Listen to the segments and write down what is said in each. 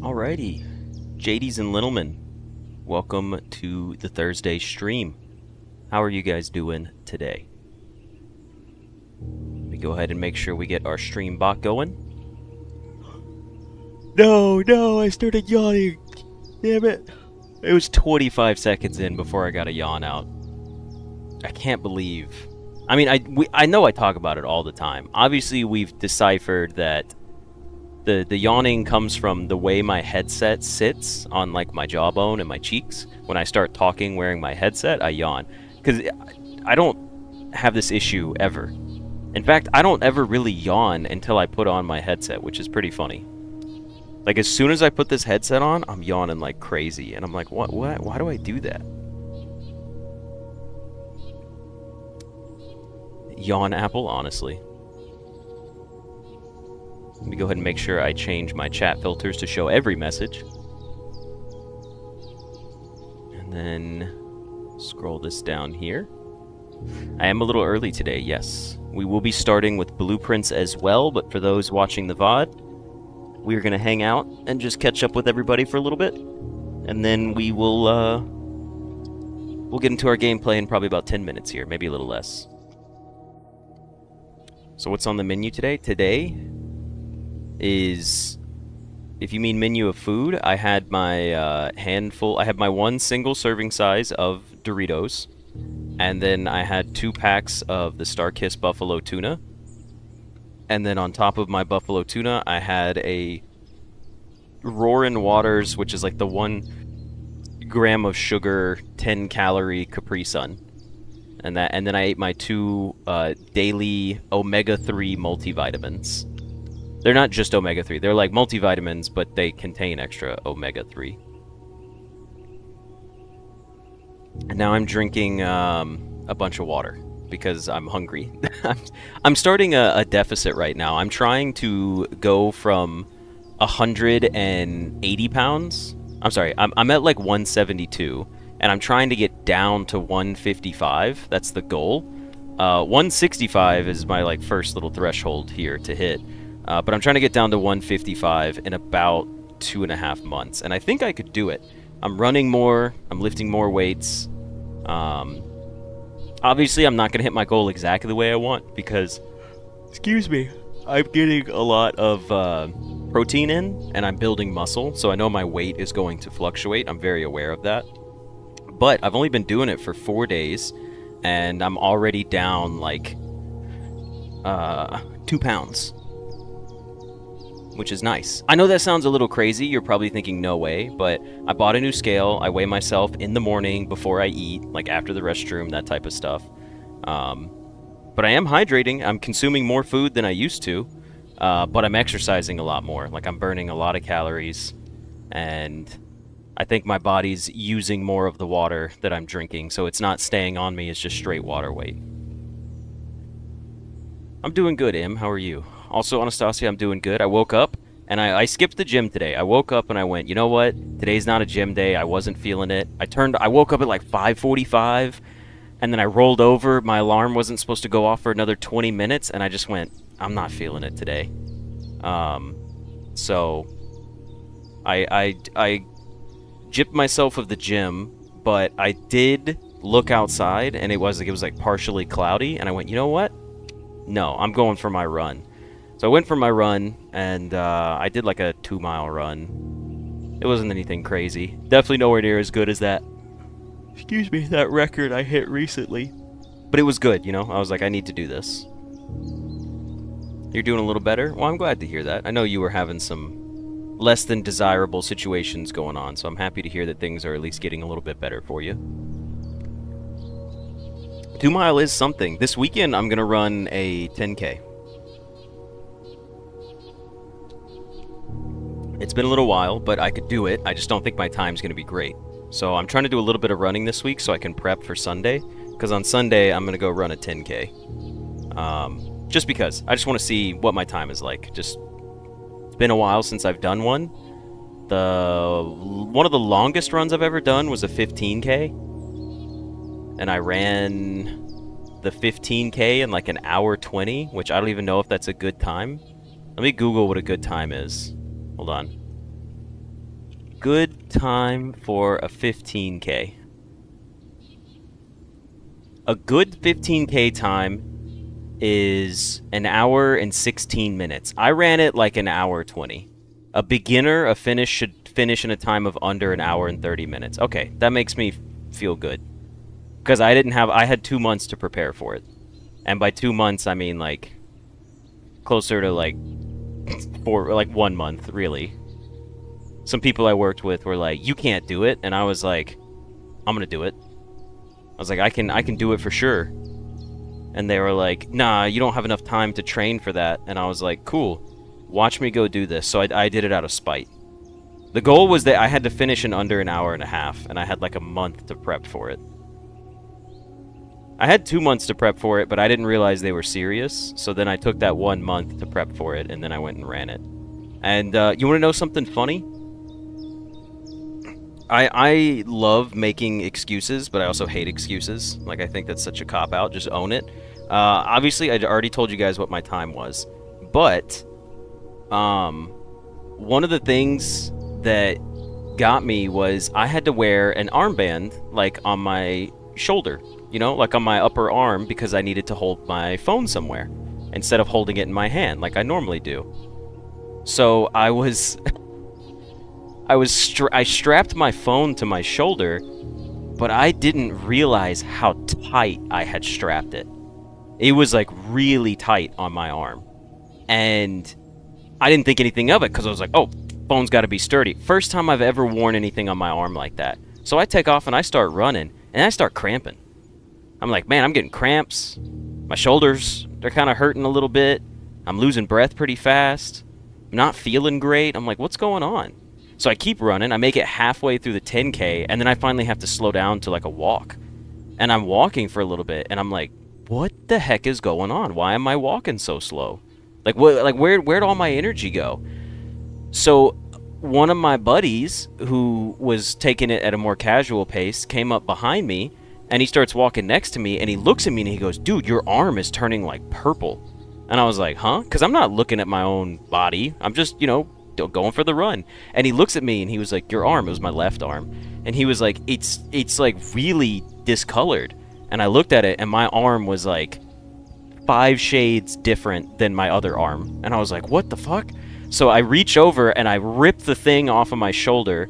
Alrighty, JDs and Littlemen, welcome to the Thursday stream. How are you guys doing today? Let me go ahead and make sure we get our stream bot going. No, I started yawning. Damn it. It was 25 seconds in before I got a yawn out. I can't believe. I mean, I know I talk about it all the time. Obviously, we've deciphered that the yawning comes from the way my headset sits on like my jawbone and my cheeks. When I start talking wearing my headset, I yawn. Because I don't have this issue ever. In fact, I don't ever really yawn until I put on my headset, which is pretty funny. Like, as soon as I put this headset on, I'm yawning like crazy. And I'm like, what? Why do I do that? Yawn Apple, honestly. Let me go ahead and make sure I change my chat filters to show every message. And then scroll this down here. I am a little early today, yes. We will be starting with blueprints as well, but for those watching the VOD, we're going to hang out and just catch up with everybody for a little bit. And then we will we'll get into our gameplay in probably about 10 minutes here, maybe a little less. So what's on the menu today? Today is, if you mean menu of food, I had my handful, I had my one single serving size of Doritos, and then I had 2 packs of the Starkist Buffalo Tuna, and then on top of my Buffalo Tuna, I had a Roaring Waters, which is like the 1 gram of sugar, 10 calorie Capri Sun. And then I ate my 2 daily omega-3 multivitamins. They're not just omega-3. They're like multivitamins, but they contain extra omega-3. And now I'm drinking a bunch of water because I'm hungry. I'm starting a deficit right now. I'm trying to go from 180 pounds. I'm sorry, I'm at like 172. And I'm trying to get down to 155. That's the goal. 165 is my like first little threshold here to hit. But I'm trying to get down to 155 in about 2.5 months. And I think I could do it. I'm running more. I'm lifting more weights. Obviously, I'm not going to hit my goal exactly the way I want because, excuse me, I'm getting a lot of protein in and I'm building muscle. So I know my weight is going to fluctuate. I'm very aware of that. But I've only been doing it for 4 days, and I'm already down, like, 2 pounds. Which is nice. I know that sounds a little crazy. You're probably thinking, no way. But I bought a new scale. I weigh myself in the morning before I eat, like after the restroom, that type of stuff. But I am hydrating. I'm consuming more food than I used to. But I'm exercising a lot more. Like, I'm burning a lot of calories. And I think my body's using more of the water that I'm drinking, so it's not staying on me, it's just straight water weight. I'm doing good, Im. How are you? Also, Anastasia, I'm doing good. I woke up, and I skipped the gym today. I woke up and I went, you know what? Today's not a gym day. I wasn't feeling it. I woke up at like 5:45, and then I rolled over. My alarm wasn't supposed to go off for another 20 minutes, and I just went, I'm not feeling it today. So I gypped myself of the gym, but I did look outside, and it was like partially cloudy, and I went, you know what? No, I'm going for my run. So I went for my run, and I did like a 2-mile run. It wasn't anything crazy. Definitely nowhere near as good as that, excuse me, that record I hit recently. But it was good, you know? I was like, I need to do this. You're doing a little better? Well, I'm glad to hear that. I know you were having some less than desirable situations going on, so I'm happy to hear that things are at least getting a little bit better for you. 2 mile is something. This weekend I'm gonna run a 10K. It's been a little while, but I could do it. I just don't think my time's gonna be great. So I'm trying to do a little bit of running this week so I can prep for Sunday, because on Sunday I'm gonna go run a 10K. Just because I just want to see what my time is like. It's been a while since I've done one. One of the longest runs I've ever done was a 15K, and I ran the 15K in like an hour 20, which I don't even know if that's a good time. Let me Google what a good time is. Hold on. good time for a 15K? A good 15K time is an hour and 16 minutes. I ran it like an hour 20. A beginner, a finish should finish in a time of under an hour and 30 minutes. Okay, that makes me feel good. Because I had 2 months to prepare for it. And by 2 months, I mean like closer to like 1 month, really. Some people I worked with were like, "You can't do it," and I was like, "I'm gonna do it." I was like, I can do it for sure." And they were like, "Nah, you don't have enough time to train for that." And I was like, "Cool, watch me go do this." So I did it out of spite. The goal was that I had to finish in under an hour and a half, and I had like a month to prep for it. I had 2 months to prep for it, but I didn't realize they were serious. So then I took that 1 month to prep for it, and then I went and ran it. And you want to know something funny? I love making excuses, but I also hate excuses. Like, I think that's such a cop-out. Just own it. Obviously, I'd already told you guys what my time was. But one of the things that got me was I had to wear an armband, like, on my shoulder. You know, like on my upper arm, because I needed to hold my phone somewhere instead of holding it in my hand like I normally do. So I strapped my phone to my shoulder, but I didn't realize how tight I had strapped it. It was like really tight on my arm. And I didn't think anything of it because I was like, oh, phone's got to be sturdy. First time I've ever worn anything on my arm like that. So I take off and I start running and I start cramping. I'm like, man, I'm getting cramps. My shoulders, they're kind of hurting a little bit. I'm losing breath pretty fast. I'm not feeling great. I'm like, what's going on? So I keep running. I make it halfway through the 10K, and then I finally have to slow down to like a walk. And I'm walking for a little bit, and I'm like, what the heck is going on? Why am I walking so slow? Like, where'd all my energy go? So one of my buddies, who was taking it at a more casual pace, came up behind me, and he starts walking next to me, and he looks at me, and he goes, dude, your arm is turning, like, purple. And I was like, huh? Because I'm not looking at my own body. I'm just, you know, going for the run. And he looks at me, and he was like, your arm. It was my left arm. And he was like, it's like, really discolored. And I looked at it, and my arm was, like, 5 shades different than my other arm. And I was like, what the fuck? So I reach over, and I rip the thing off of my shoulder,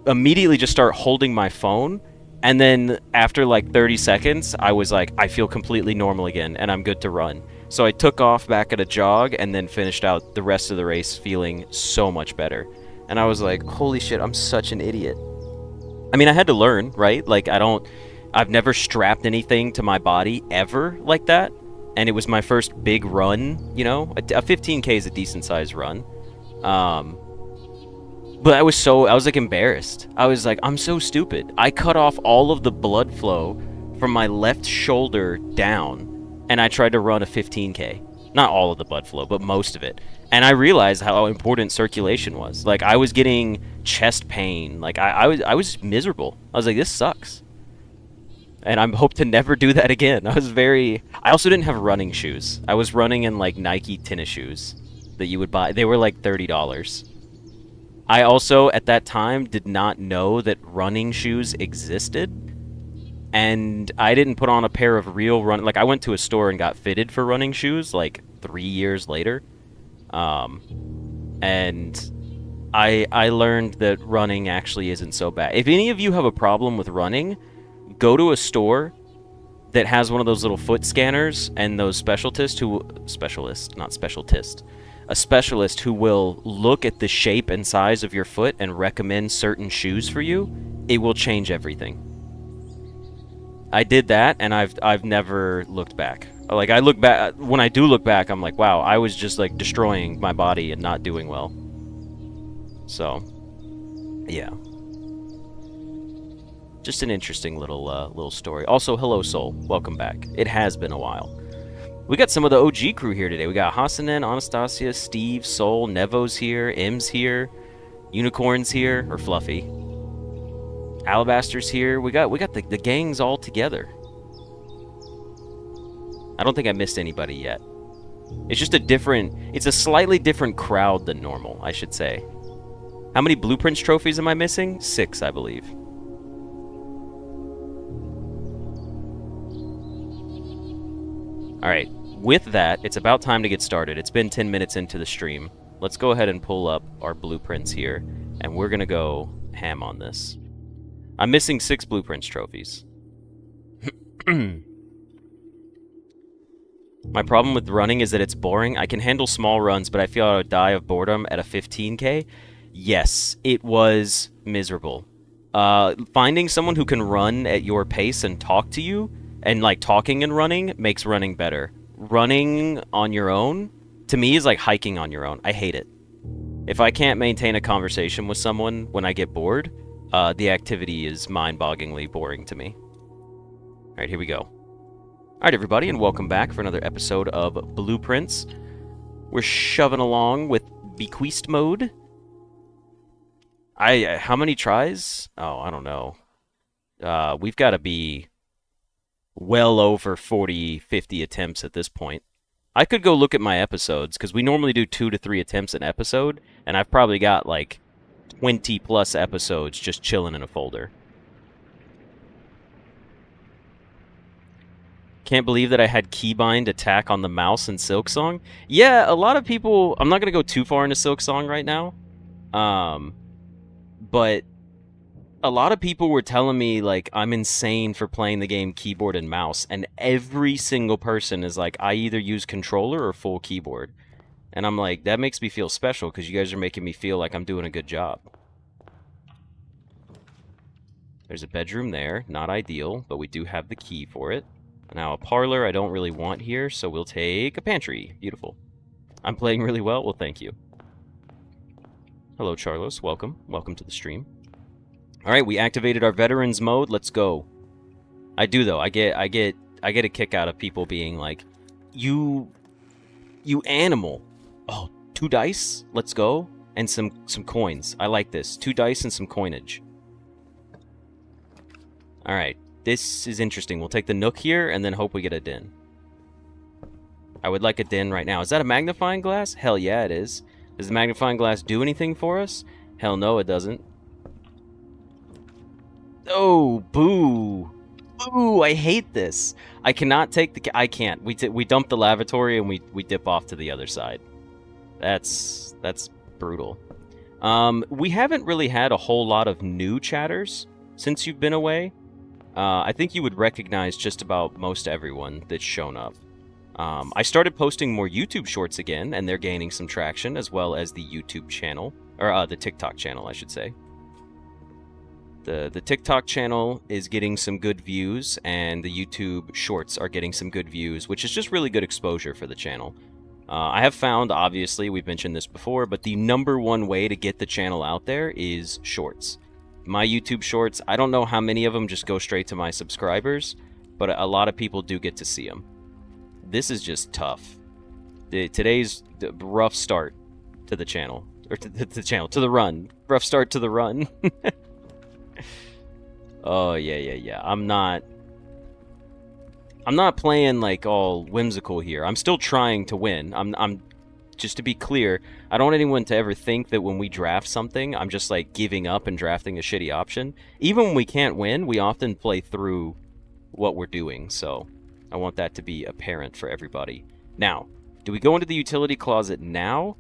immediately just start holding my phone. And then after like 30 seconds, I was like, I feel completely normal again, and I'm good to run. So I took off back at a jog and then finished out the rest of the race feeling so much better. And I was like, holy shit, I'm such an idiot. I mean, I had to learn, right? Like, I've never strapped anything to my body ever like that. And it was my first big run, you know? A 15K is a decent sized run. But I was like embarrassed. I was like, I'm so stupid. I cut off all of the blood flow from my left shoulder down, and I tried to run a 15K. Not all of the blood flow, but most of it. And I realized how important circulation was. Like, I was getting chest pain. Like, I was miserable. I was like, this sucks. And I hope to never do that again. I also didn't have running shoes. I was running in, like, Nike tennis shoes that you would buy. They were, like, $30. I also, at that time, did not know that running shoes existed, and I didn't put on a pair of real like, I went to a store and got fitted for running shoes, like, 3 years later, and I learned that running actually isn't so bad. If any of you have a problem with running, go to a store that has one of those little foot scanners, and those specialist a specialist who will look at the shape and size of your foot and recommend certain shoes for you. It will change everything. I did that, and I've never looked back. Like, I look back, when I do look back, I'm like, wow, I was just like destroying my body and not doing well. So, yeah. Just an interesting little story. Also, hello, Soul. Welcome back. It has been a while. We got some of the OG crew here today. We got Hasanen, Anastasia, Steve, Soul, Nevo's here, M's here, Unicorn's here, or Fluffy. Alabaster's here. We got the gangs all together. I don't think I missed anybody yet. It's just it's a slightly different crowd than normal, I should say. How many blueprints trophies am I missing? 6, I believe. Alright, with that, it's about time to get started. It's been 10 minutes into the stream. Let's go ahead and pull up our blueprints here, and we're gonna go ham on this. I'm missing 6 blueprints trophies. My problem with running is that it's boring. I can handle small runs, but I feel I would die of boredom at a 15K. Yes, it was miserable. Finding someone who can run at your pace and talk to you, and like talking and running, makes running better. Running on your own, to me, is like hiking on your own. I hate it. If I can't maintain a conversation with someone when I get bored, the activity is mind-bogglingly boring to me. Alright, here we go. Alright, everybody, and welcome back for another episode of Blueprints. We're shoving along with Bequeast mode. How many tries? Oh, I don't know. We've got to be well over 40, 50 attempts at this point. I could go look at my episodes, because we normally do 2 to 3 attempts an episode, and I've probably got like 20 plus episodes just chilling in a folder. Can't believe that I had keybind attack on the mouse in Silksong. Yeah, a lot of people... I'm not going to go too far into Silksong right now. But a lot of people were telling me, like, I'm insane for playing the game keyboard and mouse. And every single person is like, I either use controller or full keyboard. And I'm like, that makes me feel special because you guys are making me feel like I'm doing a good job. There's a bedroom there. Not ideal, but we do have the key for it. Now, a parlor I don't really want here, so we'll take a pantry. Beautiful. I'm playing really well? Well, thank you. Hello, Charlos. Welcome. Welcome to the stream. Alright, we activated our veterans mode. Let's go. I do, though. I get a kick out of people being like, You animal. Oh, 2 dice? Let's go. And some coins. I like this. 2 dice and some coinage. Alright. This is interesting. We'll take the nook here, and then hope we get a din. I would like a din right now. Is that a magnifying glass? Hell yeah, it is. Does the magnifying glass do anything for us? Hell no, it doesn't. Oh, boo. Boo, I hate this. I cannot take the... I can't. We dump the lavatory, and we dip off to the other side. That's brutal. We haven't really had a whole lot of new chatters since you've been away. I think you would recognize just about most everyone that's shown up. I started posting more YouTube shorts again, and they're gaining some traction, as well as the YouTube channel, or the TikTok channel, I should say. The TikTok channel is getting some good views, and the YouTube shorts are getting some good views, which is just really good exposure for the channel. I have found, obviously, we've mentioned this before, but the #1 way to get the channel out there is shorts. My YouTube shorts, I don't know how many of them just go straight to my subscribers, but a lot of people do get to see them. This is just tough. Today's the rough start to the channel. Or to the run. Rough start to the run. Oh, yeah. I'm not playing, like, all whimsical here. I'm still trying to win. I'm just to be clear, I don't want anyone to ever think that when we draft something, I'm just, like, giving up and drafting a shitty option. Even when we can't win, we often play through what we're doing, so I want that to be apparent for everybody. Now, do we go into the utility closet now?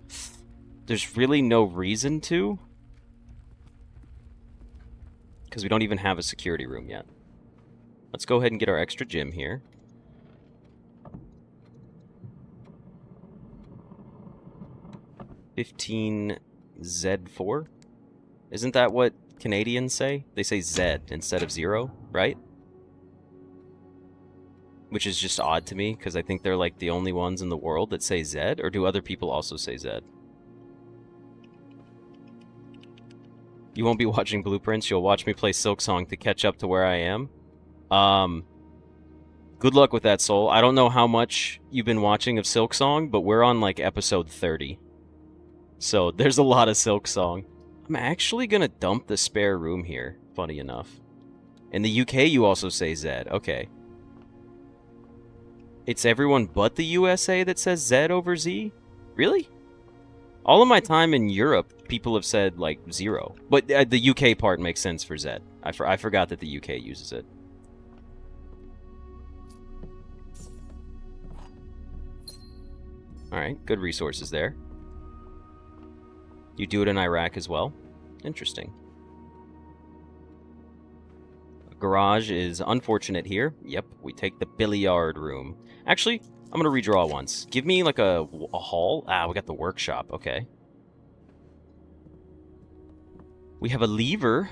There's really no reason to, because we don't even have a security room yet. Let's go ahead and get our extra gem here. Z4? Isn't that what Canadians say? They say Z instead of 0, right? Which is just odd to me, because I think they're like the only ones in the world that say Z, or do other people also say Z? You won't be watching Blueprints, you'll watch me play Silksong to catch up to where I am. Good luck with that, Soul. I don't know how much you've been watching of Silksong, but we're on like episode 30. So there's a lot of Silksong. I'm actually gonna dump the spare room here, funny enough. In the UK, you also say Z. Okay. It's everyone but the USA that says Z over Z? Really? All of my time in Europe, people have said, like, 0. But the UK part makes sense for Z. I forgot that the UK uses it. Alright, good resources there. You do it in Iraq as well? Interesting. Garage is unfortunate here. Yep, we take the billiard room. Actually, I'm going to redraw once. Give me, like, a hall. Ah, we got the workshop. Okay. We have a lever.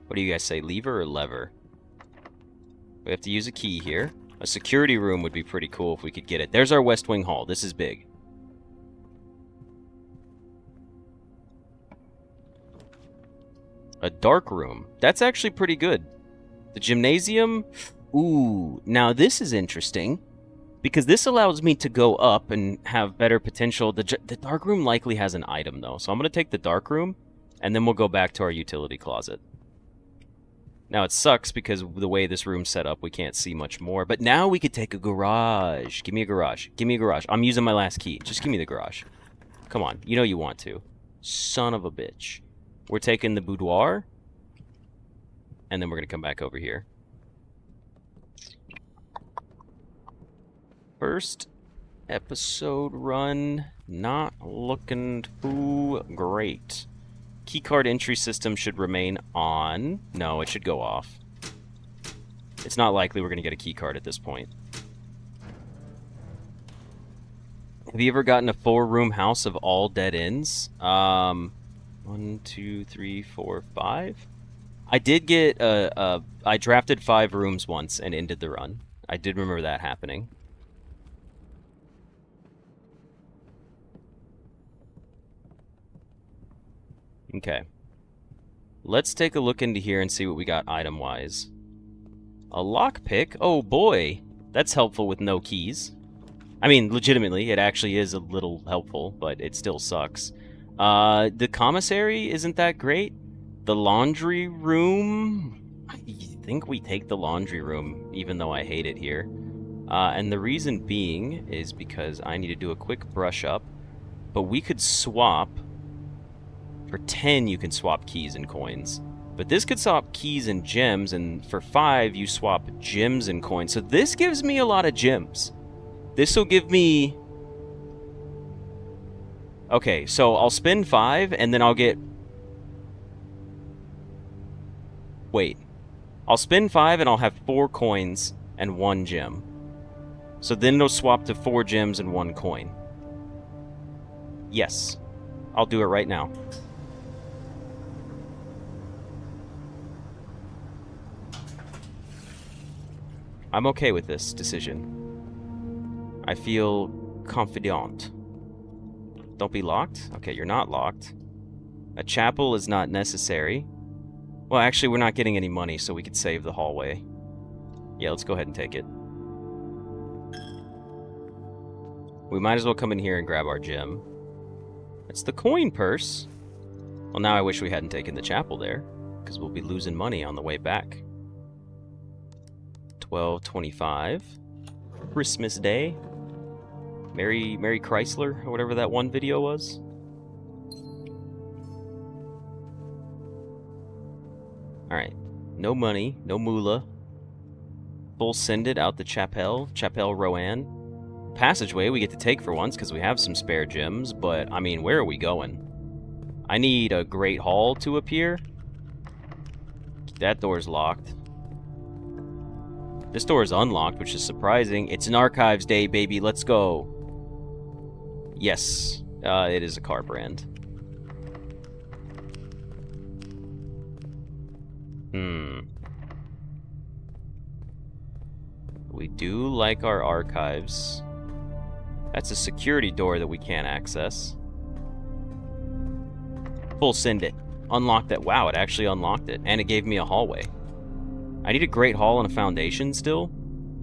What do you guys say, lever or lever? We have to use a key here. A security room would be pretty cool if we could get it. There's our West Wing Hall. This is big. A dark room. That's actually pretty good. The gymnasium. Ooh, now this is interesting. Because this allows me to go up and have better potential. The dark room likely has an item, though. So I'm going to take the dark room, and then we'll go back to our utility closet. Now, it sucks because the way this room's set up, we can't see much more. But now we could take a garage. Give me a garage. Give me a garage. I'm using my last key. Just give me the garage. Come on. You know you want to. Son of a bitch. We're taking the boudoir. And then we're going to come back over here. First episode run. Not looking too great. Keycard entry system should remain on. No, it should go off. It's not likely we're going to get a keycard at this point. Have you ever gotten a 4-room house of all dead ends? 1, 2, 3, 4, 5. I did get I drafted 5 rooms once and ended the run. I did remember that happening. Okay. Let's take a look into here and see what we got item-wise. A lockpick? Oh boy! That's helpful with no keys. I mean, legitimately, it actually is a little helpful, but it still sucks. The commissary isn't that great. The laundry room... I think we take the laundry room, even though I hate it here. And the reason being is because I need to do a quick brush up. But we could swap... For 10, you can swap keys and coins. But this could swap keys and gems, and for 5, you swap gems and coins. So this gives me a lot of gems. This will give me... Okay, so I'll spend 5, and then I'll get... Wait. I'll spend 5, and I'll have 4 coins and 1 gem. So then it'll swap to 4 gems and 1 coin. Yes. I'll do it right now. I'm okay with this decision. I feel confident. Don't be locked? Okay, you're not locked. A chapel is not necessary. Well, actually, we're not getting any money, so we could save the hallway. Yeah, let's go ahead and take it. We might as well come in here and grab our gem. It's the coin purse. Well, now I wish we hadn't taken the chapel there, because we'll be losing money on the way back. 12:25. Christmas Day. Merry Chrysler, or whatever that one video was. Alright. No money, no moolah. Full sended out the Chapelle Rowan. Passageway we get to take for once, because we have some spare gems, but, I mean, where are we going? I need a Great Hall to appear. That door's locked. This door is unlocked, which is surprising. It's an Archives Day, baby. Let's go. Yes, it is a car brand. We do like our archives. That's a security door that we can't access. Full send it. Unlock that. Wow, it actually unlocked it. And it gave me a hallway. I need a Great Hall and a Foundation still.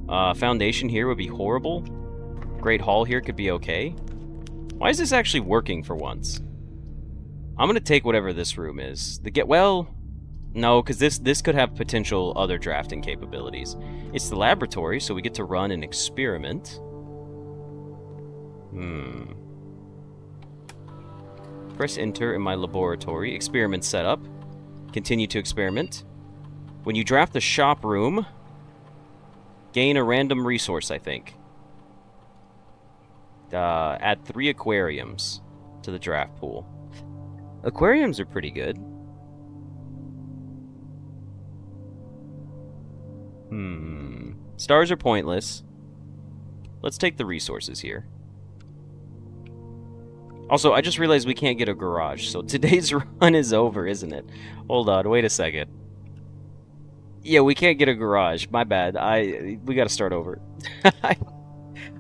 Foundation here would be horrible. Great Hall here could be okay. Why is this actually working for once? I'm gonna take whatever this room is. Well, no, because this could have potential other drafting capabilities. It's the laboratory, so we get to run an experiment. Press enter in my laboratory. Experiment setup. Continue to experiment. When you draft the shop room, gain a random resource, I think. Add 3 aquariums to the draft pool. Aquariums are pretty good. Stars are pointless. Let's take the resources here. Also, I just realized we can't get a garage, so today's run is over, isn't it? Hold on, wait a second. Yeah, we can't get a garage. My bad. We gotta start over.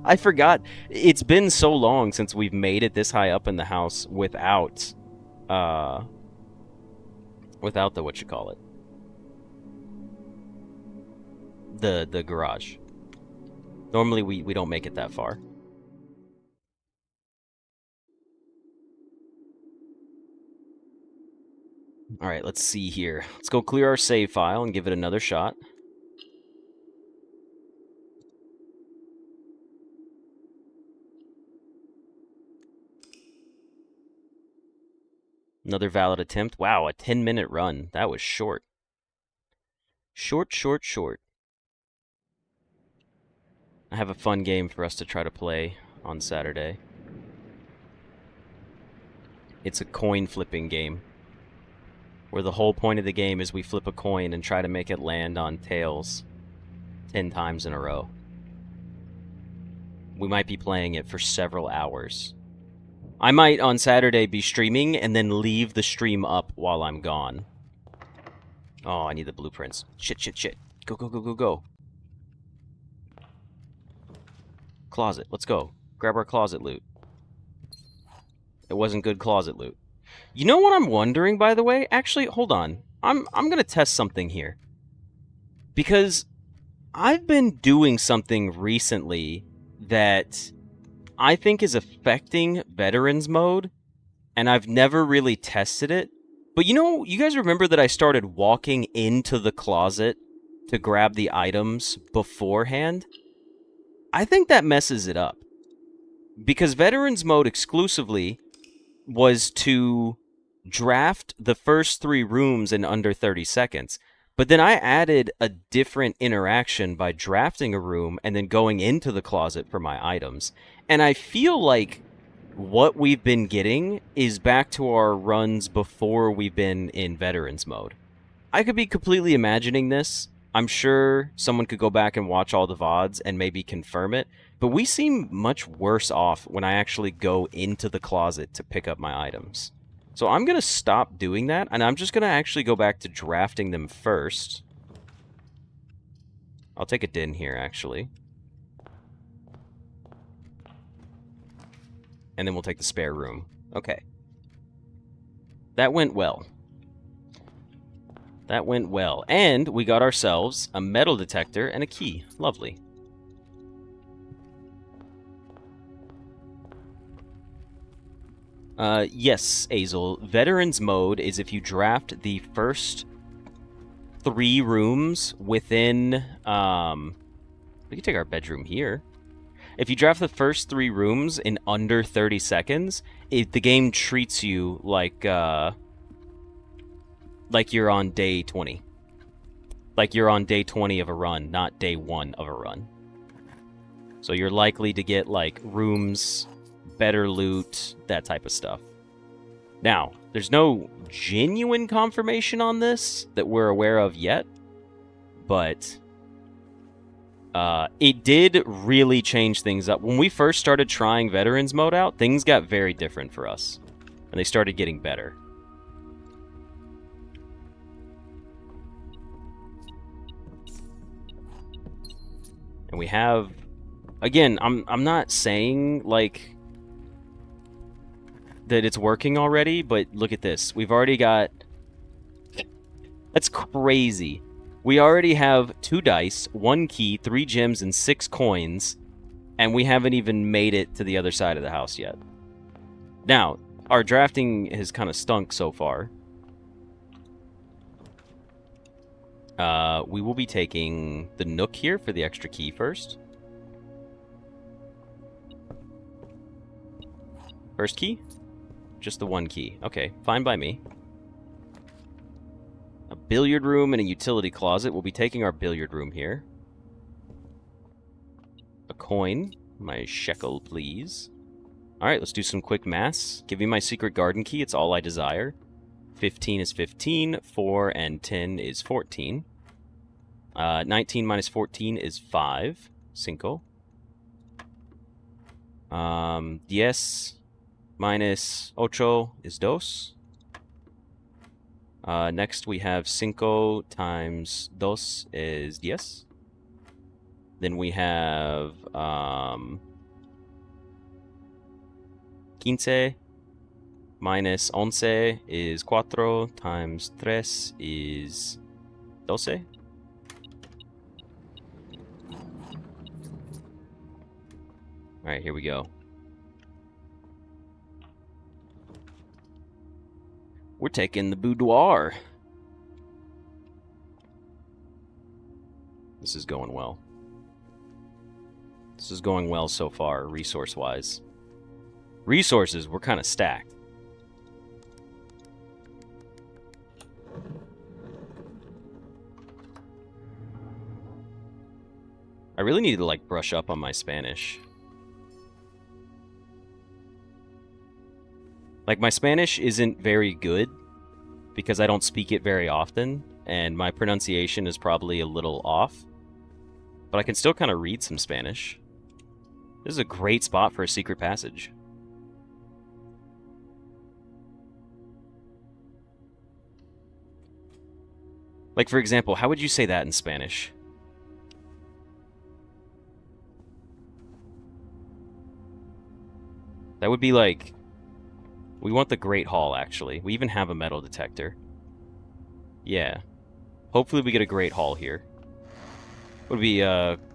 I forgot. It's been so long since we've made it this high up in the house without the whatchamacallit. The garage. Normally we don't make it that far. Alright, let's see here. Let's go clear our save file and give it another shot. Another valid attempt. Wow, a 10-minute run. That was short. Short. I have a fun game for us to try to play on Saturday. It's a coin flipping game, where the whole point of the game is we flip a coin and try to make it land on tails 10 times in a row. We might be playing it for several hours. I might, on Saturday, be streaming and then leave the stream up while I'm gone. Oh, I need the blueprints. Shit. Go. Closet, let's go. Grab our closet loot. It wasn't good closet loot. You know what I'm wondering, by the way? Actually, hold on. I'm gonna test something here. Because I've been doing something recently that I think is affecting Veterans Mode, and I've never really tested it. But you guys remember that I started walking into the closet to grab the items beforehand? I think that messes it up. Because Veterans Mode exclusively was to draft the first 3 rooms in under 30 seconds. But then I added a different interaction by drafting a room and then going into the closet for my items. And I feel like what we've been getting is back to our runs before we've been in Veterans Mode. I could be completely imagining this. I'm sure someone could go back and watch all the VODs and maybe confirm it. But we seem much worse off when I actually go into the closet to pick up my items. So I'm going to stop doing that, and I'm just going to actually go back to drafting them first. I'll take a din here, actually. And then we'll take the spare room. Okay. That went well. That went well. And we got ourselves a metal detector and a key. Lovely. Yes, Azel. Veterans Mode is if you draft the first 3 rooms within, we can take our bedroom here. If you draft the first 3 rooms in under 30 seconds, the game treats you like you're on day 20. Like you're on day 20 of a run, not day 1 of a run. So you're likely to get, like, rooms, better loot, that type of stuff. Now, there's no genuine confirmation on this that we're aware of yet, but it did really change things up. When we first started trying Veterans Mode out, things got very different for us, and they started getting better. And we have, again, I'm not saying, like, that it's working already, but look at this. We've already got... That's crazy. We already have 2 dice, 1 key, 3 gems, and 6 coins, and we haven't even made it to the other side of the house yet. Now, our drafting has kind of stunk so far. We will be taking the Nook here for the extra key first. First key. Just the one key. Okay, fine by me. A billiard room and a utility closet. We'll be taking our billiard room here. A coin. My shekel, please. Alright, let's do some quick maths. Give me my secret garden key. It's all I desire. 15 is 15. 4 and 10 is 14. 19 minus 14 is 5. 5. 10 minus 8 is 2. Next we have 5 times 2 is 10. Then we have 15 minus 11 is 4 times 3 is 12. Alright, here we go. We're taking the boudoir. This is going well. This is going well so far, resource-wise. Resources, we're kind of stacked. I really need to, like, brush up on my Spanish. Like, my Spanish isn't very good because I don't speak it very often, and my pronunciation is probably a little off. But I can still kind of read some Spanish. This is a great spot for a secret passage. Like, for example, how would you say that in Spanish? That would be like... We want the Great Hall, actually. We even have a metal detector. Yeah. Hopefully we get a Great Hall here. Would be,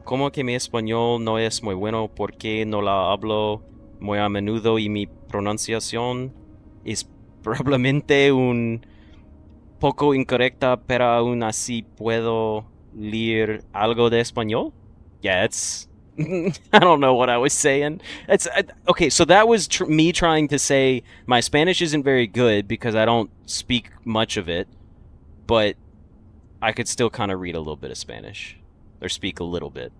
como que mi español no es muy bueno porque no la hablo muy a menudo y mi pronunciación es probablemente un poco incorrecta, pero aún así puedo leer algo de español? Yeah, it's... I don't know what I was saying. It's okay, so that was me trying to say my Spanish isn't very good because I don't speak much of it, but I could still kind of read a little bit of Spanish. Or speak a little bit.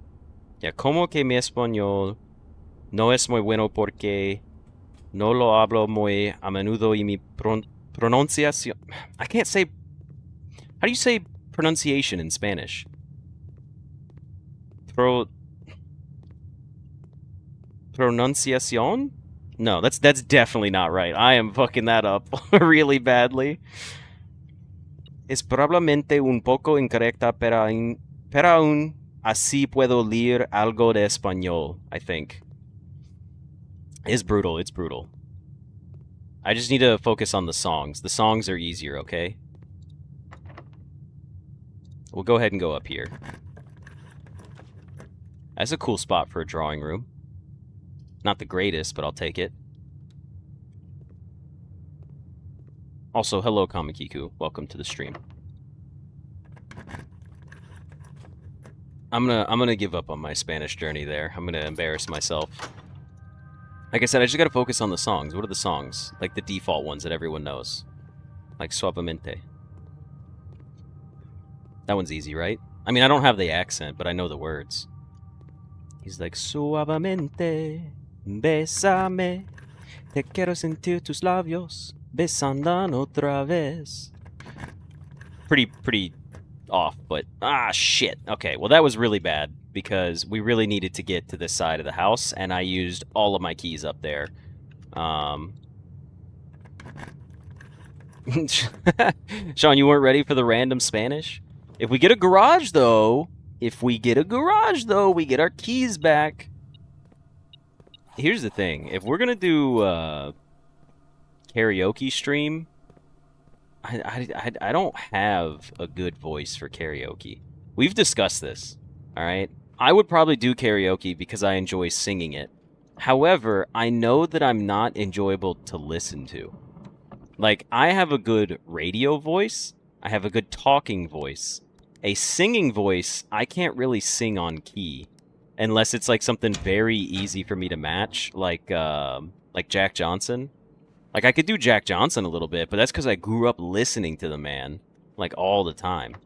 Yeah, como que mi español no es muy bueno porque no lo hablo muy a menudo y mi pronunciación... I can't say... How do you say pronunciation in Spanish? Pronunciación? No, that's definitely not right. I am fucking that up really badly. Es probablemente un poco incorrecta, pero aún así puedo leer algo de español, I think. It's brutal, it's brutal. I just need to focus on the songs. The songs are easier, okay? We'll go ahead and go up here. That's a cool spot for a drawing room. Not the greatest, but I'll take it. Also, hello, Kamikiku. Welcome to the stream. I'm gonna give up on my Spanish journey there. I'm gonna embarrass myself. Like I said, I just gotta focus on the songs. What are the songs? Like the default ones that everyone knows. Like Suavemente. That one's easy, right? I mean, I don't have the accent, but I know the words. He's like, Suavemente, bésame, te quiero sentir tus labios, besando otra vez. Pretty off, but shit. Okay, well that was really bad because we really needed to get to this side of the house, and I used all of my keys up there. Sean, you weren't ready for the random Spanish? If we get a garage, though, we get our keys back. Here's the thing. If we're gonna do karaoke stream, I don't have a good voice for karaoke. We've discussed this, all right? I would probably do karaoke because I enjoy singing it. However, I know that I'm not enjoyable to listen to. Like, I have a good radio voice. I have a good talking voice. A singing voice, I can't really sing on key. Unless it's like something very easy for me to match, like Jack Johnson. Like, I could do Jack Johnson a little bit, but that's because I grew up listening to the man, like, all the time.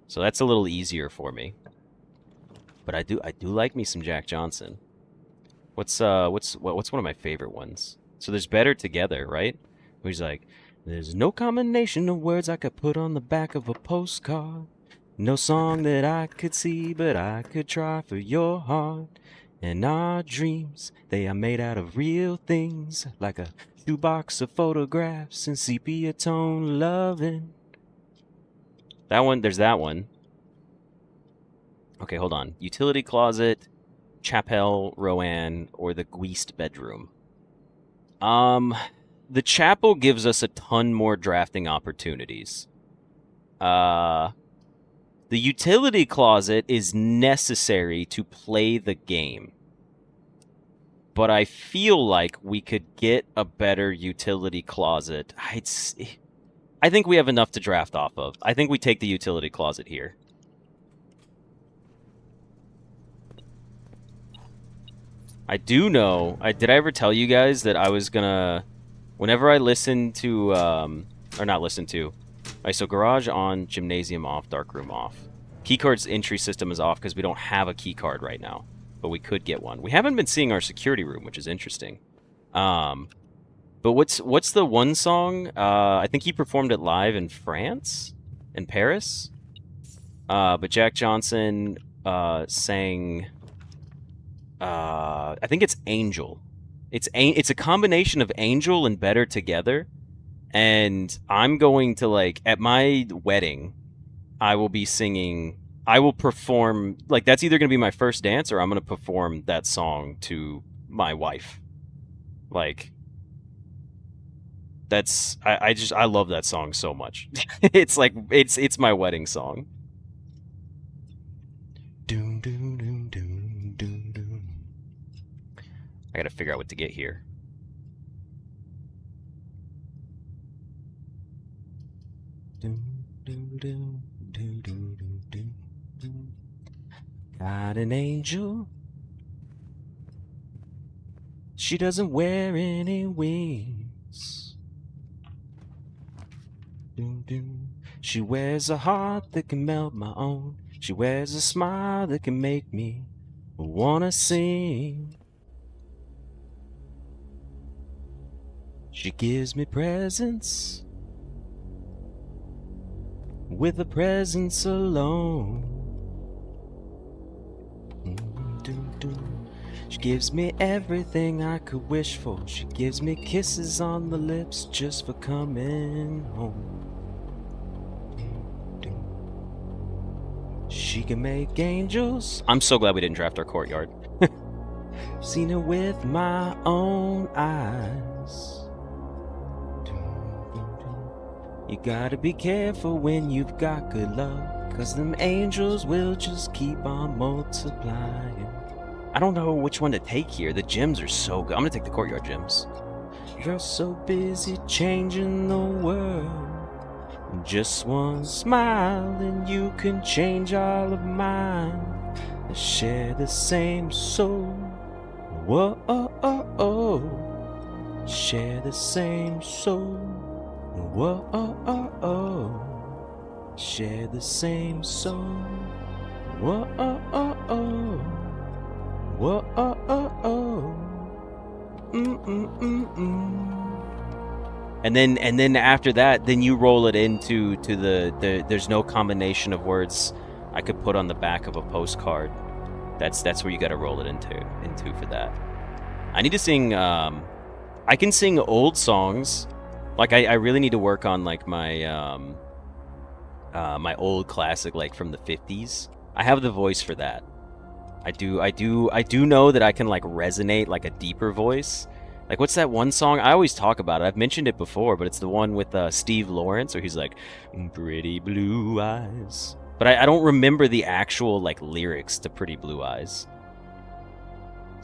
So that's a little easier for me. But I do like me some Jack Johnson. What's one of my favorite ones? So there's Better Together, right? Where he's like, there's no combination of words I could put on the back of a postcard. No song that I could see, but I could try for your heart. And our dreams, they are made out of real things, like a shoebox of photographs and sepia tone loving. That one, there's that one. Okay, hold on. Utility closet, chapel, Rowan, or the Guist bedroom. The chapel gives us a ton more drafting opportunities. The utility closet is necessary to play the game. But I feel like we could get a better utility closet. I think we have enough to draft off of. I think we take the utility closet here. I do know. Did I ever tell you guys that I was gonna, whenever I listen to, or not listen to, alright, so garage on, gymnasium off, darkroom off. Keycard's entry system is off because we don't have a keycard right now, but we could get one. We haven't been seeing our security room, which is interesting. But what's the one song? I think he performed it live in France, in Paris. But Jack Johnson sang. I think it's Angel. It's a combination of Angel and Better Together. And I'm going to, like, at my wedding, I will be singing. I will perform, like, that's either going to be my first dance or I'm going to perform that song to my wife. Like, that's I love that song so much. It's like it's my wedding song. Doom doom doom doom doom doom. I gotta figure out what to get here. Doom doom doom doom doom doom doom. Got an angel. She doesn't wear any wings. Doom doom. She wears a heart that can melt my own. She wears a smile that can make me wanna sing. She gives me presents with a presence alone. She gives me everything I could wish for. She gives me kisses on the lips just for coming home. She can make angels. I'm so glad we didn't draft our courtyard. Seen her with my own eyes. You gotta be careful when you've got good luck, 'cause them angels will just keep on multiplying. I don't know which one to take here. The gems are so good. I'm gonna take the courtyard gems. You're so busy changing the world. Just one smile and you can change all of mine. They share the same soul. Whoa, oh, oh, oh. Share the same soul. Whoa, oh, oh, oh. Share the same soul. Whoa, oh, oh, oh. Whoa, oh, oh, oh. Mm-mm-mm-mm. And then after that, then you roll it into the there's no combination of words I could put on the back of a postcard. That's where you got to roll it into for that. I need to sing. I can sing old songs. Like I really need to work on like my my old classic, like from the 50s. I have the voice for that. I do know that I can like resonate like a deeper voice. Like, what's that one song? I always talk about it. I've mentioned it before, but it's the one with Steve Lawrence, where he's like, pretty blue eyes. But I don't remember the actual, like, lyrics to Pretty Blue Eyes.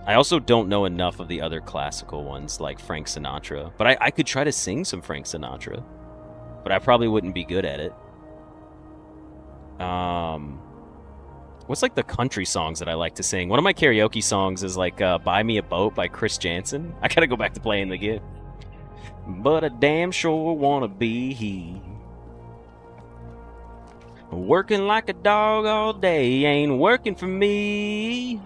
I also don't know enough of the other classical ones, like Frank Sinatra. But I could try to sing some Frank Sinatra. But I probably wouldn't be good at it. What's like the country songs that I like to sing? One of my karaoke songs is like Buy Me a Boat by Chris Jansen. I gotta go back to playing the game. but I damn sure wanna be he. Working like a dog all day ain't working for me.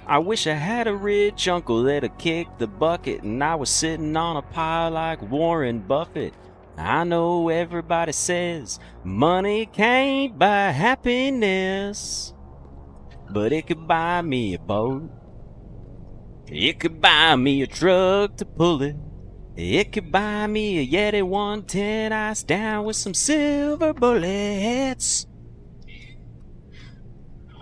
I wish I had a rich uncle that'd kick the bucket and I was sitting on a pile like Warren Buffett. I know everybody says money can't buy happiness, but it could buy me a boat. It could buy me a truck to pull it. It could buy me a Yeti 110 ice down with some silver bullets.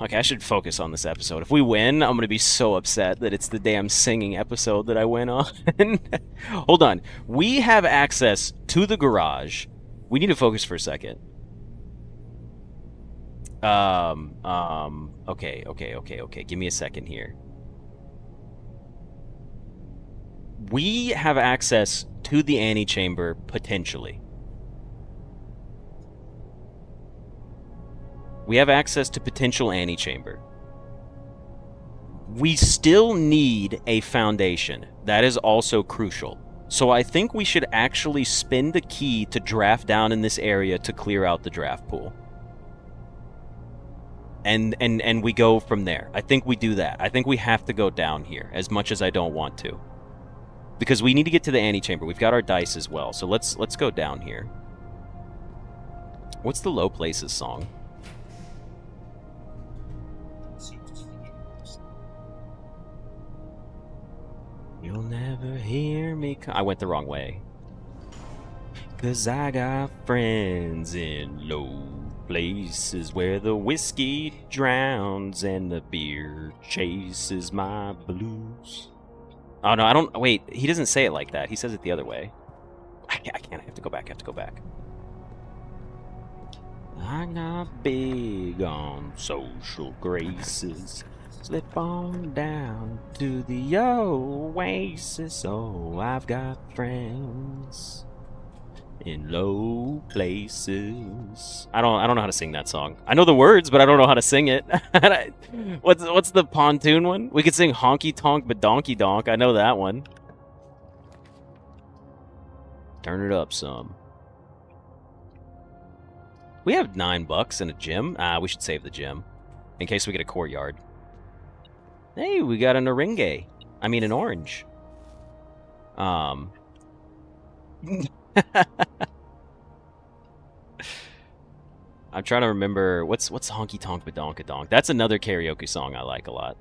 Okay, I should focus on this episode. If we win, I'm going to be so upset that it's the damn singing episode that I went on. Hold on. We have access to the garage. We need to focus for a second. Okay. Give me a second here. We have access to the antechamber, potentially. We have access to potential antechamber. We still need a foundation. That is also crucial. So I think we should actually spend the key to draft down in this area to clear out the draft pool. And we go from there. I think we do that. I think we have to go down here, as much as I don't want to. Because we need to get to the antechamber. We've got our dice as well. So let's go down here. What's the Low Places song? You'll never hear me I went the wrong way. 'Cause I got friends in low places where the whiskey drowns and the beer chases my blues. Oh, no, I don't... Wait, he doesn't say it like that. He says it the other way. I can't. I have to go back. I'm not big on social graces. Slip on down to the oasis. Oh, I've got friends in low places. I don't know how to sing that song. I know the words, but I don't know how to sing it. What's the pontoon one? We could sing honky tonk but donkey donk. I know that one. Turn it up some. We have $9 in a gym. We should save the gym in case we get a courtyard. Hey, we got an orange. I mean, an orange. I'm trying to remember what's honky tonk badonka donk. That's another karaoke song I like a lot.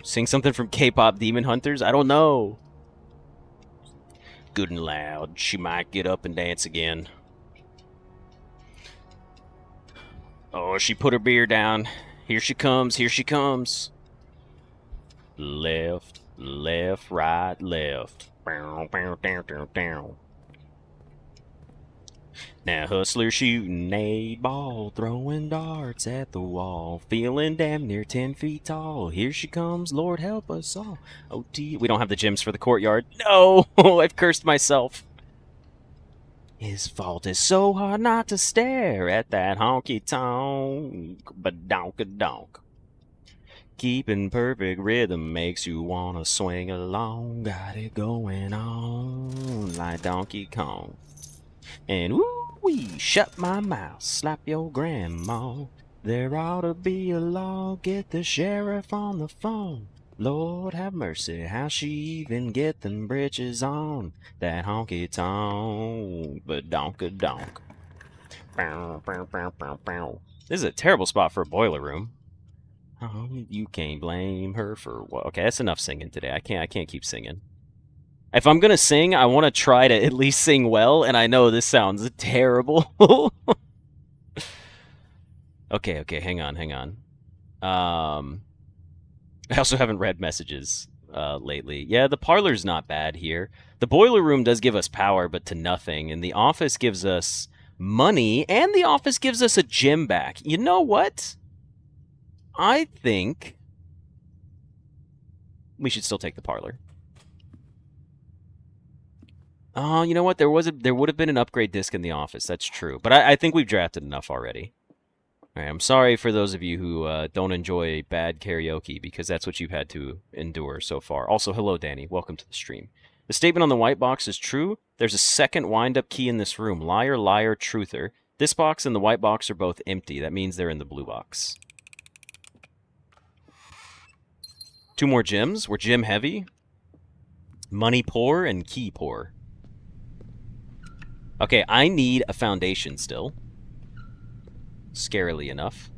Sing something from K-pop Demon Hunters. I don't know. Good and loud. She might get up and dance again. Oh, she put her beer down. Here she comes. Here she comes. Left, left, right, left. Now hustler shooting 8-ball, throwing darts at the wall, feeling damn near 10 feet tall. Here she comes, Lord help us all. OT. We don't have the gyms for the courtyard. No, I've cursed myself. His fault is so hard not to stare at that honky-tonk, badonka-donk. Keeping perfect rhythm makes you wanna swing along. Got it going on like Donkey Kong. And woo-wee, shut my mouth, slap your grandma. There ought to be a law, get the sheriff on the phone. Lord have mercy, how she even get them britches on? That honky-tonk, badonka-donk. This is a terrible spot for a boiler room. Oh, you can't blame her for what? Okay, that's enough singing today. I can't keep singing. If I'm gonna sing, I want to try to at least sing well, and I know this sounds terrible. Okay, hang on. I also haven't read messages lately. Yeah, the parlor's not bad here. The boiler room does give us power, but to nothing, and the office gives us money, and the office gives us a gym back. You know what? I think we should still take the parlor. Oh, you know what? There would have been an upgrade disc in the office. That's true. But I think we've drafted enough already. Alright, I'm sorry for those of you who don't enjoy bad karaoke, because that's what you've had to endure so far. Also, hello, Danny. Welcome to the stream. The statement on the white box is true. There's a second wind-up key in this room. Liar, liar, truther. This box and the white box are both empty. That means they're in the blue box. 2 more gems. We're gem heavy. Money poor and key poor. Okay, I need a foundation still. Scarily enough.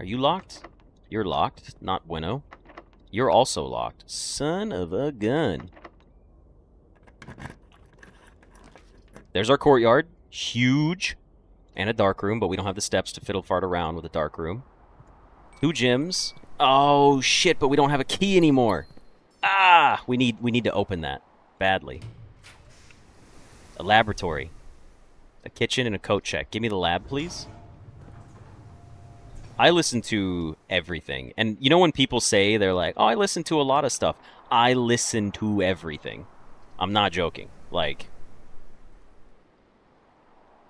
Are you locked? You're locked. Not bueno. You're also locked. Son of a gun. There's our courtyard. Huge. And a dark room, but we don't have the steps to fiddle fart around with a dark room. 2 gems. Oh, shit, but we don't have a key anymore. Ah! We need to open that. Badly. A laboratory. A kitchen and a coat check. Give me the lab, please. I listen to everything. And you know when people say, they're like, oh, I listen to a lot of stuff. I listen to everything. I'm not joking. Like,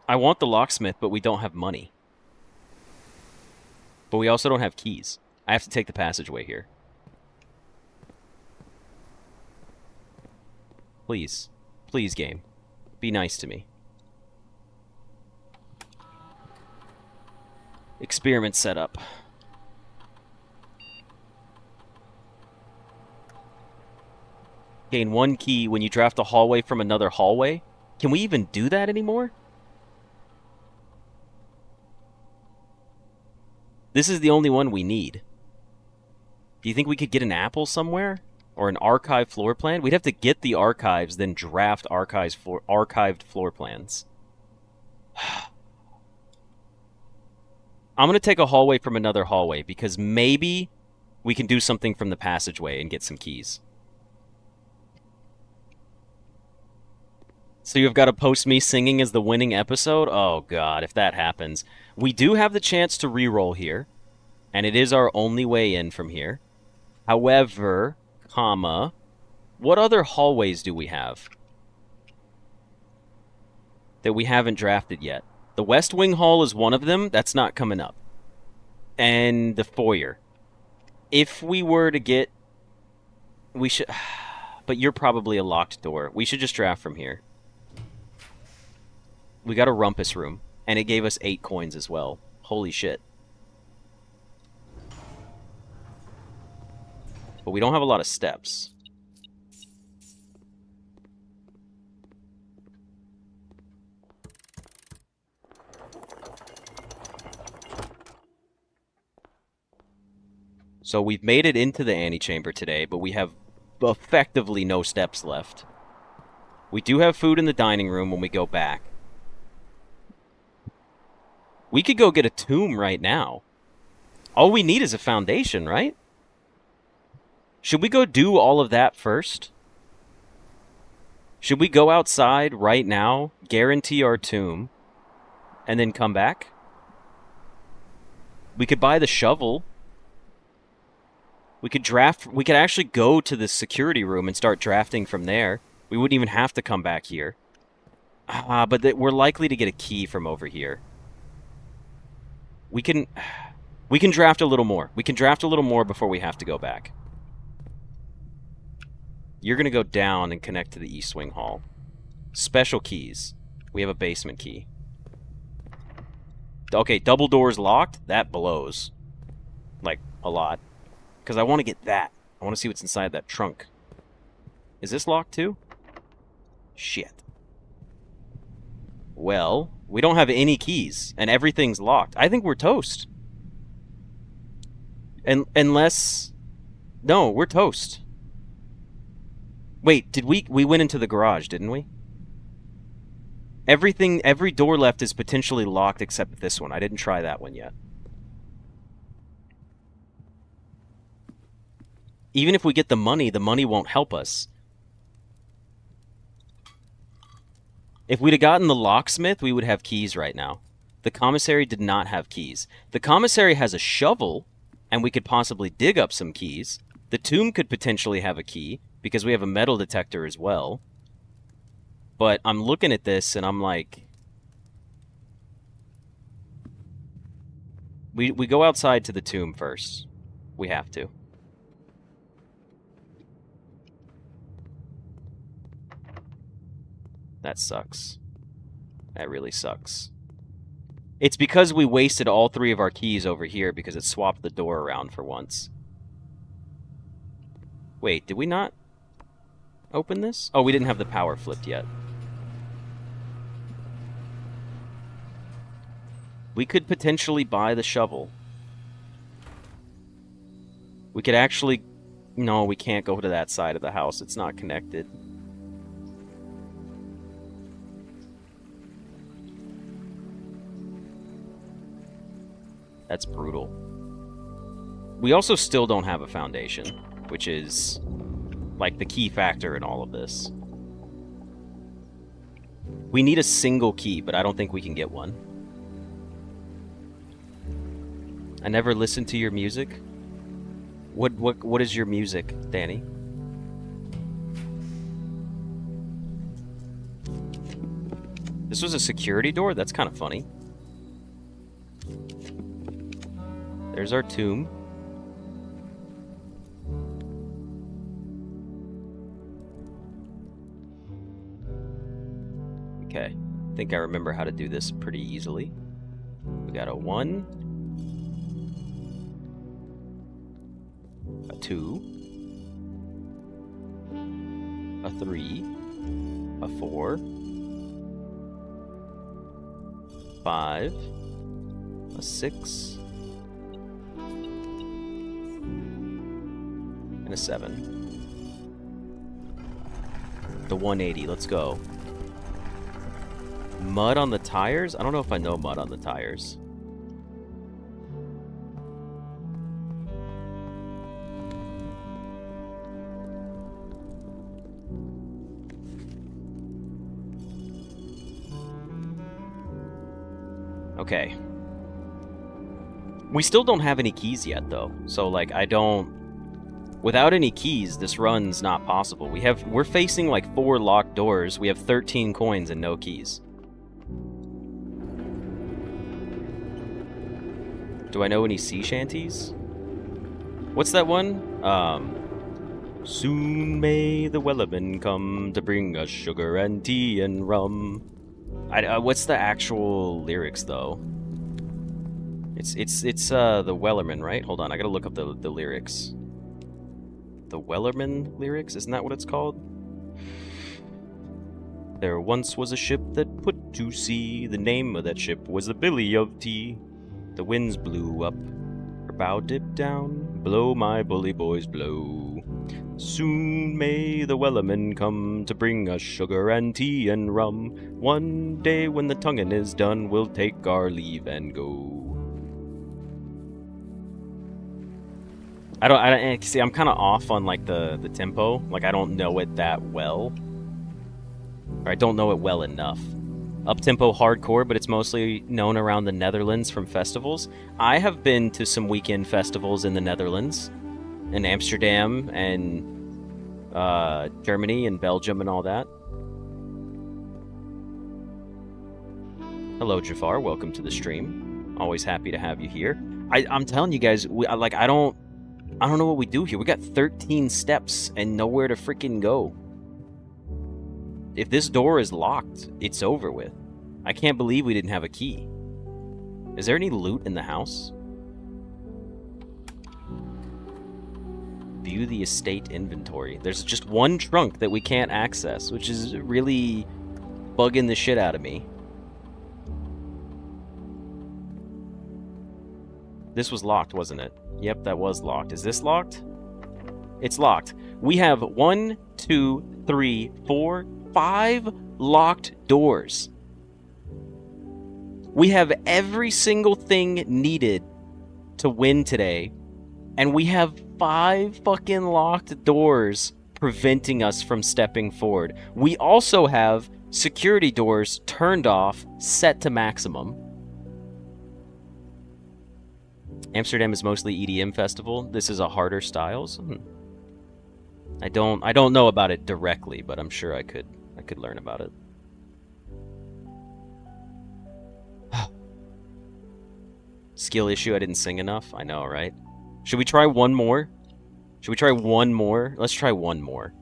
I want the locksmith, but we don't have money. But we also don't have keys. I have to take the passageway here. Please. Please, game. Be nice to me. Experiment setup. Gain 1 key when you draft a hallway from another hallway. Can we even do that anymore? This is the only one we need. Do you think we could get an apple somewhere? Or an archive floor plan? We'd have to get the archives, then draft archived floor plans. I'm going to take a hallway from another hallway, because maybe we can do something from the passageway and get some keys. So you've got to post me singing as the winning episode? Oh god, if that happens. We do have the chance to reroll here, and it is our only way in from here. However, comma, what other hallways do we have that we haven't drafted yet? The West Wing Hall is one of them. That's not coming up. And the foyer. If we were to get... We should... But you're probably a locked door. We should just draft from here. We got a rumpus room. And it gave us 8 coins as well. Holy shit. But we don't have a lot of steps. So we've made it into the antechamber today, but we have effectively no steps left. We do have food in the dining room when we go back. We could go get a tomb right now. All we need is a foundation, right? Should we go do all of that first? Should we go outside right now, guarantee our tomb, and then come back? We could buy the shovel. We could actually go to the security room and start drafting from there. We wouldn't even have to come back here. But we're likely to get a key from over here. We can draft a little more. We can draft a little more before we have to go back. You're going to go down and connect to the East Wing Hall. Special keys. We have a basement key. Okay, double doors locked. That blows. Like, a lot. Because I want to get that. I want to see what's inside that trunk. Is this locked too? Shit. Well, we don't have any keys, and everything's locked. I think we're toast. Unless... No, we're toast. Wait, we went into the garage, didn't we? Every door left is potentially locked except this one. I didn't try that one yet. Even if we get the money won't help us. If we'd have gotten the locksmith, we would have keys right now. The commissary did not have keys. The commissary has a shovel, and we could possibly dig up some keys. The tomb could potentially have a key, because we have a metal detector as well. But I'm looking at this, and I'm like... We go outside to the tomb first. We have to. That sucks. That really sucks. It's because we wasted all 3 of our keys over here because it swapped the door around for once. Wait, did we not open this? Oh, we didn't have the power flipped yet. We could potentially buy the shovel. We could actually... No, we can't go to that side of the house. It's not connected. That's brutal. We also still don't have a foundation, which is, like, the key factor in all of this. We need a single key, but I don't think we can get one. I never listened to your music. What is your music, Danny? This was a security door? That's kind of funny. There's our tomb. Okay. I think I remember how to do this pretty easily. We got a 1. A 2. A 3. A 4. 5. A 6. And a 7. The 180, let's go. Mud on the tires? I don't know if I know mud on the tires. Okay. We still don't have any keys yet, though. So, like, I don't... Without any keys, this run's not possible. We're facing, like, 4 locked doors. We have 13 coins and no keys. Do I know any sea shanties? What's that one? Soon may the Wellerman come to bring us sugar and tea and rum. What's the actual lyrics, though? It's the Wellerman, right? Hold on, I gotta look up the lyrics. The Wellerman lyrics? Isn't that what it's called? There once was a ship that put to sea. The name of that ship was the Billy of Tea. The winds blew up, her bow dipped down. Blow, my bully boys, blow. Soon may the Wellerman come to bring us sugar and tea and rum. One day when the tonguing is done, we'll take our leave and go. I don't see, I'm kind of off on, like, the tempo. Like, I don't know it that well. Or I don't know it well enough. Up-tempo hardcore, but it's mostly known around the Netherlands from festivals. I have been to some weekend festivals in the Netherlands, in Amsterdam, and Germany, and Belgium, and all that. Hello, Jafar. Welcome to the stream. Always happy to have you here. I'm telling you guys, I don't know what we do here. We got 13 steps and nowhere to freaking go. If this door is locked, it's over with. I can't believe we didn't have a key. Is there any loot in the house? View the estate inventory. There's just one trunk that we can't access, which is really bugging the shit out of me. This was locked, wasn't it? Yep, that was locked. Is this locked? It's locked. We have 1, 2, 3, 4, 5 locked doors. We have every single thing needed to win today, and we have 5 fucking locked doors preventing us from stepping forward. We also have security doors turned off, set to maximum. Amsterdam is mostly EDM festival. This is a harder styles. I don't know about it directly, but I'm sure I could learn about it. Skill issue, I didn't sing enough. I know, right? Should we try one more? Should we try one more? Let's try one more.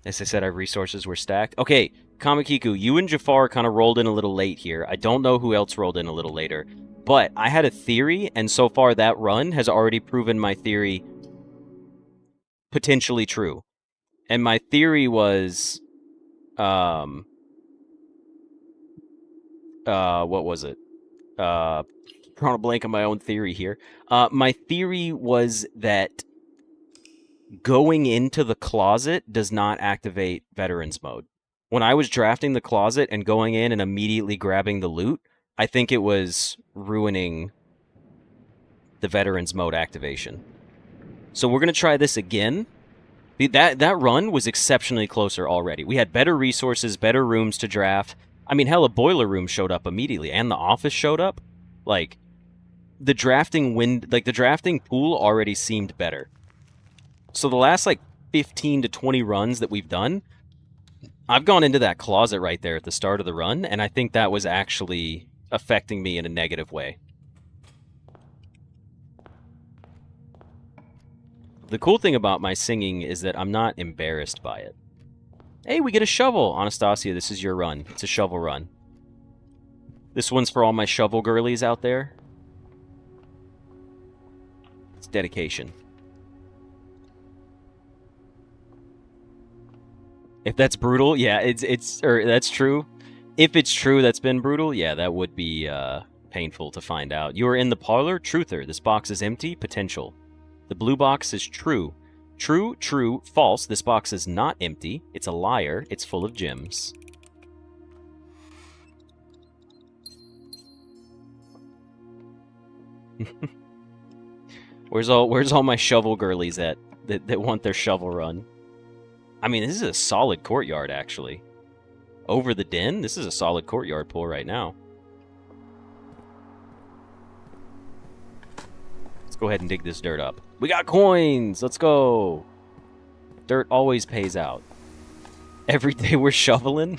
As I said, our resources were stacked. Okay, Kamakiku, you and Jafar kind of rolled in a little late here. I don't know who else rolled in a little later. But I had a theory, and so far that run has already proven my theory potentially true. And my theory was... what was it? Drawing a blank on my own theory here. My theory was that going into the closet does not activate Veterans Mode. When I was drafting the closet and going in and immediately grabbing the loot, I think it was ruining the Veterans Mode activation. So we're going to try this again. That run was exceptionally closer already. We had better resources, better rooms to draft. I mean, hell, a boiler room showed up immediately, and the office showed up. Like, the drafting pool already seemed better. So the last, 15 to 20 runs that we've done, I've gone into that closet right there at the start of the run, and I think that was actually affecting me in a negative way. The cool thing about my singing is that I'm not embarrassed by it. Hey, we get a shovel! Anastasia, this is your run. It's a shovel run. This one's for all my shovel girlies out there. It's dedication. If that's brutal, yeah, that's true. If it's true that's been brutal, yeah, that would be painful to find out. You are in the parlor? Truther. This box is empty? Potential. The blue box is true. True, true, false. This box is not empty. It's a liar. It's full of gems. Where's all my shovel girlies at that want their shovel run? I mean, this is a solid courtyard, actually. Over the den, this is a solid courtyard pool right now. Let's go ahead and dig this dirt up. We got coins! Let's go! Dirt always pays out. Every day we're shoveling?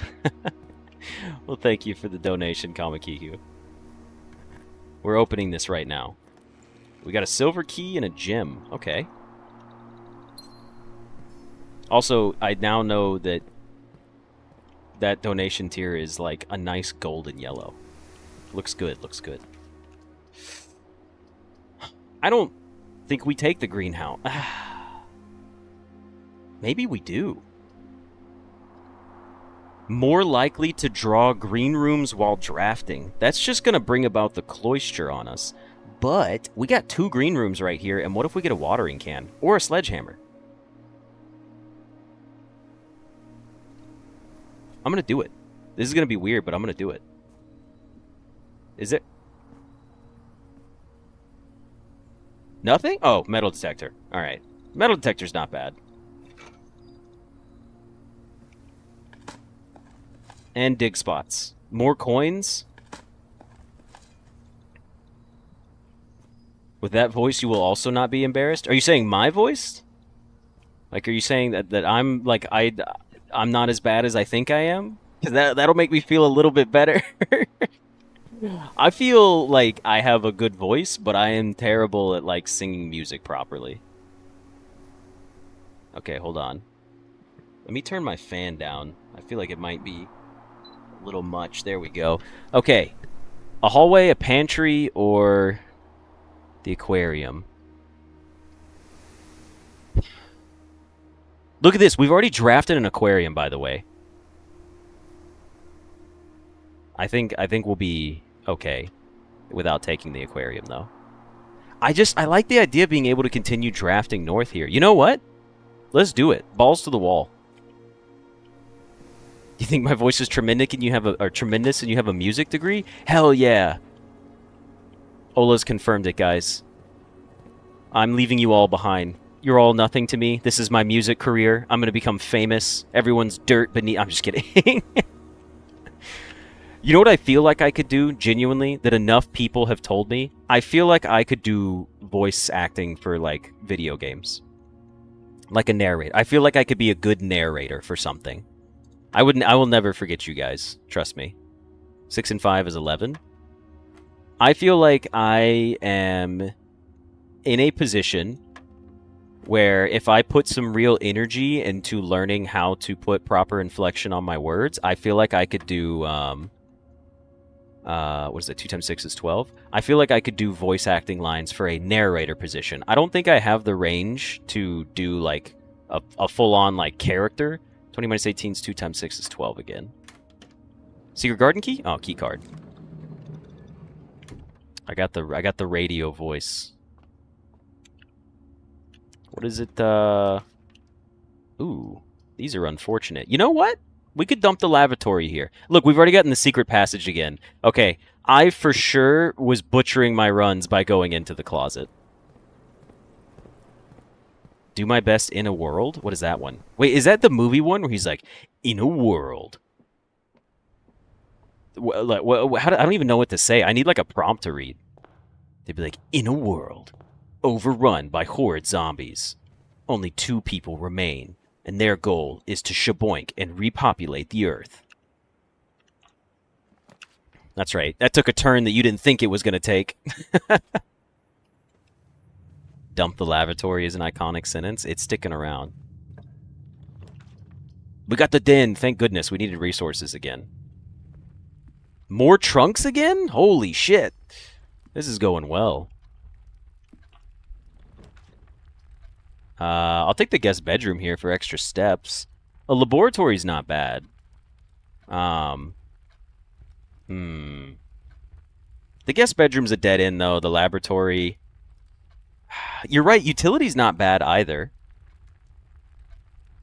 Well, thank you for the donation, Kamakiku. We're opening this right now. We got a silver key and a gem. Okay. Also, I now know that that donation tier is like a nice golden yellow. Looks good, looks good. I don't think we take the greenhouse. Maybe we do. More likely to draw green rooms while drafting. That's just going to bring about the cloister on us. But we got 2 green rooms right here, and what if we get a watering can? Or a sledgehammer? I'm going to do it. This is going to be weird, but I'm going to do it. Is it? Nothing? Oh, metal detector. Alright. Metal detector's not bad. And dig spots. More coins? With that voice, you will also not be embarrassed? Are you saying my voice? Like, are you saying that I'm, like, I'm not as bad as I think I am? Because that'll make me feel a little bit better. I feel like I have a good voice, but I am terrible at, like, singing music properly. Okay, hold on. Let me turn my fan down. I feel like it might be a little much. There we go. Okay. A hallway, a pantry, or the aquarium. Look at this. We've already drafted an aquarium, by the way. I think we'll be okay without taking the aquarium, though. I like the idea of being able to continue drafting north here. You know what? Let's do it. Balls to the wall. You think my voice is tremendous and you have a music degree? Hell yeah. Ola's confirmed it, guys. I'm leaving you all behind. You're all nothing to me. This is my music career. I'm going to become famous. Everyone's dirt beneath... I'm just kidding. You know what I feel like I could do, genuinely, that enough people have told me? I feel like I could do voice acting for, like, video games. Like a narrator. I feel like I could be a good narrator for something. I will never forget you guys. Trust me. 6 and 5 is 11. I feel like I am in a position where if I put some real energy into learning how to put proper inflection on my words, I feel like I could do, what is it, 2 times 6 is 12? I feel like I could do voice acting lines for a narrator position. I don't think I have the range to do, like, a full-on, like, character. 20 minus 18 is 2 times 6 is 12 again. Secret garden key? Oh, key card. I got the radio voice. What is it? Ooh, these are unfortunate. You know what? We could dump the lavatory here. Look, we've already gotten the secret passage again. Okay, I for sure was butchering my runs by going into the closet. Do my best in a world? What is that one? Wait, is that the movie one where he's like, in a world? I don't even know what to say. I need like a prompt to read. They'd be like, in a world overrun by horrid zombies, only 2 people remain, and their goal is to shaboink and repopulate the Earth. That's right. That took a turn that you didn't think it was going to take. Dump the lavatory is an iconic sentence. It's sticking around. We got the den. Thank goodness. We needed resources again. More trunks again? Holy shit. This is going well. I'll take the guest bedroom here for extra steps. A laboratory's not bad. The guest bedroom's a dead end, though. The laboratory... You're right, utility's not bad either.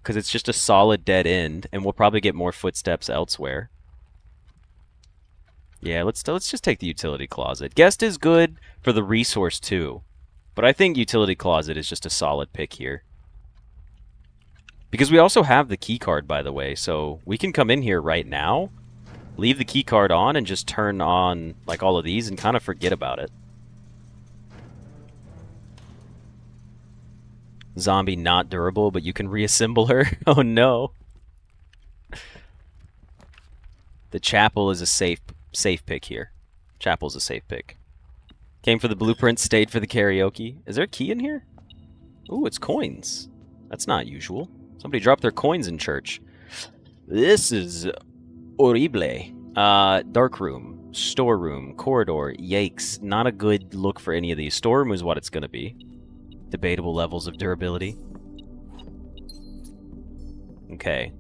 Because it's just a solid dead end, and we'll probably get more footsteps elsewhere. Yeah, let's just take the utility closet. Guest is good for the resource, too. But I think utility closet is just a solid pick here. Because we also have the key card, by the way, so we can come in here right now, leave the key card on, and just turn on like all of these and kind of forget about it. Zombie not durable, but you can reassemble her. Oh no. The chapel is a safe pick here. Chapel's a safe pick. Came for the blueprint, stayed for the karaoke. Is there a key in here? Ooh, it's coins. That's not usual. Somebody dropped their coins in church. This is horrible. Dark room, storeroom, corridor. Yikes. Not a good look for any of these. Storeroom is what it's going to be. Debatable levels of durability. Okay.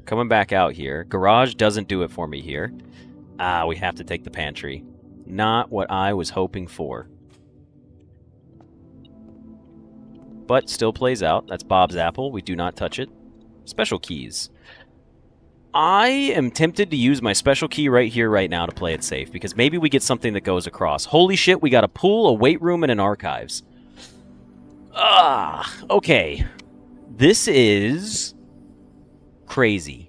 Coming back out here. Garage doesn't do it for me here. We have to take the pantry. Not what I was hoping for. But still plays out. That's Bob's apple. We do not touch it. Special keys. I am tempted to use my special key right here, right now to play it safe, because maybe we get something that goes across. Holy shit, we got a pool, a weight room, and an archives. Okay. This is crazy.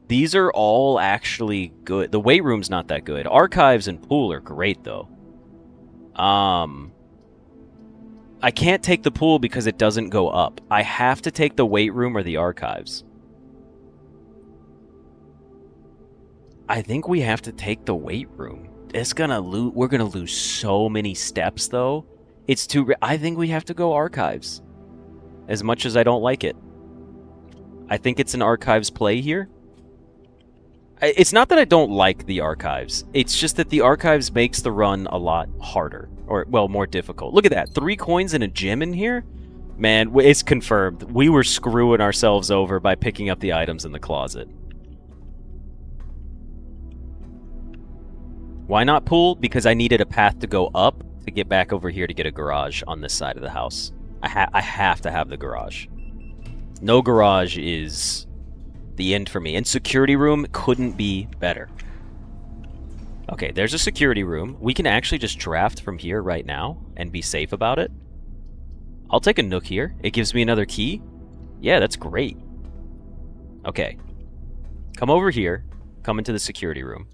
These are all actually good. The weight room's not that good. Archives and pool are great, though. I can't take the pool because it doesn't go up. I have to take the weight room or the archives. I think we have to take the weight room. It's gonna lose. We're gonna lose so many steps, though. It's too. I think we have to go archives. As much as I don't like it, I think it's an archives play here. It's not that I don't like the archives. It's just that the archives makes the run a lot harder. Or, well, more difficult. Look at that. 3 coins and a gem in here? Man, it's confirmed. We were screwing ourselves over by picking up the items in the closet. Why not pool? Because I needed a path to go up to get back over here to get a garage on this side of the house. I have to have the garage. No garage is the end for me. And security room couldn't be better. Okay, there's a security room. We can actually just draft from here right now and be safe about it. I'll take a nook here. It gives me another key. Yeah, that's great. Okay. Come over here. Come into the security room.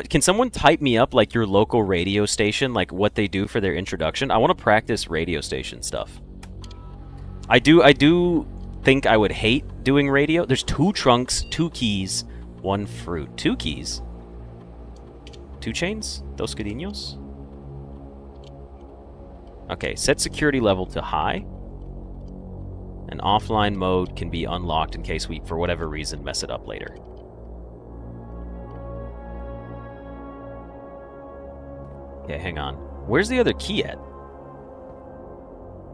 Can someone type me up like your local radio station, like what they do for their introduction? I want to practice radio station stuff. I do think I would hate doing radio. There's 2 trunks, 2 keys, 1 fruit. 2 keys? 2 chains? Dos cariños? Okay, set security level to high. And offline mode can be unlocked in case we, for whatever reason, mess it up later. Okay, hang on. Where's the other key at?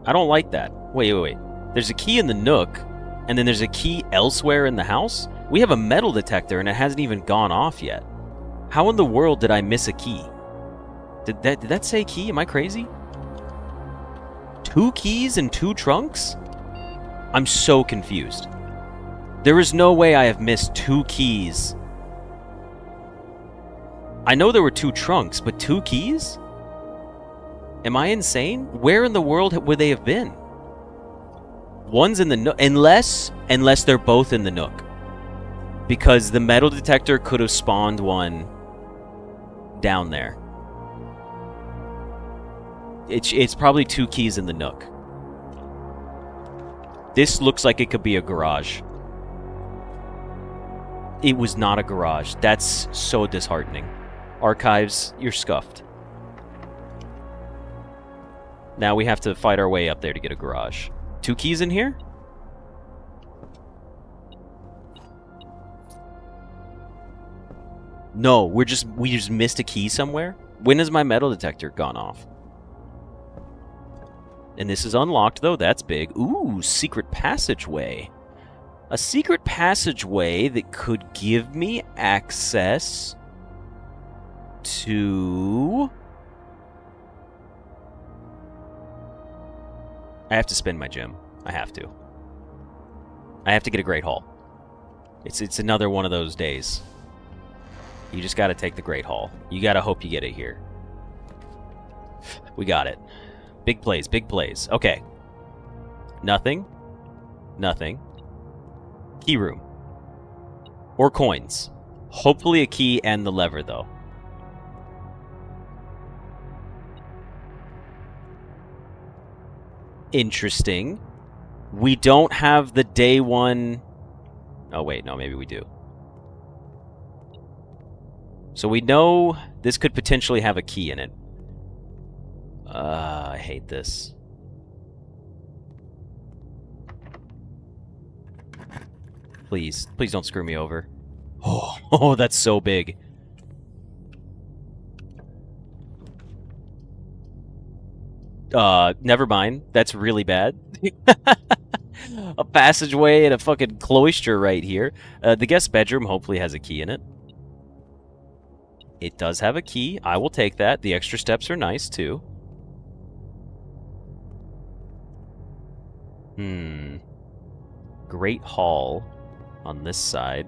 I don't like that. Wait. There's a key in the nook, and then there's a key elsewhere in the house? We have a metal detector, and it hasn't even gone off yet. How in the world did I miss a key? Did that say key? Am I crazy? 2 keys and 2 trunks? I'm so confused. There is no way I have missed 2 keys. I know there were 2 trunks, but 2 keys? Am I insane? Where in the world would they have been? One's in the nook, unless they're both in the nook. Because the metal detector could have spawned one down there. It's probably 2 keys in the nook. This looks like it could be a garage. It was not a garage. That's so disheartening. Archives, you're scuffed. Now we have to fight our way up there to get a garage. 2 keys in here? No, we just missed a key somewhere? When has my metal detector gone off? And this is unlocked, though. That's big. Ooh, secret passageway. A secret passageway that could give me access to... I have to spend my gem. I have to. I have to get a Great Hall. It's another one of those days. You just got to take the Great Hall. You got to hope you get it here. We got it. Big plays, big plays. Okay. Nothing. Nothing. Key room. Or coins. Hopefully a key and the lever, though. Interesting. We don't have the day 1... Oh, wait. No, maybe we do. So we know this could potentially have a key in it. I hate this. Please. Please don't screw me over. Oh, that's so big. Never mind. That's really bad. A passageway and a fucking cloister right here. The guest bedroom hopefully has a key in it. It does have a key. I will take that. The extra steps are nice, too. Great Hall on this side.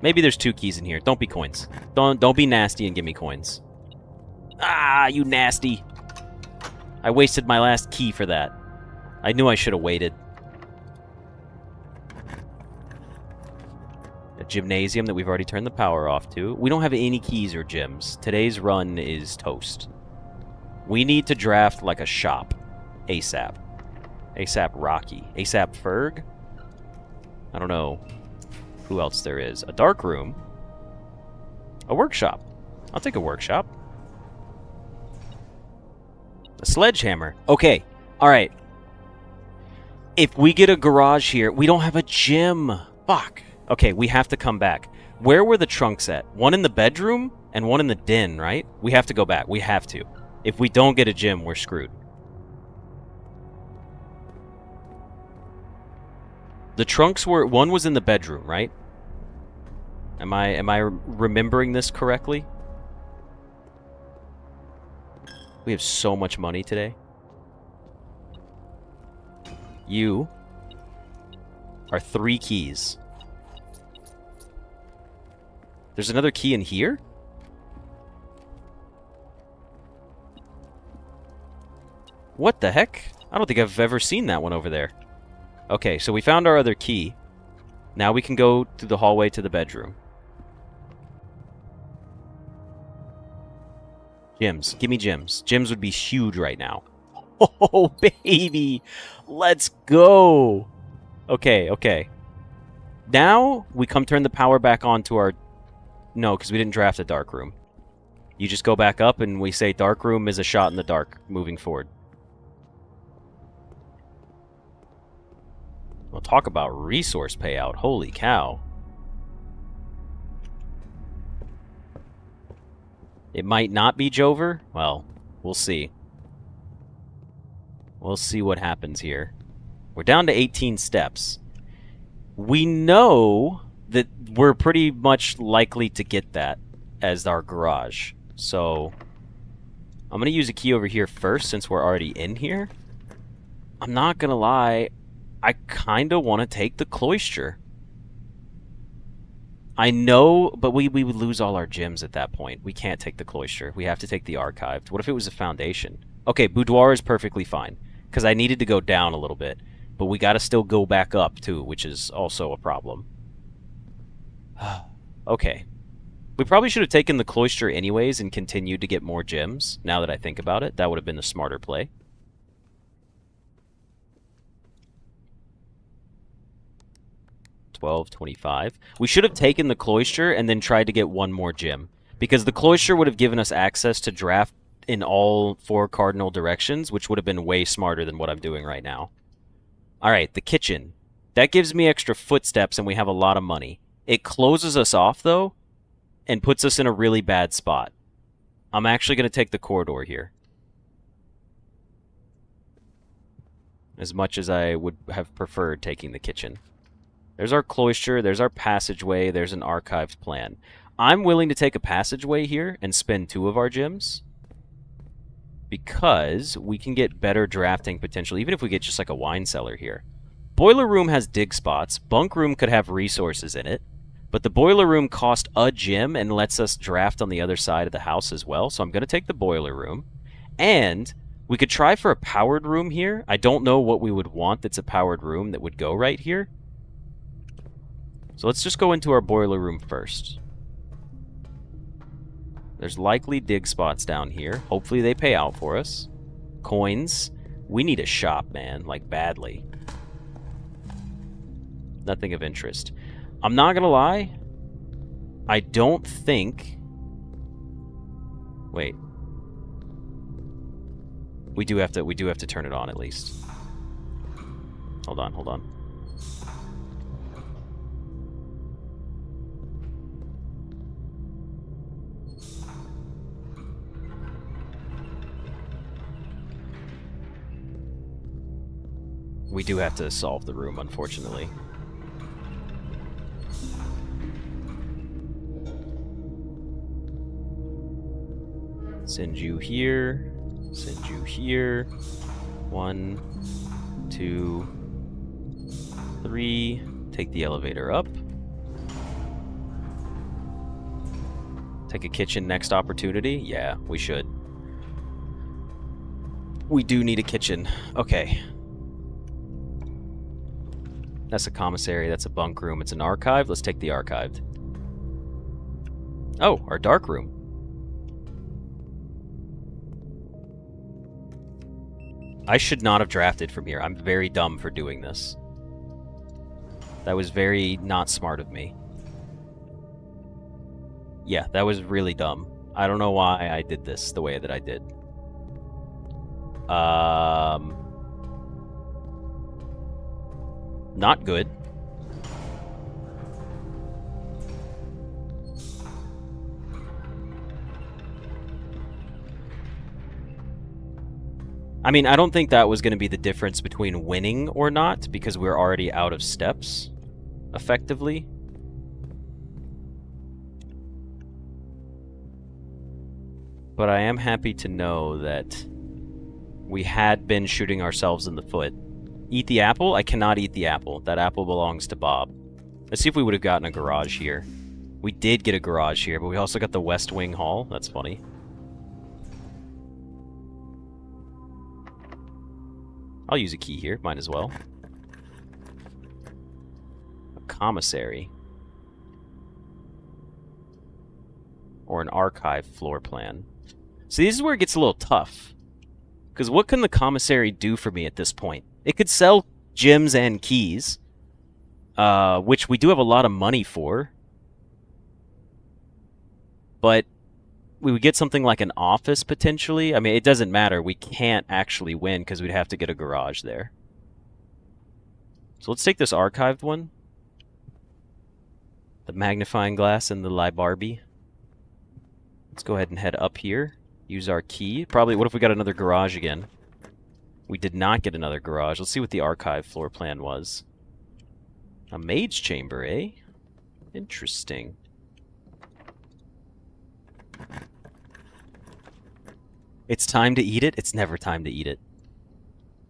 Maybe there's 2 keys in here. Don't be coins. Don't be nasty and give me coins. Ah, you nasty. I wasted my last key for that. I knew I should have waited. A gymnasium that we've already turned the power off to. We don't have any keys or gyms. Today's run is toast. We need to draft like a shop. ASAP. ASAP Rocky. ASAP Ferg? I don't know who else there is. A dark room. A workshop. I'll take a workshop. A sledgehammer. Okay. Alright. If we get a garage here, we don't have a gym. Fuck. Okay, we have to come back. Where were the trunks at? One in the bedroom and one in the den, right? We have to go back. We have to. If we don't get a gym, we're screwed. The trunks were... One was in the bedroom, right? Am I remembering this correctly? We have so much money today. You are 3 keys. There's another key in here? What the heck? I don't think I've ever seen that one over there. Okay, so we found our other key. Now we can go through the hallway to the bedroom. Gyms. Give me gyms. Gyms would be huge right now. Oh, baby! Let's go! Okay, okay. Now we come turn the power back on to our... No, because we didn't draft a dark room. You just go back up and we say dark room is a shot in the dark moving forward. We'll talk about resource payout. Holy cow. It might not be Jover. Well, we'll see. We'll see what happens here. We're down to 18 steps. We know that we're pretty much likely to get that as our garage. So I'm going to use a key over here first since we're already in here. I'm not going to lie. I kind of want to take the cloister. I know, but we would lose all our gems at that point. We can't take the cloister. We have to take the archived. What if it was a foundation? Okay, boudoir is perfectly fine, because I needed to go down a little bit. But we got to still go back up, too, which is also a problem. Okay. We probably should have taken the cloister anyways and continued to get more gems, now that I think about it. That would have been a smarter play. $12.25. We should have taken the cloister and then tried to get one more gem, because the cloister would have given us access to draft in all 4 cardinal directions, which would have been way smarter than what I'm doing right now. Alright, the kitchen. That gives me extra footsteps and we have a lot of money. It closes us off, though, and puts us in a really bad spot. I'm actually going to take the corridor here. As much as I would have preferred taking the kitchen. There's our cloister, there's our passageway, there's an archived plan. I'm willing to take a passageway here and spend 2 of our gems. Because we can get better drafting potential, even if we get just like a wine cellar here. Boiler room has dig spots. Bunk room could have resources in it. But the boiler room cost a gem and lets us draft on the other side of the house as well. So I'm going to take the boiler room. And we could try for a powered room here. I don't know what we would want that's a powered room that would go right here. So let's just go into our boiler room first. There's likely dig spots down here. Hopefully they pay out for us. Coins. We need a shop, man. Like, badly. Nothing of interest. I'm not gonna lie. I don't think... Wait. We do have to turn it on at least. Hold on, hold on. We do have to solve the room, unfortunately. Send you here. Send you here. 1, 2, 3. Take the elevator up. Take a kitchen next opportunity? Yeah, we should. We do need a kitchen. Okay. That's a commissary, that's a bunk room, it's an archive. Let's take the archived. Oh, our dark room. I should not have drafted from here. I'm very dumb for doing this. That was very not smart of me. Yeah, that was really dumb. I don't know why I did this the way that I did. Not good. I mean, I don't think that was going to be the difference between winning or not, because we're already out of steps, effectively. But I am happy to know that we had been shooting ourselves in the foot. Eat the apple? I cannot eat the apple. That apple belongs to Bob. Let's see if we would have gotten a garage here. We did get a garage here, but we also got the West Wing Hall. That's funny. I'll use a key here. Might as well. A commissary. Or an archive floor plan. So this is where it gets a little tough. Because what can the commissary do for me at this point? It could sell gems and keys, which we do have a lot of money for. But we would get something like an office potentially. I mean, it doesn't matter. We can't actually win because we'd have to get a garage there. So let's take this archived one. The magnifying glass and the Libarbi. Let's go ahead and head up here. Use our key. Probably, what if we got another garage again? We did not get another garage. Let's see what the archive floor plan was. A mage chamber, eh? Interesting. It's time to eat it? It's never time to eat it.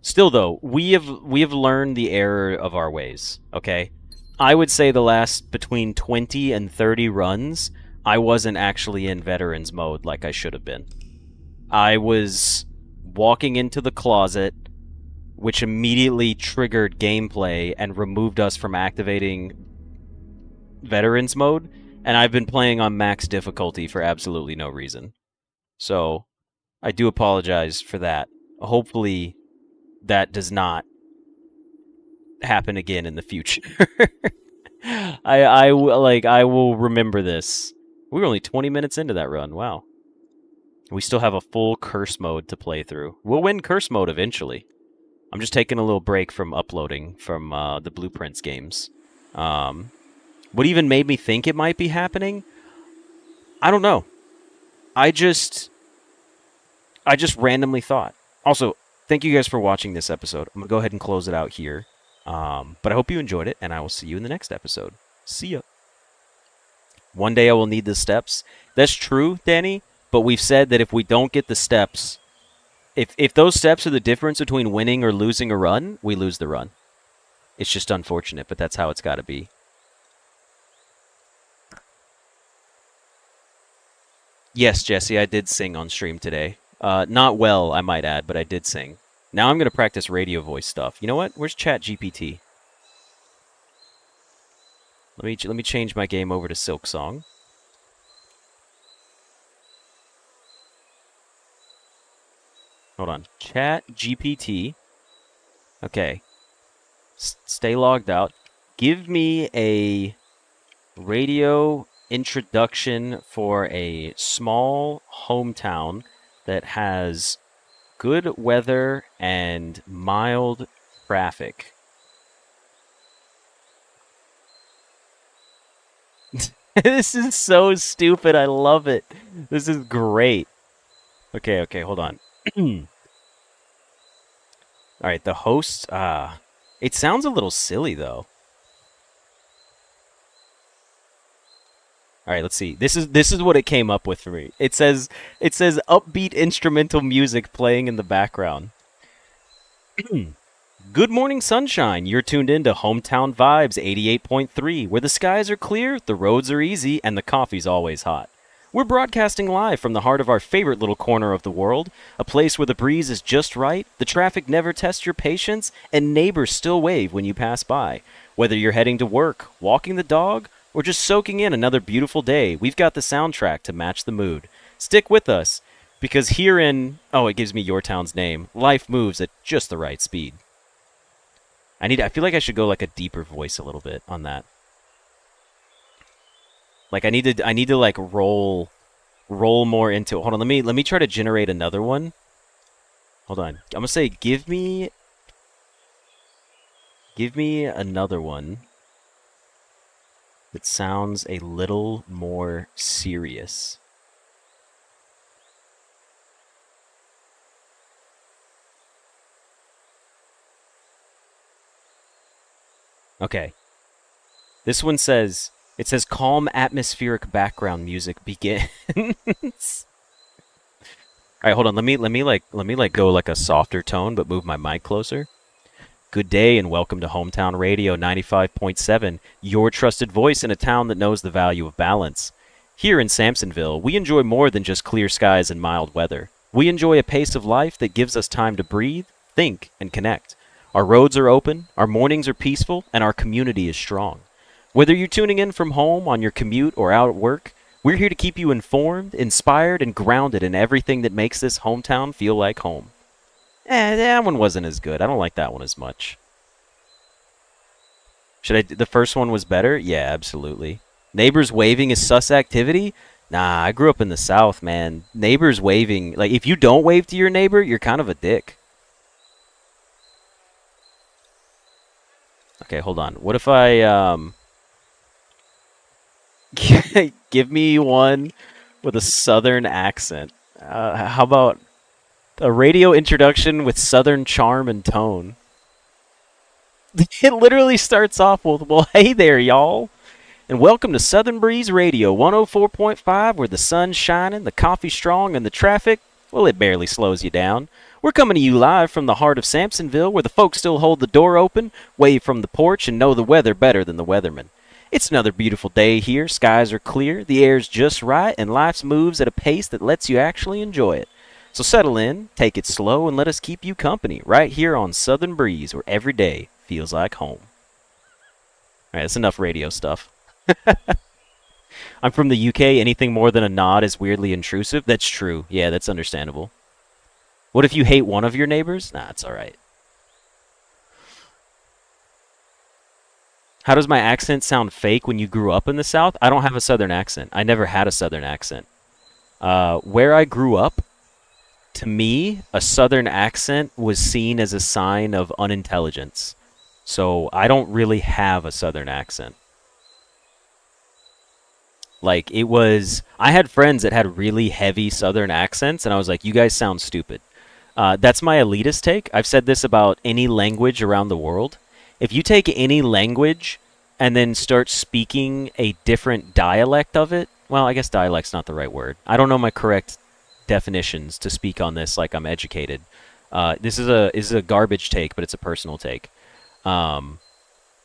Still, though, we have learned the error of our ways, okay? I would say the last between 20 and 30 runs, I wasn't actually in veterans mode like I should have been. I was walking into the closet, which immediately triggered gameplay and removed us from activating veterans mode, and I've been playing on max difficulty for absolutely no reason. So, I do apologize for that. Hopefully, that does not happen again in the future. I will remember this. We were only 20 minutes into that run. Wow. We still have a full curse mode to play through. We'll win curse mode eventually. I'm just taking a little break from uploading from the Blueprints games. What even made me think it might be happening? I don't know. I just randomly thought. Also, thank you guys for watching this episode. I'm going to go ahead and close it out here. But I hope you enjoyed it, and I will see you in the next episode. See ya. One day I will need the steps. That's true, Danny, but we've said that if we don't get the steps, if those steps are the difference between winning or losing a run, we lose the run. It's just unfortunate, but that's how it's got to be. Yes, Jesse, I did sing on stream today. Not well, I might add, but I did sing. Now I'm going to practice radio voice stuff. You know what? Where's ChatGPT? Let me change my game over to Silksong. Hold on. ChatGPT. Okay. Stay logged out. Give me a radio introduction for a small hometown that has good weather and mild traffic. This is so stupid. I love it. This is great. Okay, hold on. All right, the host. It sounds a little silly though. All right, let's see. This is what it came up with for me. It says upbeat instrumental music playing in the background. Good morning, sunshine. You're tuned in to Hometown Vibes 88.3, where the skies are clear, the roads are easy, and the coffee's always hot. We're broadcasting live from the heart of our favorite little corner of the world, a place where the breeze is just right, the traffic never tests your patience, and neighbors still wave when you pass by. Whether you're heading to work, walking the dog, or just soaking in another beautiful day, we've got the soundtrack to match the mood. Stick with us, because here in... Oh, it gives me your town's name. Life moves at just the right speed. I feel like I should go like a deeper voice a little bit on that. Like I need to like roll more into it. Hold on, let me try to generate another one. Hold on. I'm gonna say give me another one that sounds a little more serious. Okay. This one says, it says calm atmospheric background music begins. All right, hold on. Let me go like a softer tone but move my mic closer. Good day and welcome to Hometown Radio 95.7, your trusted voice in a town that knows the value of balance. Here in Sampsonville, we enjoy more than just clear skies and mild weather. We enjoy a pace of life that gives us time to breathe, think, and connect. Our roads are open, our mornings are peaceful, and our community is strong. Whether you're tuning in from home, on your commute, or out at work, we're here to keep you informed, inspired, and grounded in everything that makes this hometown feel like home. That one wasn't as good. I don't like that one as much. Should I? The first one was better. Yeah, absolutely. Neighbors waving is sus activity. Nah, I grew up in the South, man. Neighbors waving, like if you don't wave to your neighbor, you're kind of a dick. Okay, hold on. What if I give me one with a Southern accent? How about a radio introduction with Southern charm and tone? It literally starts off with, "Well, hey there, y'all. And welcome to Southern Breeze Radio 104.5, where the sun's shining, the coffee's strong, and the traffic, well, it barely slows you down. We're coming to you live from the heart of Sampsonville, where the folks still hold the door open, wave from the porch, and know the weather better than the weatherman. It's another beautiful day here. Skies are clear, the air's just right, and life moves at a pace that lets you actually enjoy it. So settle in, take it slow, and let us keep you company right here on Southern Breeze, where every day feels like home." All right, that's enough radio stuff. I'm from the UK. Anything more than a nod is weirdly intrusive. That's true. Yeah, that's understandable. What if you hate one of your neighbors? Nah, it's all right. How does my accent sound fake when you grew up in the South? I don't have a Southern accent. I never had a Southern accent. Where I grew up, to me, a Southern accent was seen as a sign of unintelligence. So I don't really have a Southern accent. Like it was, I had friends that had really heavy Southern accents, and I was like, "You guys sound stupid." That's my elitist take. I've said this about any language around the world. If you take any language and then start speaking a different dialect of it, well, I guess dialect's not the right word. I don't know my correct definitions to speak on this like I'm educated. This is a garbage take, but it's a personal take. Um,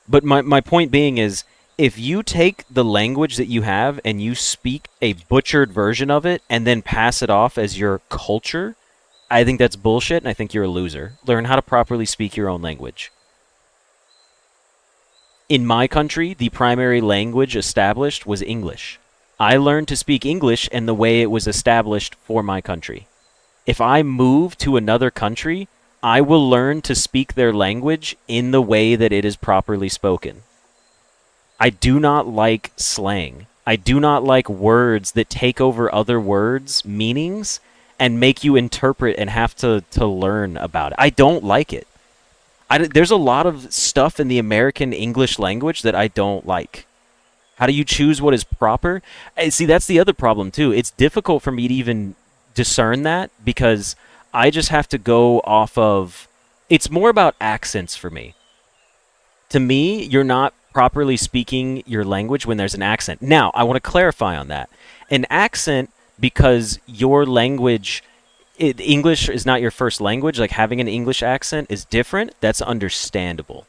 but my point being is, if you take the language that you have and you speak a butchered version of it and then pass it off as your culture, I think that's bullshit, and I think you're a loser. Learn how to properly speak your own language. In my country, the primary language established was English. I learned to speak English in the way it was established for my country. If I move to another country, I will learn to speak their language in the way that it is properly spoken. I do not like slang. I do not like words that take over other words' meanings and make you interpret and have to learn about it. I don't like it. There's a lot of stuff in the American English language that I don't like. How do you choose what is proper? See, that's the other problem, too. It's difficult for me to even discern that because I just have to go off of... It's more about accents for me. To me, you're not properly speaking your language when there's an accent. Now, I want to clarify on that. An accent, because your language, English is not your first language, like having an English accent is different, that's understandable.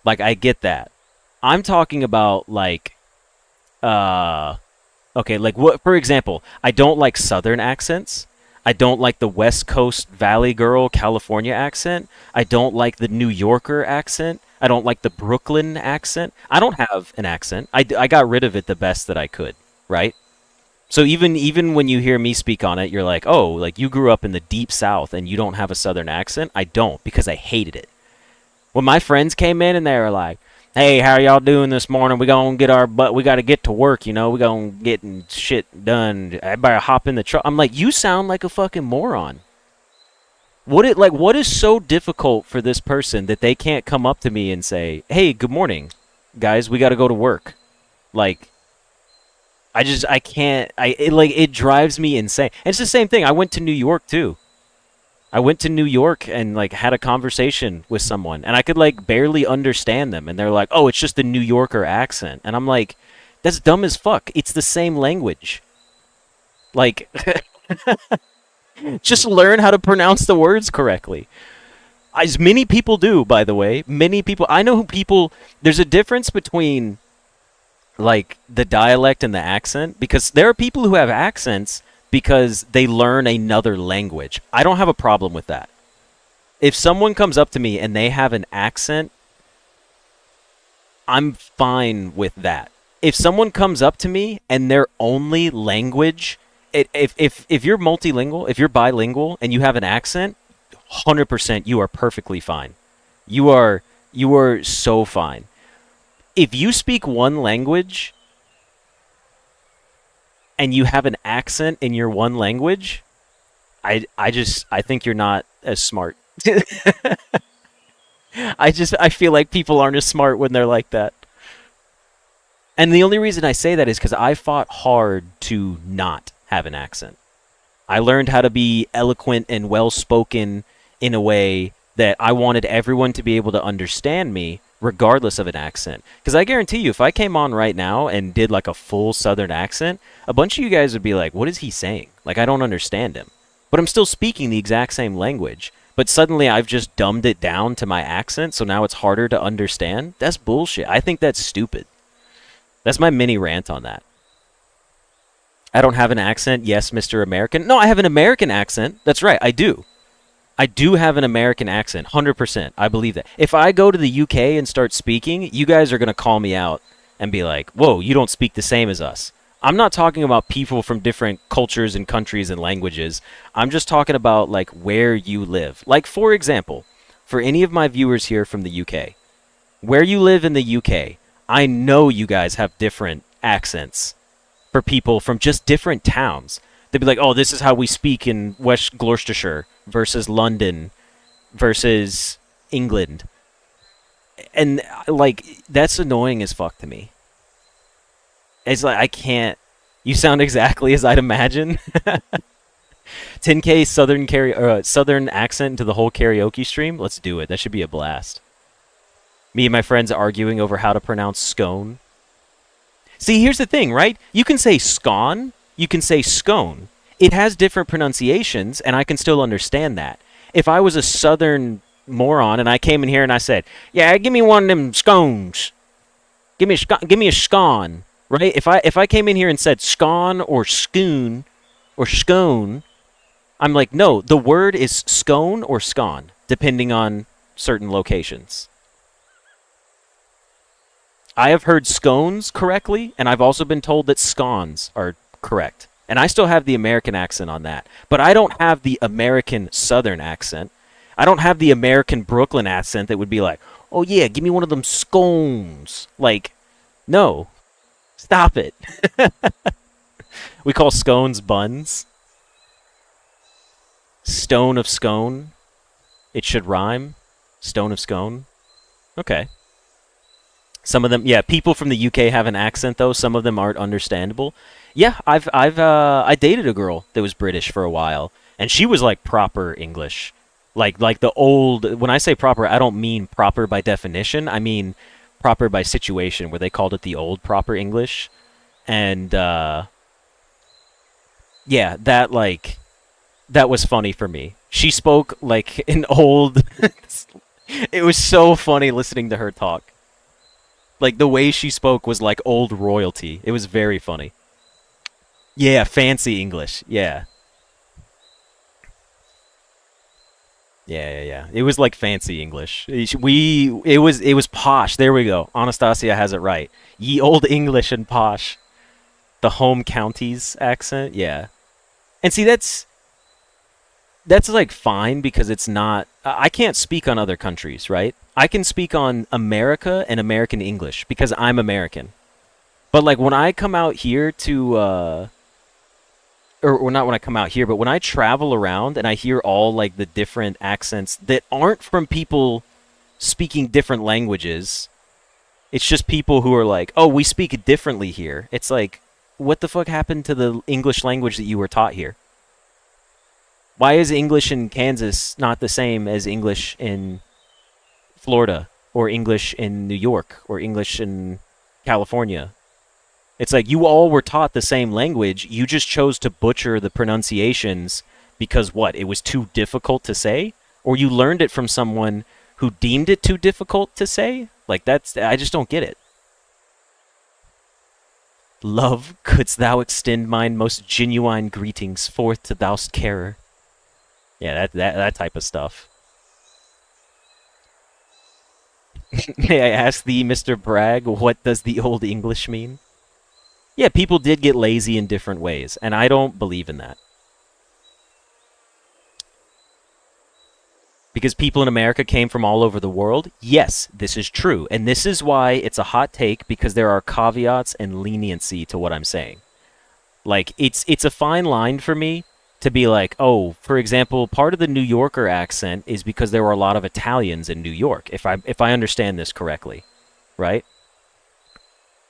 Like, I get that. I'm talking about, like, okay, like, what, for example, I don't like Southern accents. I don't like the West Coast Valley Girl California accent. I don't like the New Yorker accent. I don't like the Brooklyn accent. I don't have an accent. I got rid of it the best that I could, right? So even when you hear me speak on it, you're like, "Oh, like you grew up in the deep South and you don't have a Southern accent." I don't, because I hated it. When my friends came in and they were like, "Hey, how y'all doing this morning? We gonna get our butt. We gotta get to work, you know. We gonna get shit done. Everybody hop in the truck." I'm like, "You sound like a fucking moron." What is so difficult for this person that they can't come up to me and say, "Hey, good morning, guys. We gotta go to work." Like, I can't. It drives me insane. And it's the same thing. I went to New York too. I went to New York and like had a conversation with someone, and I could like barely understand them, and they're like, "Oh, it's just the New Yorker accent," and I'm like, "That's dumb as fuck. It's the same language. Like, just learn how to pronounce the words correctly." As many people do, by the way. Many people. I know who people. There's a difference between like the dialect and the accent, because there are people who have accents because they learn another language. I don't have a problem with that. If someone comes up to me and they have an accent, I'm fine with that. If someone comes up to me and their only language, if you're multilingual, if you're bilingual and you have an accent, 100% you are perfectly fine. You are You are so fine. If you speak one language and you have an accent in your one language, I think you're not as smart. I feel like people aren't as smart when they're like that. And the only reason I say that is because I fought hard to not have an accent. I learned how to be eloquent and well spoken in a way that I wanted everyone to be able to understand me regardless of an accent. Because I guarantee you, if I came on right now and did like a full Southern accent, a bunch of you guys would be like, what is he saying? Like, I don't understand him. But I'm still speaking the exact same language. But suddenly I've just dumbed it down to my accent, so now it's harder to understand. That's bullshit. I think that's stupid. That's my mini rant on that. I don't have an accent. Yes, Mr. American. No, I have an American accent. That's right. I do. I do have an American accent. 100%. I believe that. If I go to the UK and start speaking, you guys are going to call me out and be like, whoa, you don't speak the same as us. I'm not talking about people from different cultures and countries and languages. I'm just talking about like where you live. Like, for example, for any of my viewers here from the UK, where you live in the UK, I know you guys have different accents for people from just different towns. They'd be like, oh, this is how we speak in West Gloucestershire versus London versus England. And, like, that's annoying as fuck to me. It's like, I can't. You sound exactly as I'd imagine. 10K Southern accent into the whole karaoke stream? Let's do it. That should be a blast. Me and my friends arguing over how to pronounce scone. See, here's the thing, right? You can say scone, you can say scone. It has different pronunciations, and I can still understand that. If I was a southern moron and I came in here and I said, "Yeah, give me one of them scones. Give me a scone." Right? If I came in here and said scone or scoon or scone, I'm like, "No, the word is scone or scone, depending on certain locations." I have heard scones correctly, and I've also been told that scones are correct. And I still have the American accent on that. But I don't have the American Southern accent. I don't have the American Brooklyn accent that would be like, oh yeah, give me one of them scones. Like, no. Stop it. We call scones buns. Stone of scone. It should rhyme. Stone of scone. Okay. Some of them, yeah, people from the UK have an accent though. Some of them aren't understandable. Yeah, I dated a girl that was British for a while, and she was like proper English, like the old. When I say proper, I don't mean proper by definition. I mean proper by situation, where they called it the old proper English, and yeah, that was funny for me. She spoke like an old. It was so funny listening to her talk. Like, the way she spoke was like old royalty. It was very funny. Yeah, fancy English. Yeah. Yeah. It was like fancy English. It was posh. There we go. Anastasia has it right. Ye old English and posh. The home counties accent. Yeah. And see, that's like fine because it's not. I can't speak on other countries, right? I can speak on America and American English because I'm American. But like when I come out here to, or not when I come out here, but when I travel around and I hear all like the different accents that aren't from people speaking different languages, it's just people who are like, oh, we speak it differently here. It's like, what the fuck happened to the English language that you were taught here? Why is English in Kansas not the same as English in Florida or English in New York or English in California? It's like you all were taught the same language. You just chose to butcher the pronunciations because what? It was too difficult to say? Or you learned it from someone who deemed it too difficult to say? Like I just don't get it. Love, couldst thou extend mine most genuine greetings forth to thou'st carer? Yeah, that type of stuff. May I ask thee, Mr. Bragg, what does the Old English mean? Yeah, people did get lazy in different ways, and I don't believe in that. Because people in America came from all over the world? Yes, this is true. And this is why it's a hot take, because there are caveats and leniency to what I'm saying. Like it's a fine line for me to be like, "Oh, for example, part of the New Yorker accent is because there were a lot of Italians in New York." If I understand this correctly, right?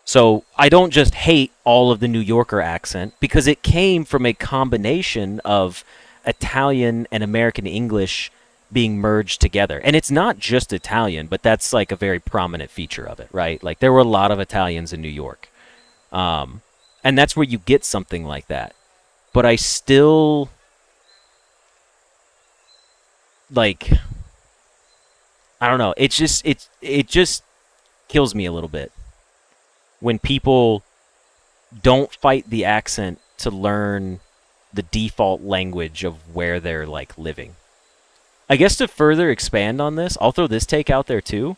So I don't just hate all of the New Yorker accent because it came from a combination of Italian and American English being merged together. And it's not just Italian, but that's like a very prominent feature of it, right? Like there were a lot of Italians in New York. Um, and that's where you get something like that. But I still like I don't know. It just kills me a little bit when people don't fight the accent to learn the default language of where they're like living. I guess to further expand on this, I'll throw this take out there too,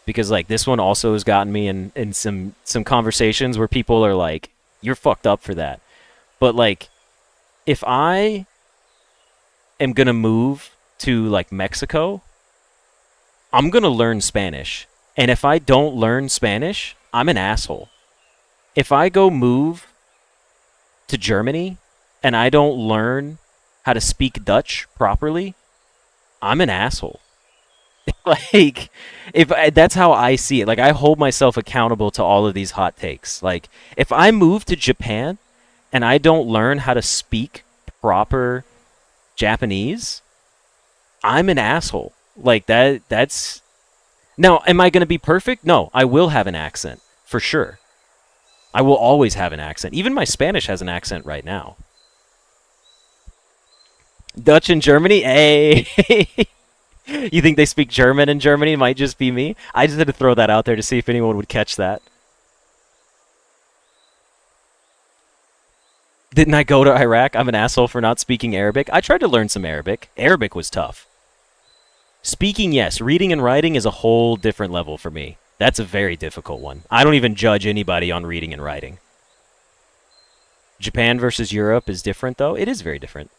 because like this one also has gotten me in some conversations where people are like, "You're fucked up for that." But like, if I am gonna move to like Mexico, I'm gonna learn Spanish, and if I don't learn Spanish, I'm an asshole. If I go move to Germany and I don't learn how to speak Dutch properly, I'm an asshole. Like, that's how I see it. Like, I hold myself accountable to all of these hot takes. Like, if I move to Japan and I don't learn how to speak proper Japanese, I'm an asshole. Like that's now, am I going to be perfect? No, I will have an accent for sure. I will always have an accent. Even my Spanish has an accent right now. Dutch in Germany? Hey. You think they speak German in Germany? It might just be me. I just had to throw that out there to see if anyone would catch that. Didn't I go to Iraq? I'm an asshole for not speaking Arabic. I tried to learn some Arabic. Arabic was tough. Speaking, yes. Reading and writing is a whole different level for me. That's a very difficult one. I don't even judge anybody on reading and writing. Japan versus Europe is different, though. It is very different.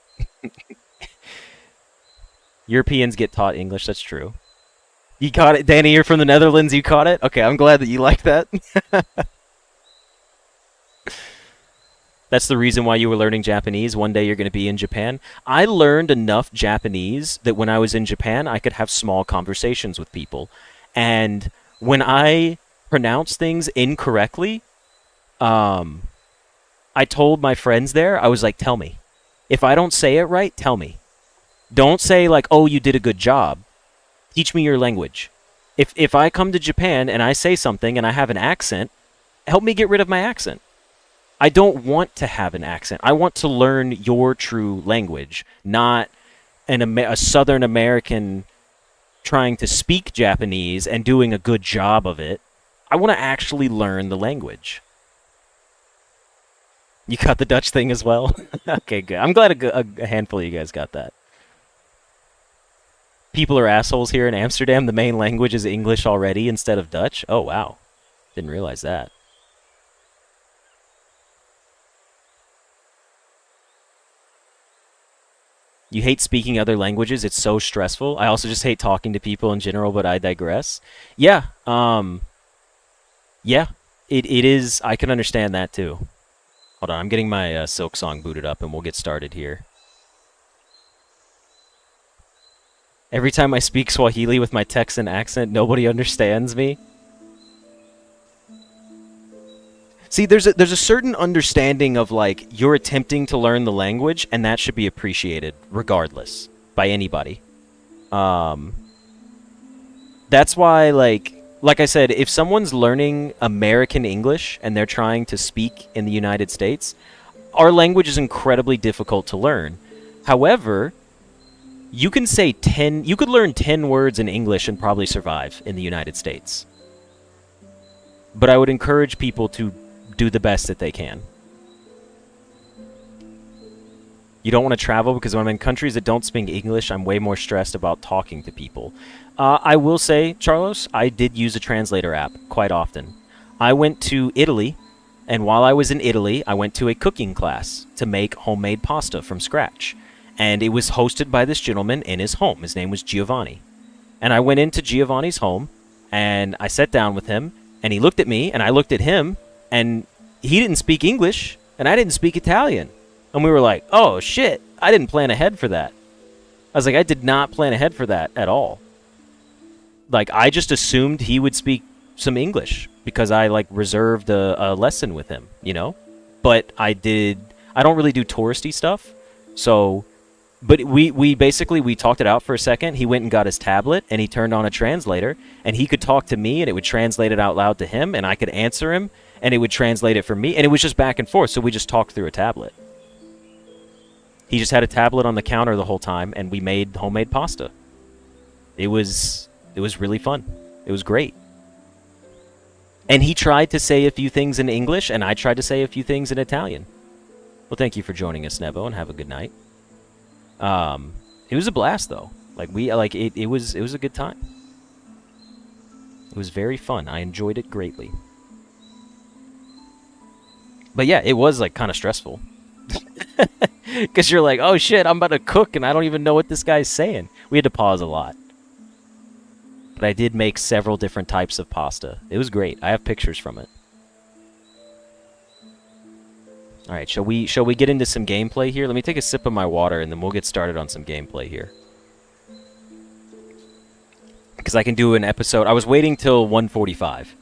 Europeans get taught English. That's true. You caught it, Danny. You're from the Netherlands. You caught it. Okay, I'm glad that you like that. That's the reason why you were learning Japanese. One day you're going to be in Japan. I learned enough Japanese that when I was in Japan, I could have small conversations with people. And when I pronounce things incorrectly, um, I told my friends there, I was like, tell me. If I don't say it right, tell me. Don't say like, oh, you did a good job. Teach me your language. If I come to Japan and I say something and I have an accent, help me get rid of my accent. I don't want to have an accent. I want to learn your true language, not a Southern American trying to speak Japanese and doing a good job of it. I want to actually learn the language. You got the Dutch thing as well? Okay, good. I'm glad a handful of you guys got that. People are assholes here in Amsterdam. The main language is English already instead of Dutch. Oh, wow. Didn't realize that. You hate speaking other languages. It's so stressful. I also just hate talking to people in general, but I digress. Yeah. Yeah. It is. I can understand that too. Hold on. I'm getting my Silksong booted up and we'll get started here. Every time I speak Swahili with my Texan accent, nobody understands me. See, there's a certain understanding of like you're attempting to learn the language, and that should be appreciated regardless by anybody. Um, that's why like I said, if someone's learning American English and they're trying to speak in the United States, our language is incredibly difficult to learn. However, you could learn 10 words in English and probably survive in the United States. But I would encourage people to do the best that they can. You don't want to travel because when I'm in countries that don't speak English, I'm way more stressed about talking to people. I will say, Charlos, I did use a translator app quite often. I went to Italy, and while I was in Italy, I went to a cooking class to make homemade pasta from scratch. And it was hosted by this gentleman in his home. His name was Giovanni. And I went into Giovanni's home, and I sat down with him, and he looked at me, and I looked at him, and he didn't speak English, and I didn't speak Italian. And we were like, oh, shit, I didn't plan ahead for that. I was like, I did not plan ahead for that at all. Like, I just assumed he would speak some English because I, like, reserved a lesson with him, you know? But I don't really do touristy stuff, so... But we basically talked it out for a second. He went and got his tablet, and he turned on a translator, and he could talk to me, and it would translate it out loud to him, and I could answer him, and it would translate it for me, and it was just back and forth, so we just talked through a tablet. He just had a tablet on the counter the whole time, and we made homemade pasta. It was really fun. It was great. And he tried to say a few things in English, and I tried to say a few things in Italian. Well, thank you for joining us, Nevo, and have a good night. It was a blast though. It was a good time. It was very fun. I enjoyed it greatly. But yeah, it was like kind of stressful. Cuz you're like, "Oh shit, I'm about to cook and I don't even know what this guy's saying." We had to pause a lot. But I did make several different types of pasta. It was great. I have pictures from it. All right, shall we get into some gameplay here? Let me take a sip of my water, and then we'll get started on some gameplay here. Because I can do an episode. I was waiting till 1:45.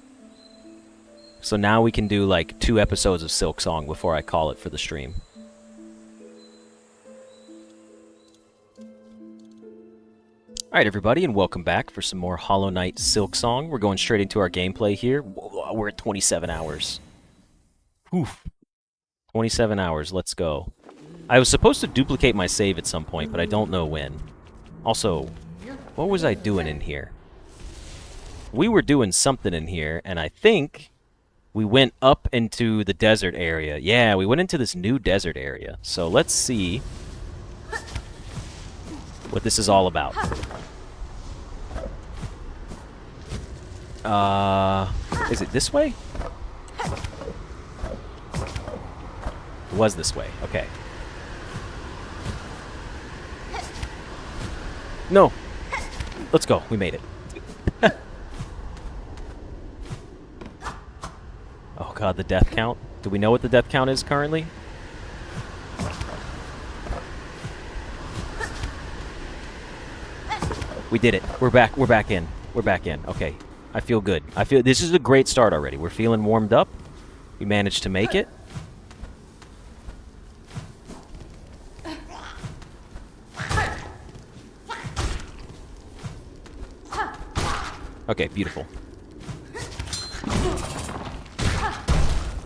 So now we can do, like, 2 episodes of Silksong before I call it for the stream. All right, everybody, and welcome back for some more Hollow Knight Silksong. We're going straight into our gameplay here. Whoa, we're at 27 hours. Oof. 27 hours, let's go. I was supposed to duplicate my save at some point, but I don't know when. Also, what was I doing in here? We were doing something in here, and I think we went up into the desert area. Yeah, we went into this new desert area. So let's see what this is all about. Is it this way? It was this way. Okay. No. Let's go. We made it. Oh god, the death count. Do we know what the death count is currently? We did it. We're back. We're back in. We're back in. Okay. I feel good. I feel this is a great start already. We're feeling warmed up. We managed to make it. Okay, beautiful.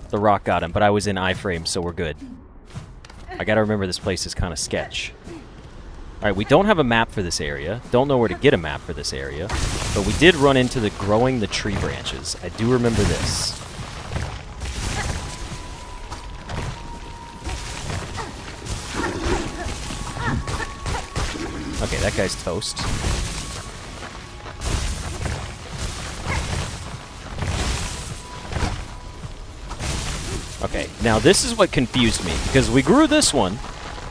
The rock got him, but I was in iframe, so we're good. I gotta remember this place is kind of sketch. Alright, we don't have a map for this area. Don't know where to get a map for this area. But we did run into the growing the tree branches. I do remember this. Okay, that guy's toast. Okay, now this is what confused me, because we grew this one,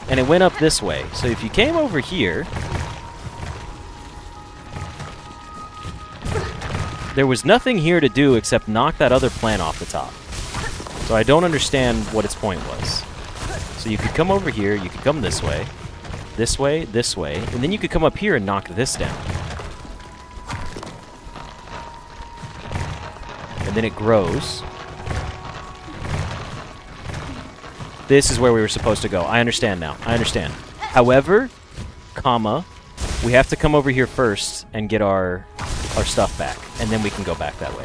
and it went up this way. So if you came over here, there was nothing here to do except knock that other plant off the top. So I don't understand what its point was. So you could come over here, you could come this way, and then you could come up here and knock this down. And then it grows. This is where we were supposed to go. I understand now. I understand. However, comma, we have to come over here first and get our stuff back, and then we can go back that way.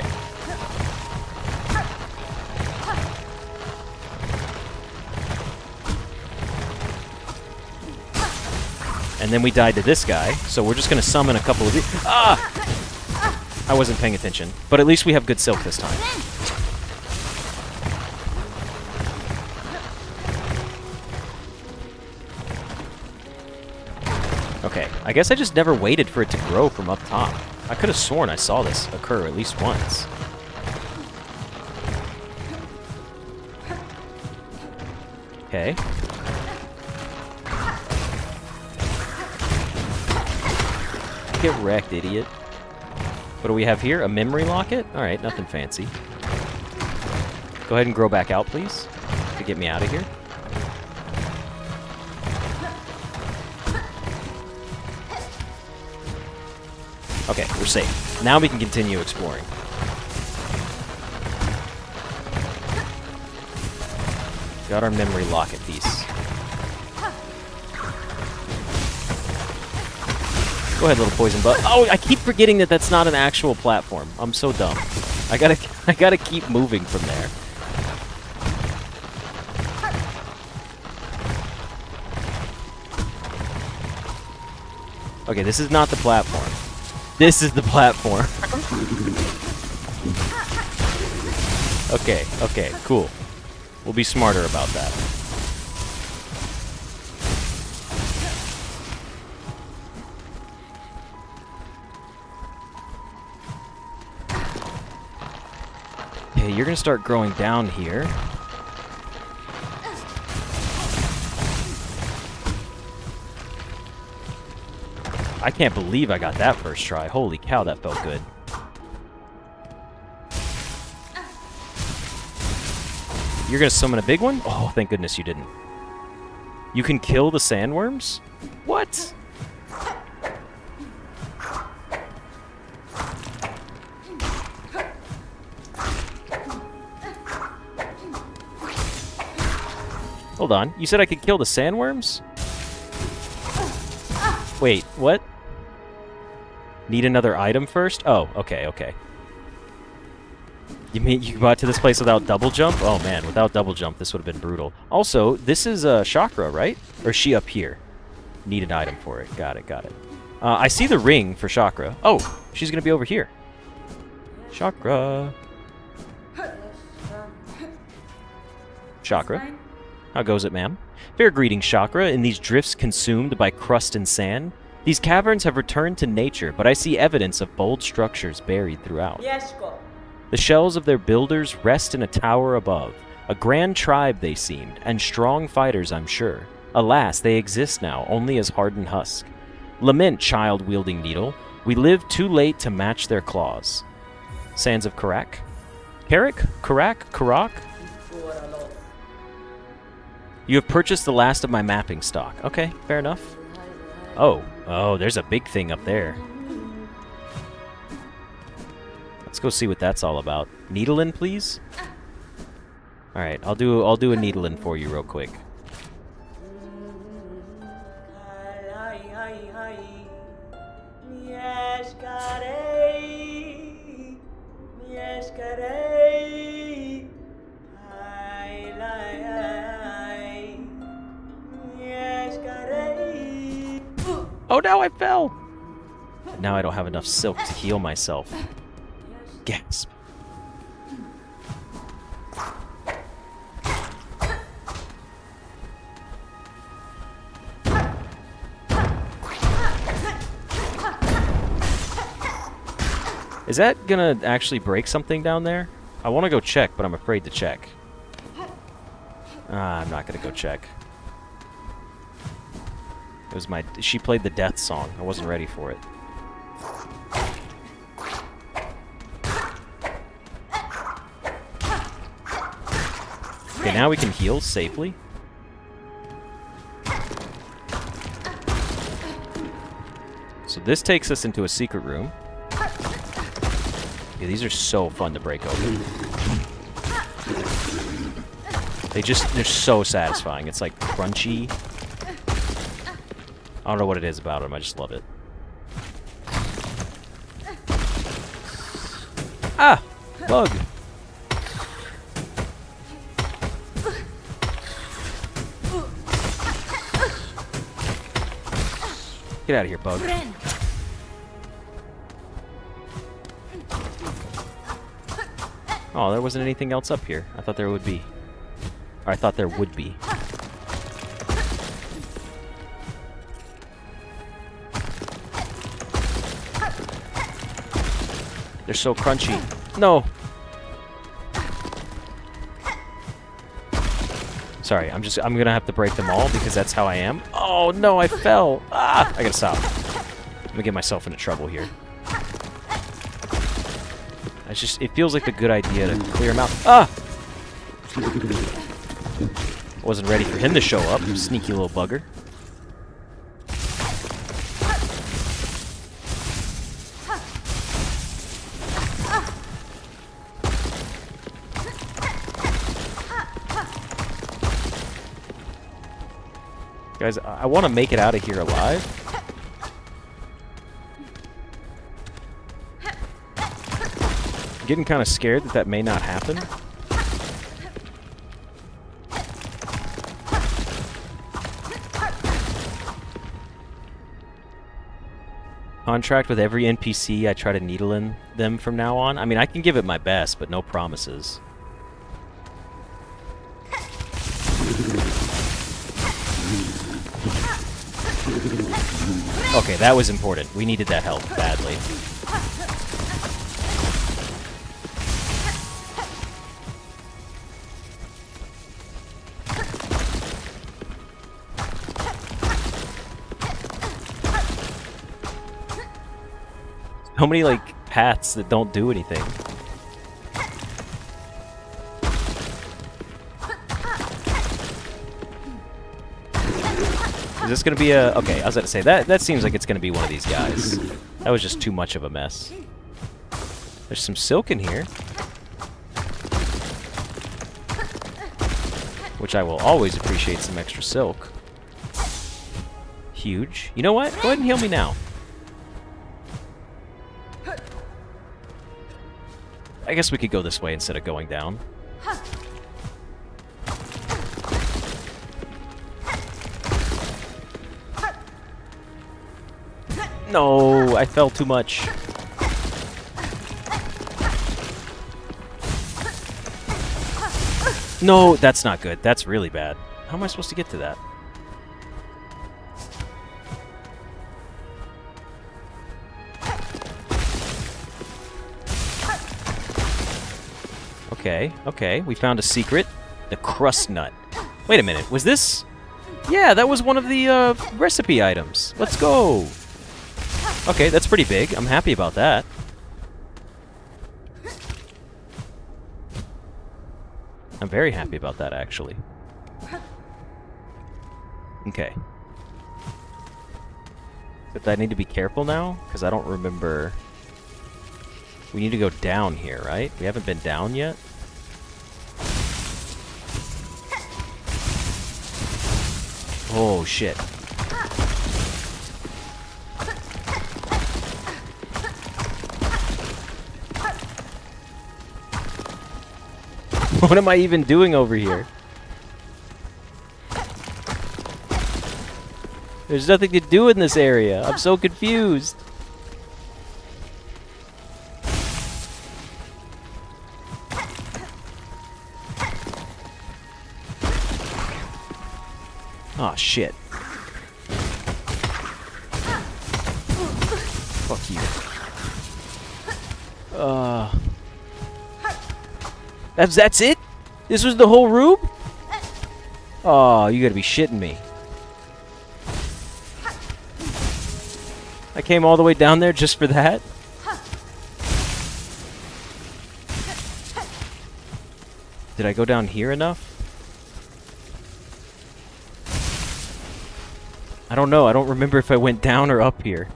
And then we died to this guy, so we're just going to summon a couple of these. Ah! I wasn't paying attention, but at least we have good silk this time. Okay, I guess I just never waited for it to grow from up top. I could have sworn I saw this occur at least once. Okay. Get wrecked, idiot. What do we have here? A memory locket? Alright, nothing fancy. Go ahead and grow back out, please. To get me out of here. Okay, we're safe. Now we can continue exploring. Got our memory locket piece. Go ahead, little poison butt. Oh, I keep forgetting that that's not an actual platform. I'm so dumb. I gotta keep moving from there. Okay, this is not the platform. This is the platform. Okay, cool. We'll be smarter about that. Okay, you're gonna start growing down here. I can't believe I got that first try. Holy cow, that felt good. You're gonna summon a big one? Oh, thank goodness you didn't. You can kill the sandworms? What? Hold on. You said I could kill the sandworms? Wait, what? Need another item first? Oh, okay. You mean you got to this place without double jump? Oh man, without double jump, this would have been brutal. Also, this is Chakra, right? Or is she up here? Need an item for it. Got it. I see the ring for Chakra. Oh, she's gonna be over here. Chakra. Chakra. How goes it, ma'am? Fair greetings, Chakra. In these drifts consumed by crust and sand, these caverns have returned to nature, but I see evidence of bold structures buried throughout. Yes, go. The shells of their builders rest in a tower above. A grand tribe they seemed, and strong fighters, I'm sure. Alas, they exist now, only as hardened husk. Lament, child-wielding needle. We lived too late to match their claws. Sands of Karak? Karak? You have purchased the last of my mapping stock. Okay, fair enough. Oh, there's a big thing up there. Let's go see what that's all about. Needle-in, please? Alright, I'll do a needle-in for you real quick. Oh no, I fell! Now I don't have enough silk to heal myself. Gasp. Is that gonna actually break something down there? I want to go check, but I'm afraid to check. I'm not gonna go check. It was she played the death song. I wasn't ready for it. Okay, now we can heal safely. So this takes us into a secret room. Yeah, these are so fun to break open. They're so satisfying. It's like crunchy. I don't know what it is about them, I just love it. Ah! Bug! Get out of here, bug. Oh, there wasn't anything else up here. I thought there would be. Or I thought there would be. They're so crunchy. No! Sorry, I'm gonna have to break them all because that's how I am. Oh no, I fell! Ah! I gotta stop. gonna get myself into trouble here. It feels like a good idea to clear him out. Ah! Wasn't ready for him to show up, sneaky little bugger. Guys, I want to make it out of here alive. I'm getting kind of scared that may not happen. Contract with every NPC I try to needle in them from now on. I mean, I can give it my best, but no promises. Okay, that was important. We needed that help badly. So many, like, paths that don't do anything. Is this gonna be a... Okay, I was about to say, that seems like it's gonna be one of these guys. That was just too much of a mess. There's some silk in here. Which I will always appreciate some extra silk. Huge. You know what? Go ahead and heal me now. I guess we could go this way instead of going down. No, I fell too much. No, that's not good. That's really bad. How am I supposed to get to that? Okay, okay. We found a secret. The crust nut. Wait a minute. Was this... Yeah, that was one of the recipe items. Let's go. Okay, that's pretty big. I'm happy about that. I'm very happy about that, actually. Okay. But I need to be careful now, because I don't remember... We need to go down here, right? We haven't been down yet? Oh, shit. What am I even doing over here? There's nothing to do in this area. I'm so confused. Oh, shit. Fuck you. That's it? This was the whole room? Oh, you gotta be shitting me. I came all the way down there just for that? Did I go down here enough? I don't know. I don't remember if I went down or up here.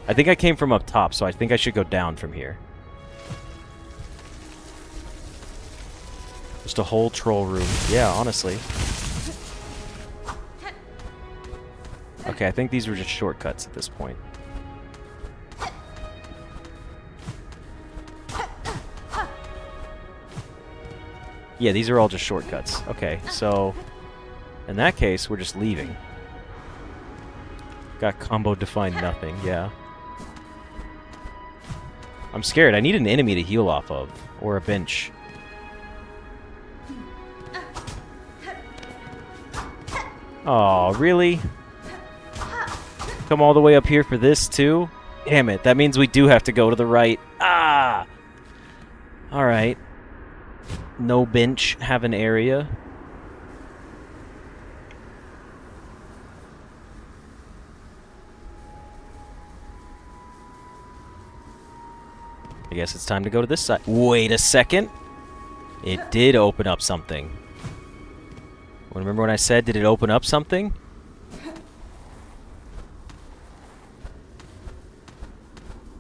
I think I came from up top, so I think I should go down from here. Just a whole troll room. Yeah, honestly. Okay, I think these were just shortcuts at this point. Yeah, these are all just shortcuts. Okay, so... In that case, we're just leaving. Got combo defined nothing, yeah. I'm scared. I need an enemy to heal off of. Or a bench. Oh, really? Come all the way up here for this, too? Damn it, that means we do have to go to the right. Ah! Alright. No bench, have an area. I guess it's time to go to this side. Wait a second. It did open up something. Remember when I said, did it open up something?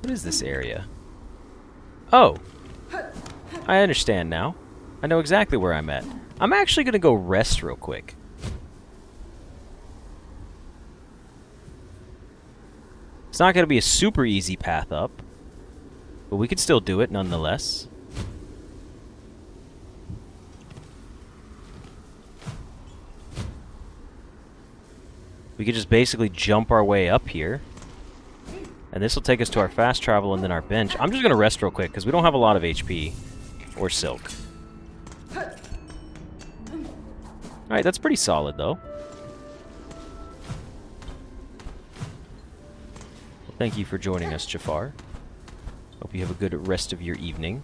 What is this area? Oh. I understand now. I know exactly where I'm at. I'm actually going to go rest real quick. It's not going to be a super easy path up, but we could still do it nonetheless. We could just basically jump our way up here. And this will take us to our fast travel and then our bench. I'm just going to rest real quick because we don't have a lot of HP or silk. Alright, that's pretty solid though. Well, thank you for joining us, Jafar. Hope you have a good rest of your evening.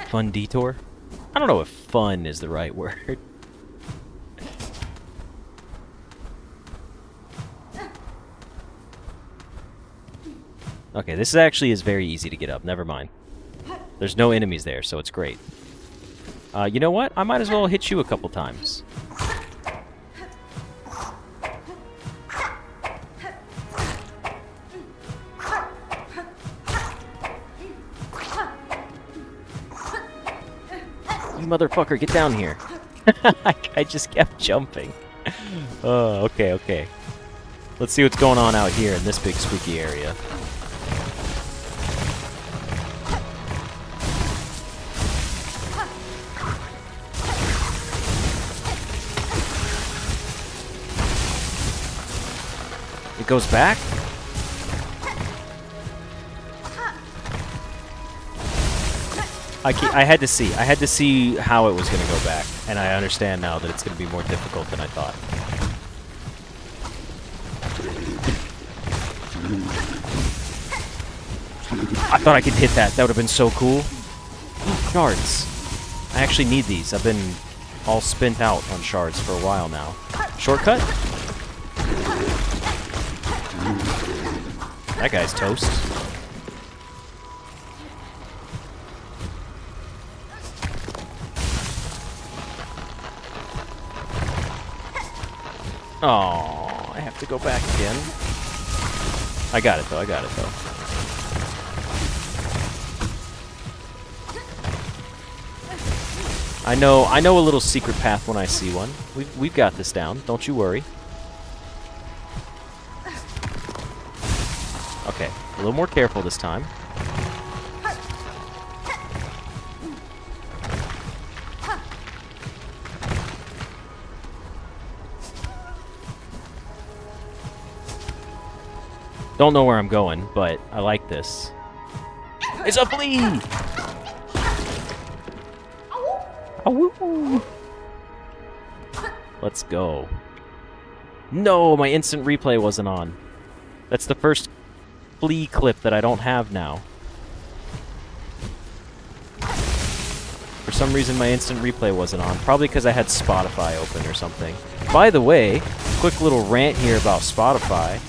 Fun detour? I don't know if fun is the right word. Okay, this actually is very easy to get up. Never mind. There's no enemies there, so it's great. You know what? I might as well hit you a couple times. You motherfucker, get down here. I just kept jumping. Oh, okay, okay. Let's see what's going on out here in this big spooky area. It goes back? I had to see. I had to see how it was going to go back. And I understand now that it's going to be more difficult than I thought. I thought I could hit that. That would have been so cool. Shards. I actually need these. I've been all spent out on shards for a while now. Shortcut? That guy's toast. Oh, I have to go back again. I got it though, I got it though. I know a little secret path when I see one. We've got this down, don't you worry. Okay, a little more careful this time. Don't know where I'm going, but I like this. It's a flea! Ow. Let's go. No, my instant replay wasn't on. That's the first flea clip that I don't have now. For some reason my instant replay wasn't on. Probably because I had Spotify open or something. By the way, quick little rant here about Spotify.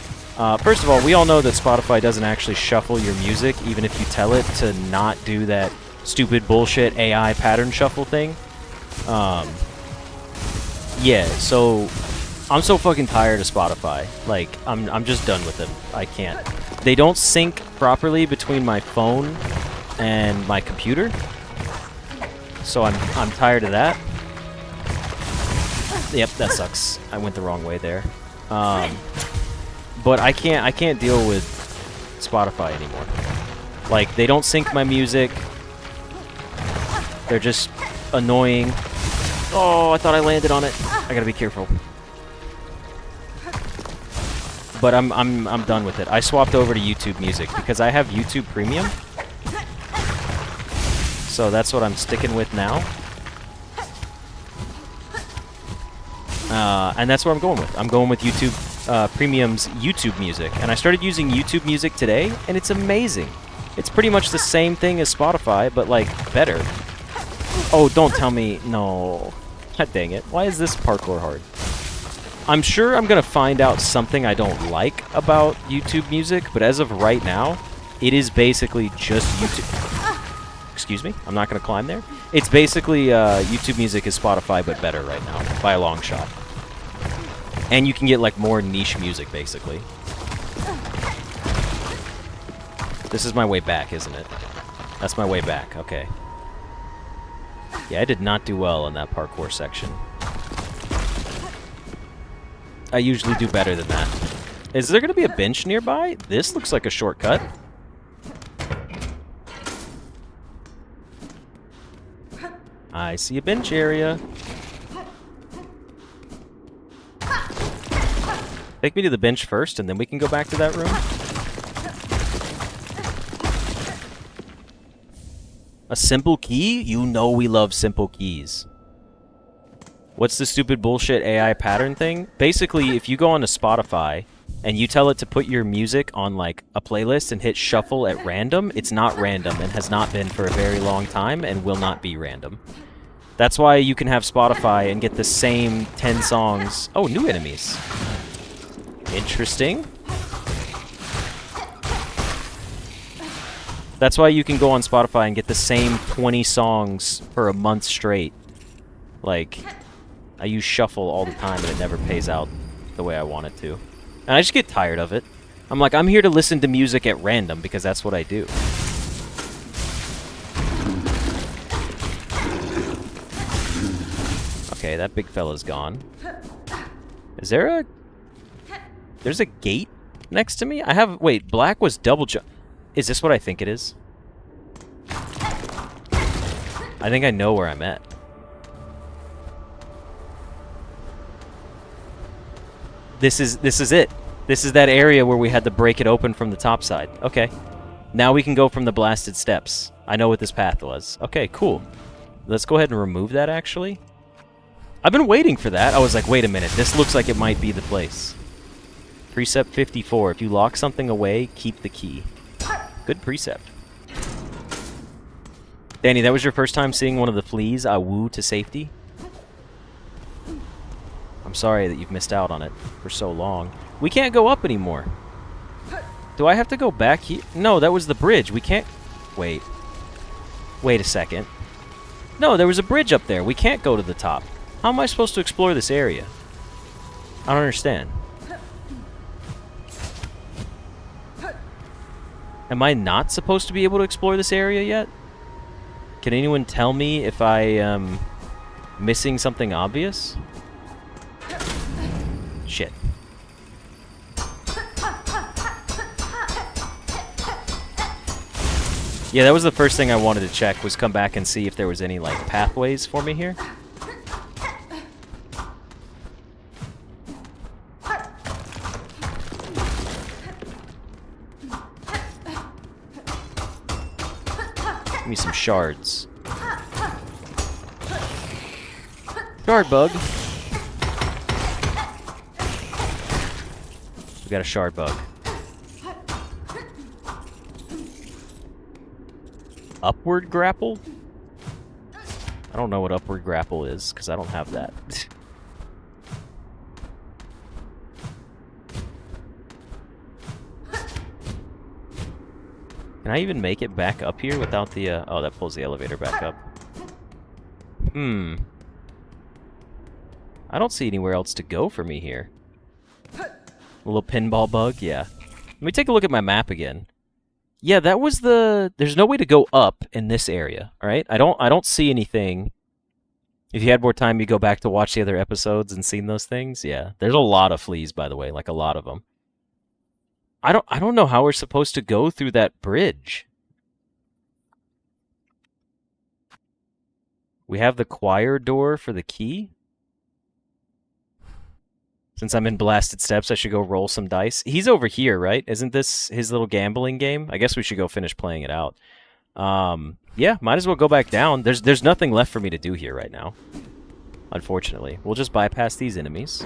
First of all, we all know that Spotify doesn't actually shuffle your music, even if you tell it to not do that stupid bullshit AI pattern shuffle thing. Yeah, so I'm so fucking tired of Spotify. Like, I'm just done with them. I can't. They don't sync properly between my phone and my computer. So I'm tired of that. Yep, that sucks. I went the wrong way there. But I can't deal with Spotify anymore. Like, they don't sync my music. They're just annoying. Oh, I thought I landed on it. I gotta be careful. But I'm done with it. I swapped over to YouTube Music because I have YouTube Premium. So that's what I'm sticking with now. And that's what I'm going with. I'm going with YouTube Premium's YouTube Music. And I started using YouTube Music today, and it's amazing. It's pretty much the same thing as Spotify, but, like, better. Oh, don't tell me... No. God dang it. Why is this parkour hard? I'm sure I'm going to find out something I don't like about YouTube Music, but as of right now, it is basically just YouTube. Excuse me, I'm not going to climb there. It's basically YouTube Music is Spotify, but better right now, by a long shot. And you can get, like, more niche music, basically. This is my way back, isn't it? That's my way back, okay. Yeah, I did not do well in that parkour section. I usually do better than that. Is there going to be a bench nearby? This looks like a shortcut. I see a bench area. Take me to the bench first, and then we can go back to that room. A simple key? You know we love simple keys. What's the stupid bullshit AI pattern thing? Basically, if you go onto Spotify and you tell it to put your music on, like, a playlist and hit shuffle at random, it's not random and has not been for a very long time and will not be random. That's why you can have Spotify and get the same 10 songs. Oh, new enemies. Interesting. That's why you can go on Spotify and get the same 20 songs for a month straight. Like, I use shuffle all the time and it never pays out the way I want it to. And I just get tired of it. I'm like, I'm here to listen to music at random because that's what I do. Okay, that big fella's gone. Is there a... There's a gate next to me? I have... Wait, black was double jump. Is this what I think it is? I think I know where I'm at. This is it. This is that area where we had to break it open from the top side. Okay. Now we can go from the blasted steps. I know what this path was. Okay, cool. Let's go ahead and remove that, actually. I've been waiting for that. I was like, wait a minute. This looks like it might be the place. Precept 54. If you lock something away, keep the key. Good precept. Danny, that was your first time seeing one of the fleas I woo to safety? I'm sorry that you've missed out on it for so long. We can't go up anymore. Do I have to go back here? No, that was the bridge. We can't... Wait. Wait a second. No, there was a bridge up there. We can't go to the top. How am I supposed to explore this area? I don't understand. Am I not supposed to be able to explore this area yet? Can anyone tell me if I am missing something obvious? Shit. Yeah, that was the first thing I wanted to check, was come back and see if there was any, like, pathways for me here. Give me some shards. Shard bug. We got a shard bug. Upward grapple? I don't know what upward grapple is, because I don't have that. Can I even make it back up here without the, oh, that pulls the elevator back up. I don't see anywhere else to go for me here. A little pinball bug, yeah. Let me take a look at my map again. Yeah, that was the... There's no way to go up in this area, alright? I don't see anything. If you had more time, you go back to watch the other episodes and seen those things. Yeah, there's a lot of fleas, by the way, like a lot of them. I don't know how we're supposed to go through that bridge. We have the choir door for the key. Since I'm in Blasted Steps, I should go roll some dice. He's over here, right? Isn't this his little gambling game? I guess we should go finish playing it out. Yeah, might as well go back down. There's nothing left for me to do here right now. Unfortunately. We'll just bypass these enemies.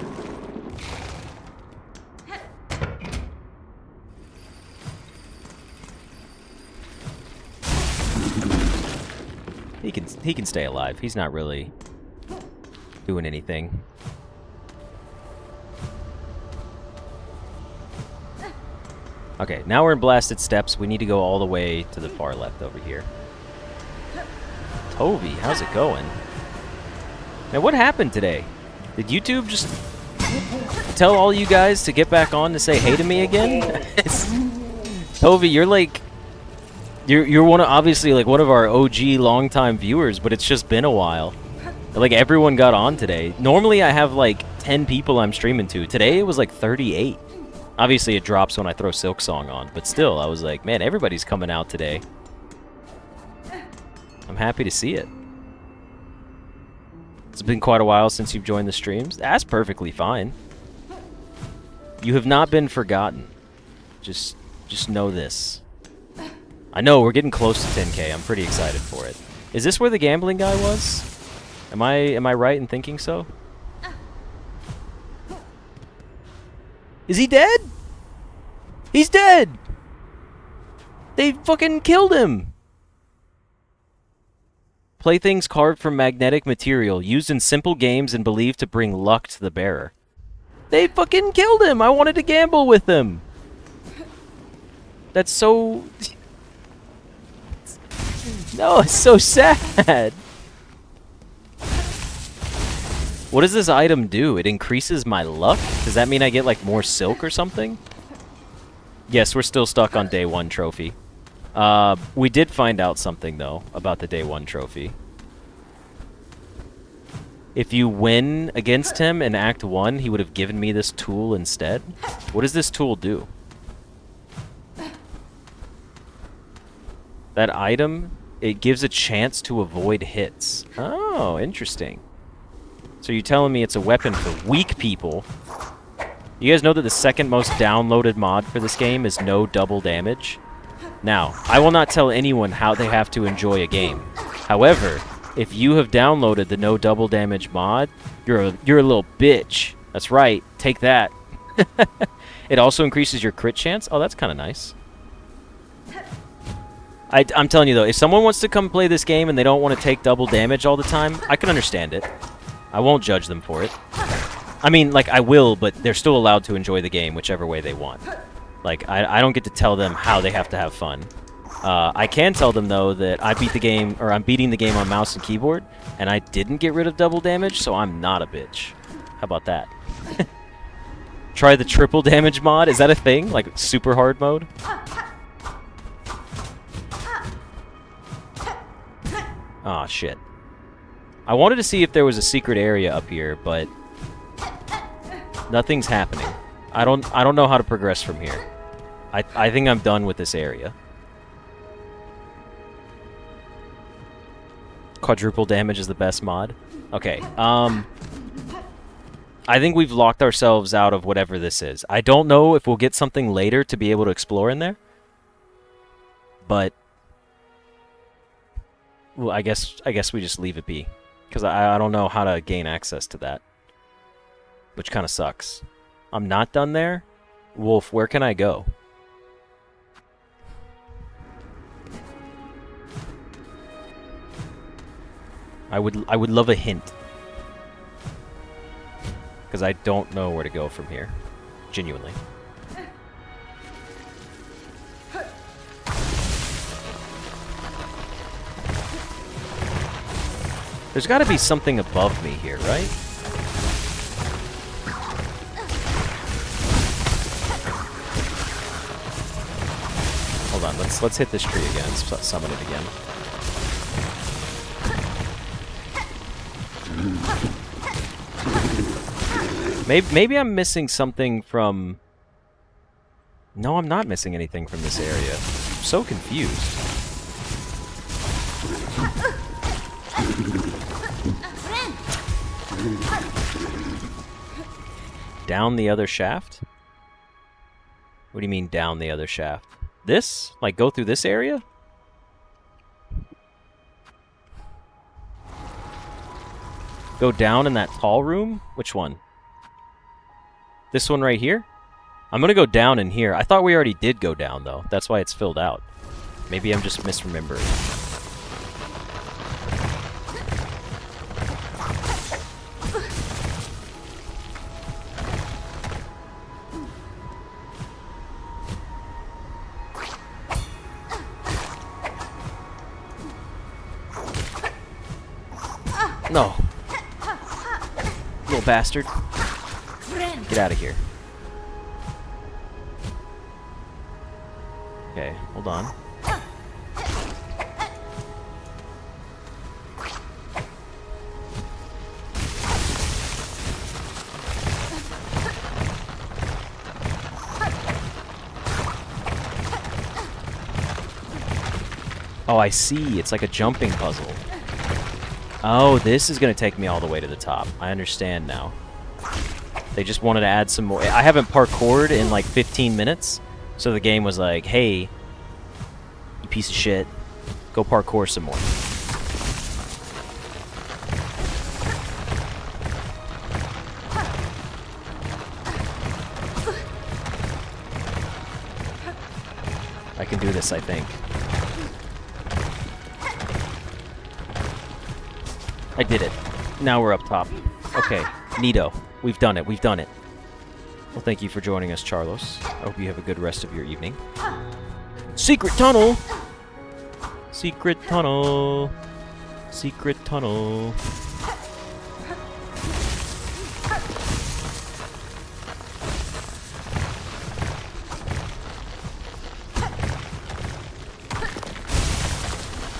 He can stay alive. He's not really doing anything. Okay, now we're in Blasted Steps. We need to go all the way to the far left over here. Toby, how's it going? Now, what happened today? Did YouTube just tell all you guys to get back on to say hey to me again? Toby, you're like... You're one of, obviously like one of our OG longtime viewers, but it's just been a while. Like everyone got on today. Normally I have like 10 people I'm streaming to. Today it was like 38. Obviously it drops when I throw Silksong on, but still I was like, man, everybody's coming out today. I'm happy to see it. It's been quite a while since you've joined the streams. That's perfectly fine. You have not been forgotten. Just know this. I know, we're getting close to 10K. I'm pretty excited for it. Is this where the gambling guy was? Am I right in thinking so? Is he dead? He's dead! They fucking killed him! Playthings carved from magnetic material, used in simple games and believed to bring luck to the bearer. They fucking killed him! I wanted to gamble with him! That's so... No, it's so sad! What does this item do? It increases my luck? Does that mean I get, like, more silk or something? Yes, we're still stuck on day 1 trophy. We did find out something, though, about the day 1 trophy. If you win against him in Act 1, he would have given me this tool instead. What does this tool do? That item, it gives a chance to avoid hits. Oh, interesting. So you're telling me it's a weapon for weak people. You guys know that the second most downloaded mod for this game is no double damage? Now, I will not tell anyone how they have to enjoy a game. However, if you have downloaded the no double damage mod, you're a little bitch. That's right, take that. It also increases your crit chance. Oh, that's kind of nice. I'm telling you though, if someone wants to come play this game and they don't want to take double damage all the time, I can understand it. I won't judge them for it. I mean, like, I will, but they're still allowed to enjoy the game whichever way they want. Like, I don't get to tell them how they have to have fun. I can tell them, though, that I beat the game, or I'm beating the game on mouse and keyboard, and I didn't get rid of double damage, so I'm not a bitch. How about that? Try the triple damage mod? Is that a thing? Like, super hard mode? Aw, shit. I wanted to see if there was a secret area up here, but nothing's happening. I don't know how to progress from here. I think I'm done with this area. Quadruple damage is the best mod. Okay, I think we've locked ourselves out of whatever this is. I don't know if we'll get something later to be able to explore in there. But well, I guess we just leave it be. Because I don't know how to gain access to that. Which kind of sucks. I'm not done there? Wolf, where can I go? I would love a hint. Because I don't know where to go from here. Genuinely. There's got to be something above me here, right? Hold on, let's hit this tree again. Let's summon it again. Maybe I'm missing something from... No, I'm not missing anything from this area. I'm so confused. Down the other shaft? What do you mean down the other shaft? This? Like go through this area? Go down in that tall room? Which one? This one right here? I'm gonna go down in here. I thought we already did go down though. That's why it's filled out. Maybe I'm just misremembering. little bastard. Get out of here. Okay, hold on. Oh, I see. It's like a jumping puzzle. Oh, this is going to take me all the way to the top. I understand now. They just wanted to add some more. I haven't parkoured in like 15 minutes, so the game was like, hey, you piece of shit, go parkour some more. I can do this, I think. I did it. Now we're up top. Okay, neato. We've done it. We've done it. Well, thank you for joining us, Charlos. I hope you have a good rest of your evening. Secret tunnel! Secret tunnel. Secret tunnel.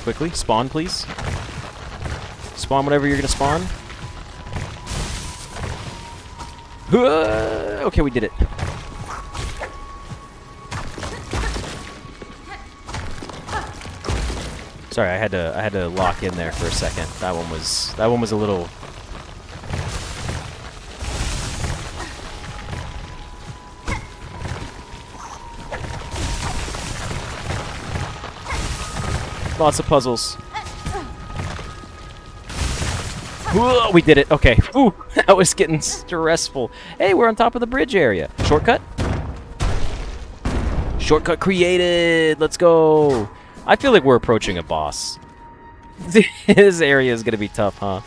Quickly, spawn, please. Spawn whatever you're gonna spawn. Okay, we did it. Sorry, I had to lock in there for a second. That one was a little. Lots of puzzles. Whoa, we did it. Okay. Ooh, that was getting stressful. Hey, we're on top of the bridge area. Shortcut? Shortcut created. Let's go. I feel like we're approaching a boss. This area is going to be tough, huh?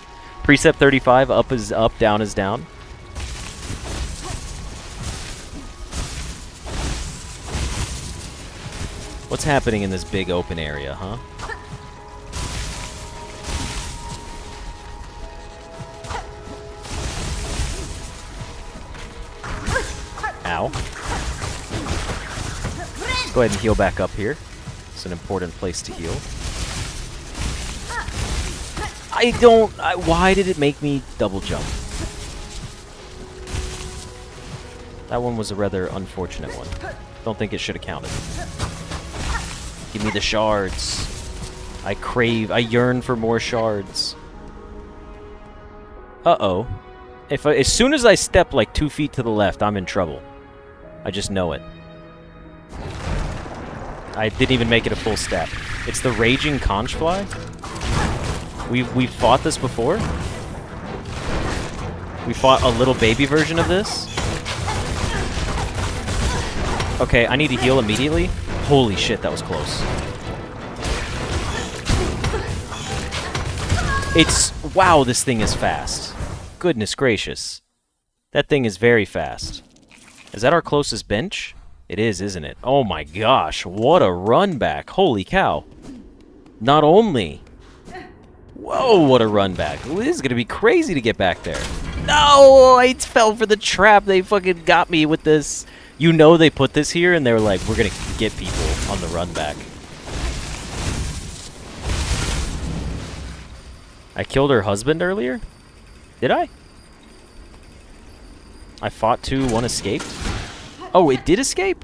Precept 35, up is up, down is down. What's happening in this big open area, huh? Ow. Let's go ahead and heal back up here. It's an important place to heal. Why did it make me double jump? That one was a rather unfortunate one. Don't think it should have counted. Give me the shards. I yearn for more shards. Uh-oh. As soon as I step like 2 feet to the left, I'm in trouble. I just know it. I didn't even make it a full step. It's the raging conch fly. We've fought this before. We fought a little baby version of this. Okay, I need to heal immediately. Holy shit, that was close. Wow, this thing is fast. Goodness gracious. That thing is very fast. Is that our closest bench? It is, isn't it? Oh my gosh, what a run back. Holy cow. Not only... Whoa, what a run back. This is going to be crazy to get back there. No, I fell for the trap. They fucking got me with this. You know they put this here and they were like, we're going to get people on the run back. I killed her husband earlier? Did I? I fought 2, 1 escaped? Oh, it did escape?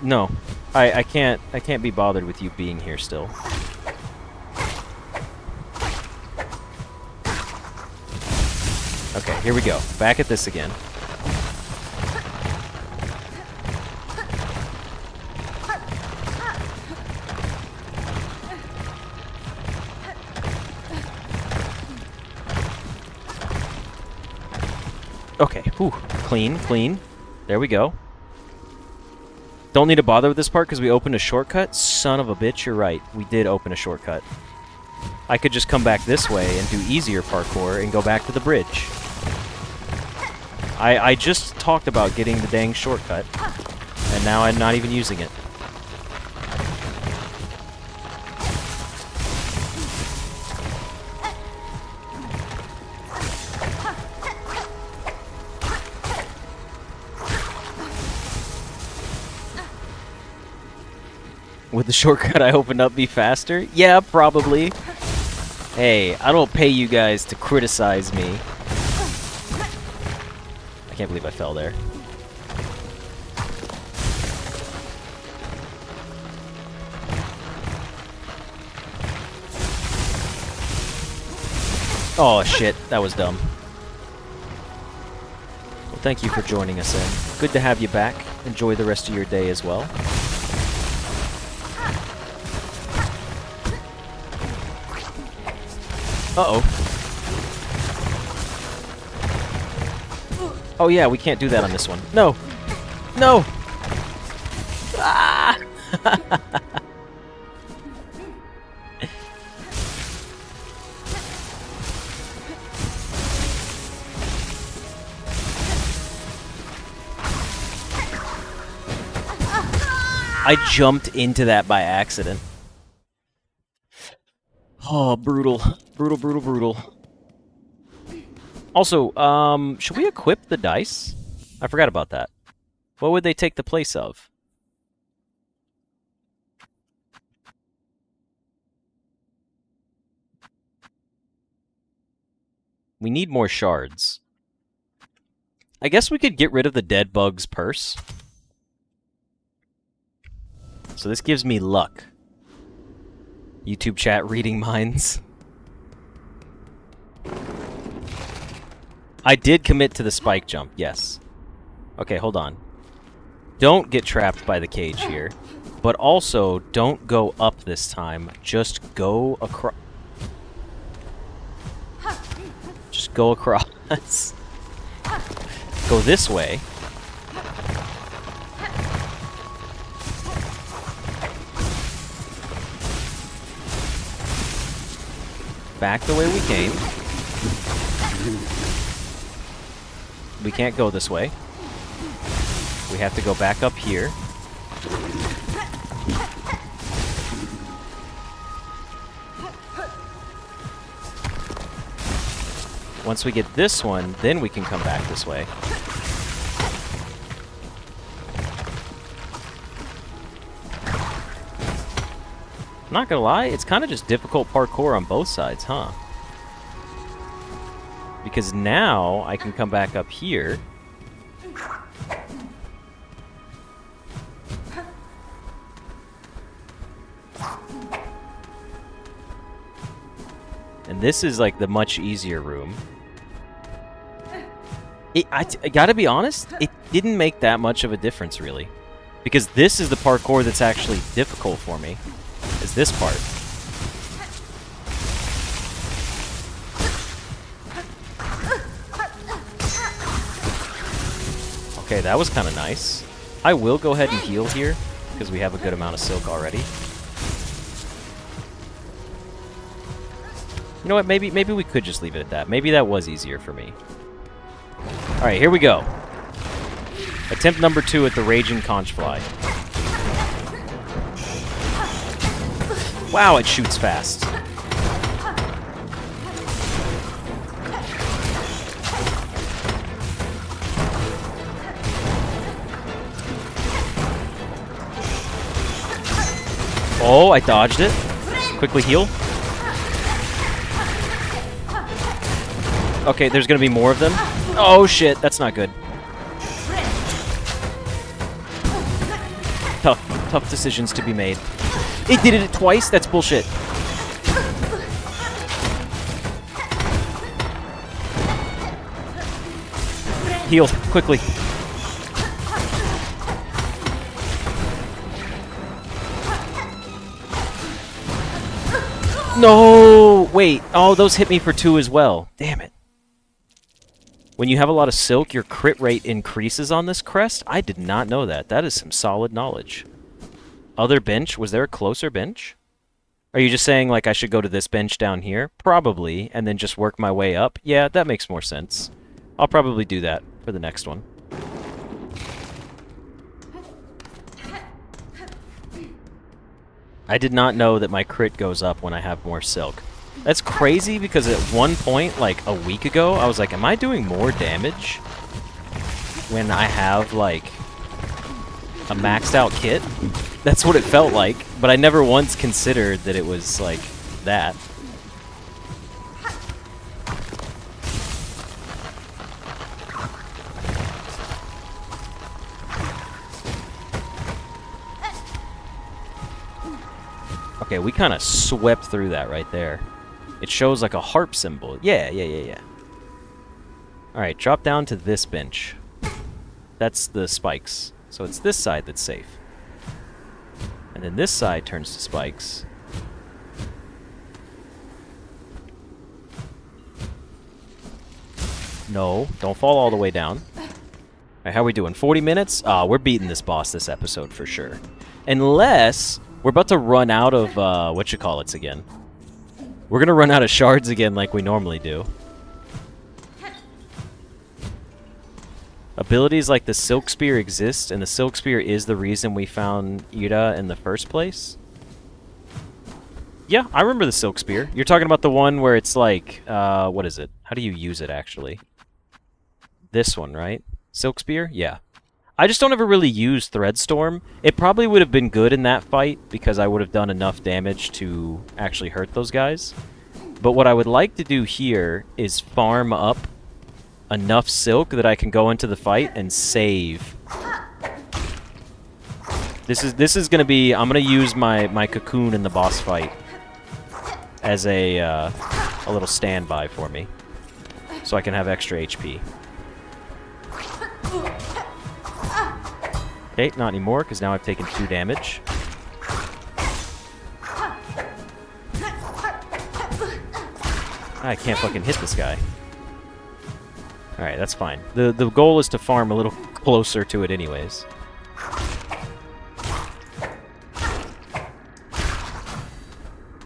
No. I can't be bothered with you being here still. Okay, here we go. Back at this again. Okay, whew. Clean, clean. There we go. Don't need to bother with this part because we opened a shortcut? Son of a bitch, you're right. We did open a shortcut. I could just come back this way and do easier parkour and go back to the bridge. I just talked about getting the dang shortcut, and now I'm not even using it. Would the shortcut I opened up be faster? Yeah, probably. Hey, I don't pay you guys to criticize me. I can't believe I fell there. Oh shit, that was dumb. Well, thank you for joining us in. Good to have you back. Enjoy the rest of your day as well. Uh-oh. Oh yeah, we can't do that on this one. No! No! Ah! I jumped into that by accident. Oh, brutal. Brutal, brutal, brutal. Also, should we equip the dice? I forgot about that. What would they take the place of? We need more shards. I guess we could get rid of the dead bug's purse. So this gives me luck. YouTube chat reading minds. I did commit to the spike jump, yes. Okay, hold on. Don't get trapped by the cage here. But also, don't go up this time. Just go across. Just go across. Go this way. Back the way we came. We can't go this way. We have to go back up here. Once we get this one, then we can come back this way. Not gonna lie, it's kind of just difficult parkour on both sides, huh? Because now I can come back up here. And this is like the much easier room. I gotta be honest, it didn't make that much of a difference, really. Because this is the parkour that's actually difficult for me. Is this part. Okay, that was kind of nice. I will go ahead and heal here, because we have a good amount of silk already. You know what, maybe we could just leave it at that. Maybe that was easier for me. Alright, here we go. Attempt number 2 at the Raging Conch Fly. Wow, it shoots fast. Oh, I dodged it. Quickly heal. Okay, there's gonna be more of them. Oh shit, that's not good. Tough decisions to be made. It did it twice? That's bullshit. Heal, quickly. No! Wait. Oh, those hit me for 2 as well. Damn it. When you have a lot of silk, your crit rate increases on this crest? I did not know that. That is some solid knowledge. Other bench? Was there a closer bench? Are you just saying, like, I should go to this bench down here? Probably, and then just work my way up? Yeah, that makes more sense. I'll probably do that. for the next one. I did not know that my crit goes up when I have more silk. That's crazy because at one point, like a week ago, I was like, am I doing more damage when I have, like, a maxed out kit? That's what it felt like, but I never once considered that it was, like, that. Okay, we kind of swept through that right there. It shows like a harp symbol. Yeah. Alright, drop down to this bench. That's the spikes. So it's this side that's safe. And then this side turns to spikes. No, don't fall all the way down. Alright, how are we doing? 40 minutes? We're beating this boss this episode for sure. Unless we're about to run out of, whatchamacallits again. We're gonna run out of shards again like we normally do. Abilities like the Silk Spear exist, and the Silk Spear is the reason we found Ira in the first place. Yeah, I remember the Silk Spear. You're talking about the one where it's like, what is it? How do you use it, actually? This one, right? Silk Spear? Yeah. I just don't ever really use Threadstorm. It probably would have been good in that fight because I would have done enough damage to actually hurt those guys. But what I would like to do here is farm up enough silk that I can go into the fight and save. This is gonna be, I'm gonna use my cocoon in the boss fight as a little standby for me, so I can have extra HP. Okay, not anymore, because now I've taken 2 damage. I can't fucking hit this guy. Alright, that's fine. The goal is to farm a little closer to it anyways.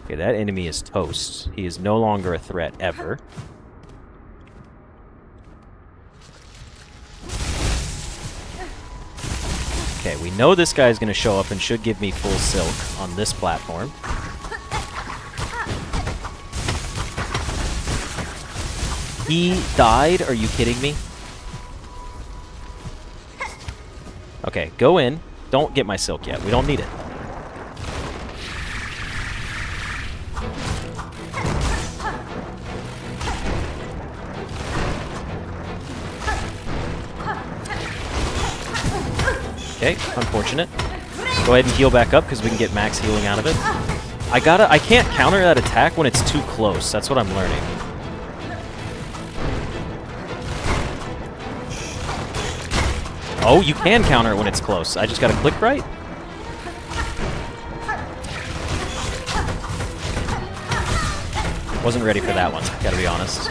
Okay, that enemy is toast. He is no longer a threat, ever. Okay, we know this guy is going to show up and should give me full silk on this platform. He died? Are you kidding me? Okay, go in. Don't get my silk yet. We don't need it. Okay, unfortunate. Go ahead and heal back up because we can get max healing out of it. I can't counter that attack when it's too close. That's what I'm learning. Oh, you can counter it when it's close. I just gotta click right. Wasn't ready for that one, gotta be honest.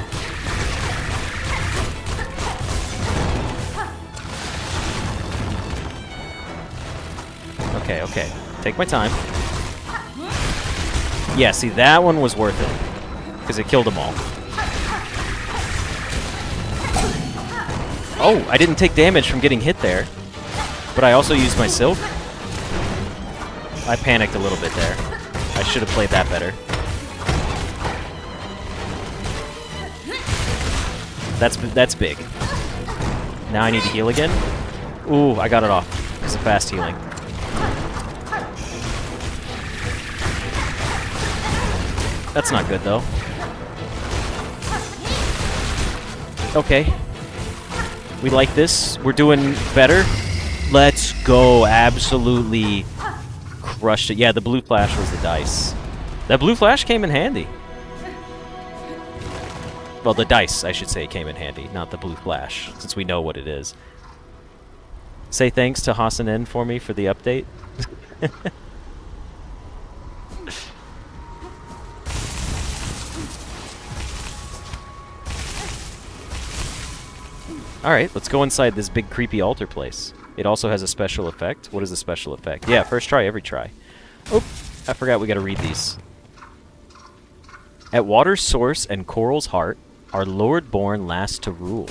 Okay. Take my time. Yeah, see, that one was worth it. Because it killed them all. Oh, I didn't take damage from getting hit there. But I also used my silk. I panicked a little bit there. I should have played that better. That's big. Now I need to heal again. Ooh, I got it off because of fast healing. That's not good, though. Okay. We like this. We're doing better. Let's go. Absolutely crushed it. Yeah, the blue flash was the dice. That blue flash came in handy. Well, the dice, I should say, came in handy, not the blue flash, since we know what it is. Say thanks to Hasanen for me for the update. Alright, let's go inside this big creepy altar place. It also has a special effect. What is the special effect? Yeah, first try, every try. Oh, I forgot we gotta read these. At Water's source and Coral's heart, our Lord born last to rule.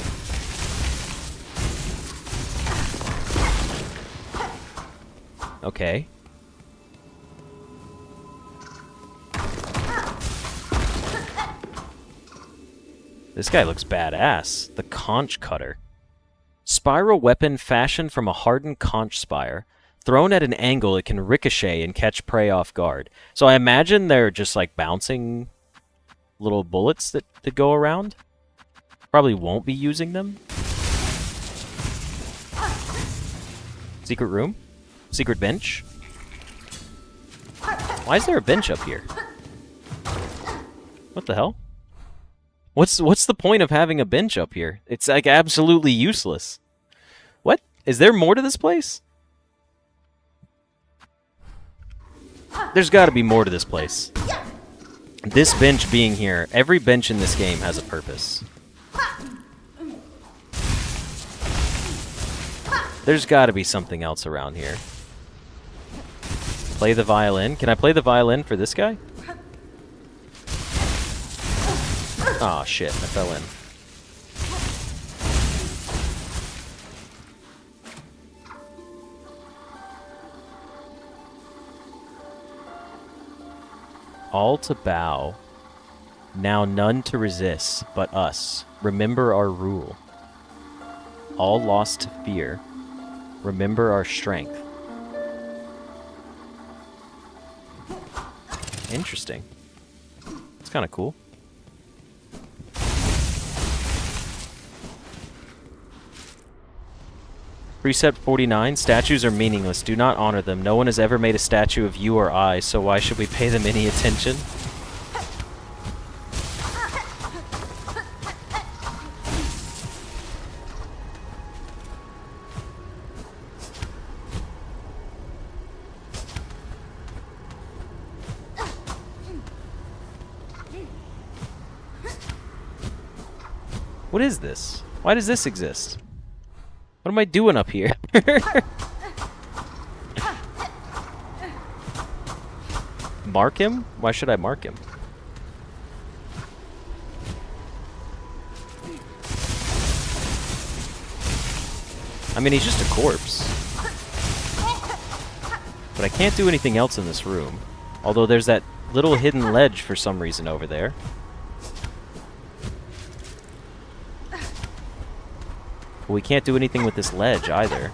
Okay. This guy looks badass. The conch cutter. Spiral weapon fashioned from a hardened conch spire. Thrown at an angle, it can ricochet and catch prey off guard. So I imagine they're just like bouncing little bullets that go around. Probably won't be using them. Secret room? Secret bench? Why is there a bench up here? What the hell? What's the point of having a bench up here? It's like absolutely useless. What? Is there more to this place? There's got to be more to this place. This bench being here, every bench in this game has a purpose. There's got to be something else around here. Play the violin. Can I play the violin for this guy? Aw, shit. I fell in. All to bow. Now none to resist but us. Remember our rule. All lost to fear. Remember our strength. Interesting. It's kind of cool. Precept 49, statues are meaningless. Do not honor them. No one has ever made a statue of you or I, so why should we pay them any attention? What is this? Why does this exist? What am I doing up here? Mark him? Why should I mark him? I mean, he's just a corpse. But I can't do anything else in this room. Although there's that little hidden ledge for some reason over there. But we can't do anything with this ledge either.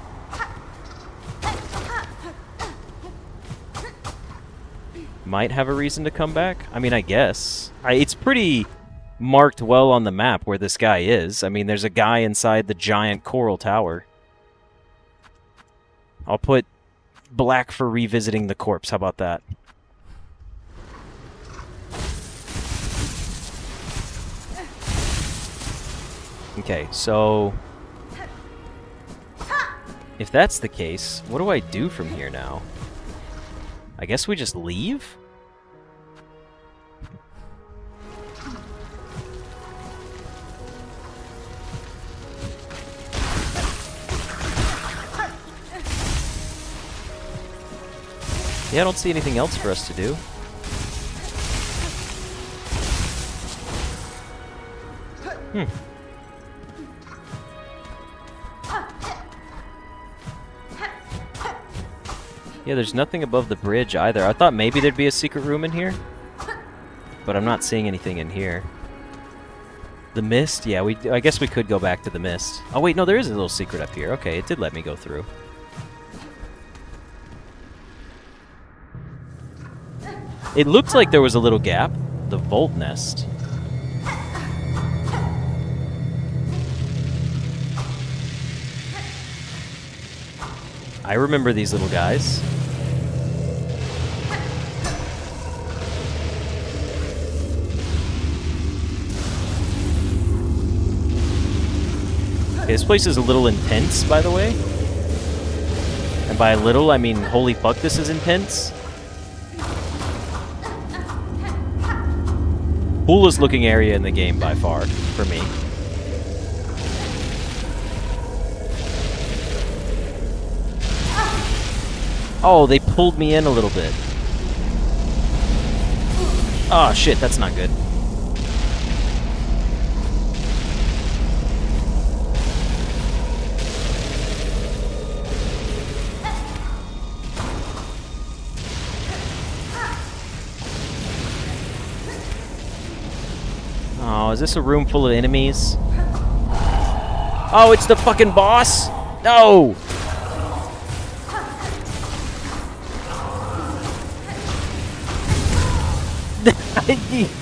Might have a reason to come back? I mean, I guess. It's pretty marked well on the map where this guy is. I mean, there's a guy inside the giant coral tower. I'll put black for revisiting the corpse. How about that? Okay, so if that's the case, what do I do from here now? I guess we just leave? Yeah, I don't see anything else for us to do. Yeah, there's nothing above the bridge either. I thought maybe there'd be a secret room in here, but I'm not seeing anything in here. The mist? Yeah, I guess we could go back to the mist. Oh wait, no, there is a little secret up here. Okay, it did let me go through. It looked like there was a little gap. The Volt Nest. I remember these little guys. Okay, this place is a little intense, by the way. And by little, I mean, holy fuck, this is intense. Coolest looking area in the game by far, for me. Oh, they pulled me in a little bit. Oh shit, that's not good. Oh, is this a room full of enemies? Oh, it's the fucking boss? No!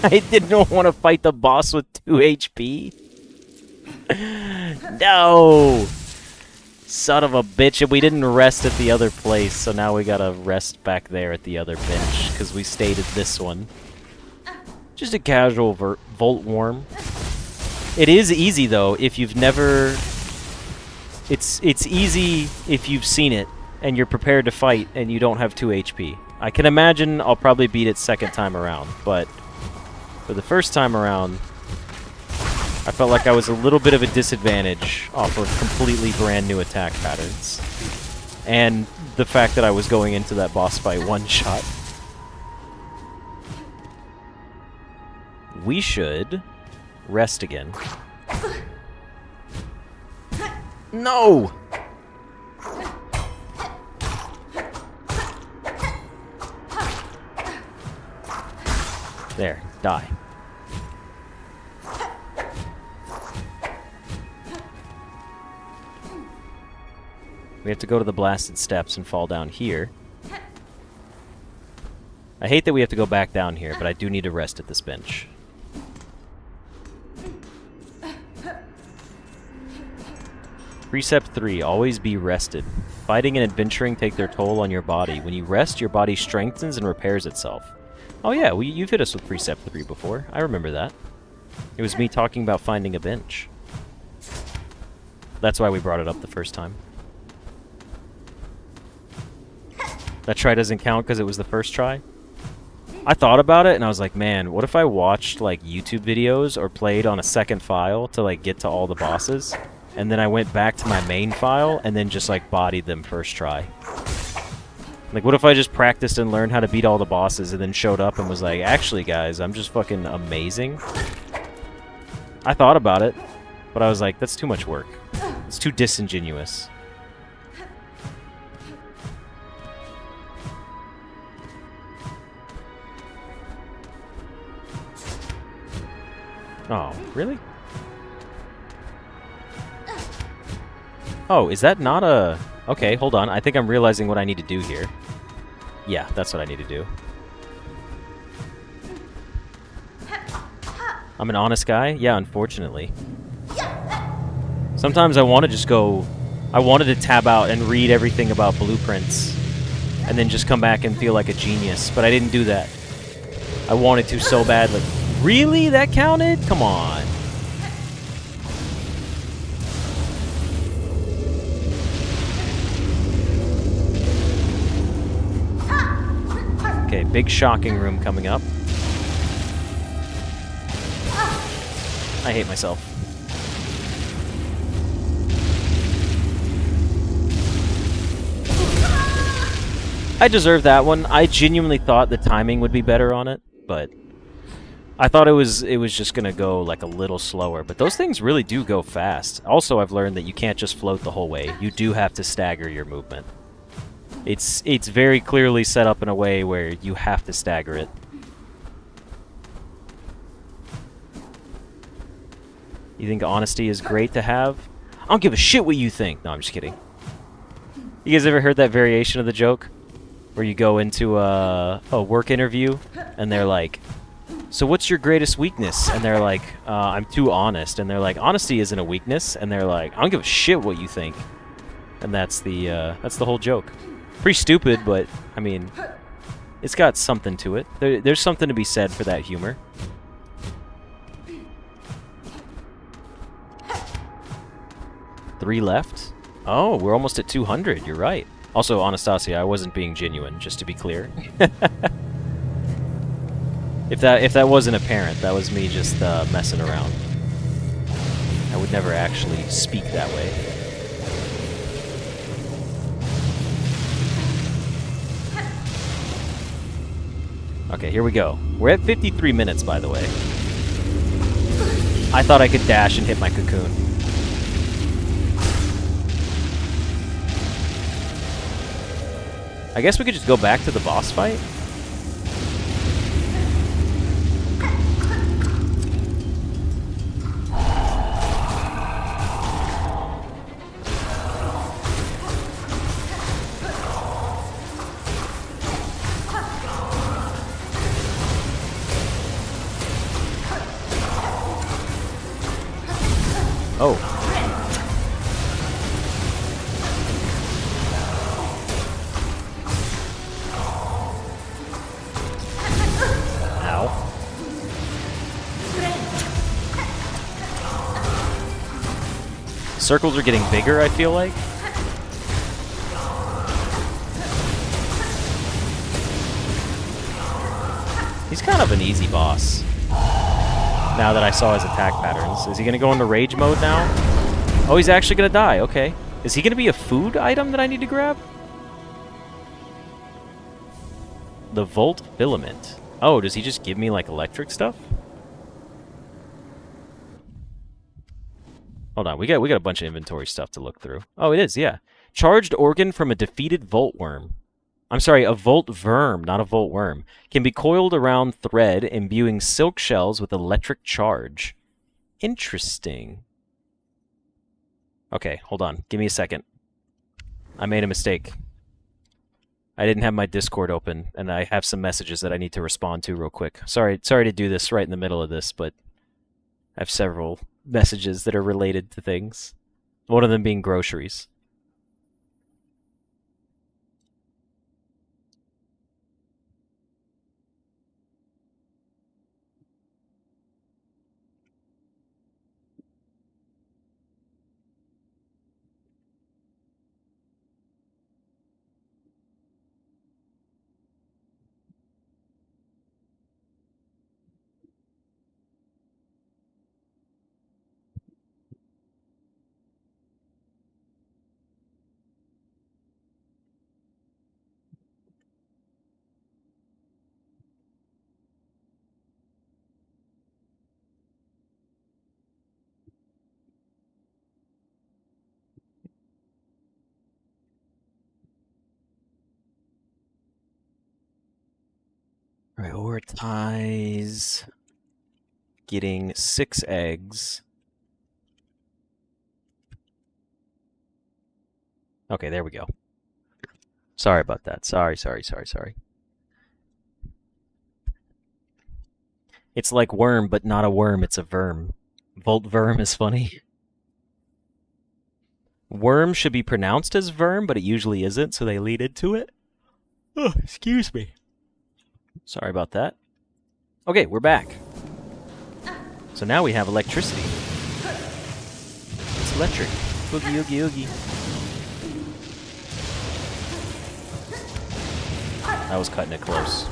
I didn't want to fight the boss with 2 HP. No! Son of a bitch. And we didn't rest at the other place, so now we gotta rest back there at the other bench, because we stayed at this one. Just a casual Volt Worm. It is easy, though, if you've never... It's easy if you've seen it, and you're prepared to fight, and you don't have 2 HP. I can imagine I'll probably beat it second time around, but for the first time around, I felt like I was a little bit of a disadvantage off of completely brand new attack patterns. And the fact that I was going into that boss fight one shot. We should rest again. No! There, die. We have to go to the blasted steps and fall down here. I hate that we have to go back down here, but I do need to rest at this bench. Precept 3, always be rested. Fighting and adventuring take their toll on your body. When you rest, your body strengthens and repairs itself. Oh yeah, you've hit us with Precept 3 before. I remember that. It was me talking about finding a bench. That's why we brought it up the first time. That try doesn't count because it was the first try? I thought about it and I was like, man, what if I watched like YouTube videos or played on a second file to like get to all the bosses? And then I went back to my main file and then just like bodied them first try. Like, what if I just practiced and learned how to beat all the bosses and then showed up and was like, actually, guys, I'm just fucking amazing? I thought about it, but I was like, that's too much work. It's too disingenuous. Oh, really? Oh, is that not a... Okay, hold on. I think I'm realizing what I need to do here. Yeah, that's what I need to do. I'm an honest guy? Yeah, unfortunately. Sometimes I want to just go... I wanted to tab out and read everything about blueprints and then just come back and feel like a genius, but I didn't do that. I wanted to so badly. Really? That counted? Come on. Okay, big shocking room coming up. I hate myself. I deserve that one. I genuinely thought the timing would be better on it, but I thought it was just gonna go like a little slower. But those things really do go fast. Also, I've learned that you can't just float the whole way. You do have to stagger your movement. It's very clearly set up in a way where you have to stagger it. You think honesty is great to have? I don't give a shit what you think. No, I'm just kidding. You guys ever heard that variation of the joke? Where you go into a work interview and they're like, so what's your greatest weakness? And they're like, I'm too honest. And they're like, honesty isn't a weakness. And they're like, I don't give a shit what you think. And that's the whole joke. Pretty stupid, but, I mean, it's got something to it. There's something to be said for that humor. Three left? Oh, we're almost at 200. You're right. Also, Anastasia, I wasn't being genuine, just to be clear. If that wasn't apparent, that was me just messing around. I would never actually speak that way. Okay, here we go. We're at 53 minutes, by the way. I thought I could dash and hit my cocoon. I guess we could just go back to the boss fight? Oh. Ow. Circles are getting bigger, I feel like. He's kind of an easy boss. Now that I saw his attack patterns. Is he going to go into rage mode now? Oh, he's actually going to die. Okay. Is he going to be a food item that I need to grab? The Volt Filament. Oh, does he just give me, like, electric stuff? Hold on. We got a bunch of inventory stuff to look through. Oh, it is, yeah. Charged organ from a defeated Volt Worm. I'm sorry, a Volt Verm, not a Volt Worm. Can be coiled around thread, imbuing silk shells with electric charge. Interesting. Okay, hold on. Give me a second. I made a mistake. I didn't have my Discord open, and I have some messages that I need to respond to real quick. Sorry to do this right in the middle of this, but I have several messages that are related to things. One of them being groceries. Prioritize getting 6 eggs. Okay, there we go. Sorry about that. Sorry. It's like worm, but not a worm, it's a verm. Volt verm is funny. Worm should be pronounced as verm, but it usually isn't, so they lead into it. Oh, excuse me. Sorry about that. Okay, we're back. So now we have electricity. It's electric. Oogie, oogie, oogie. I was cutting it close.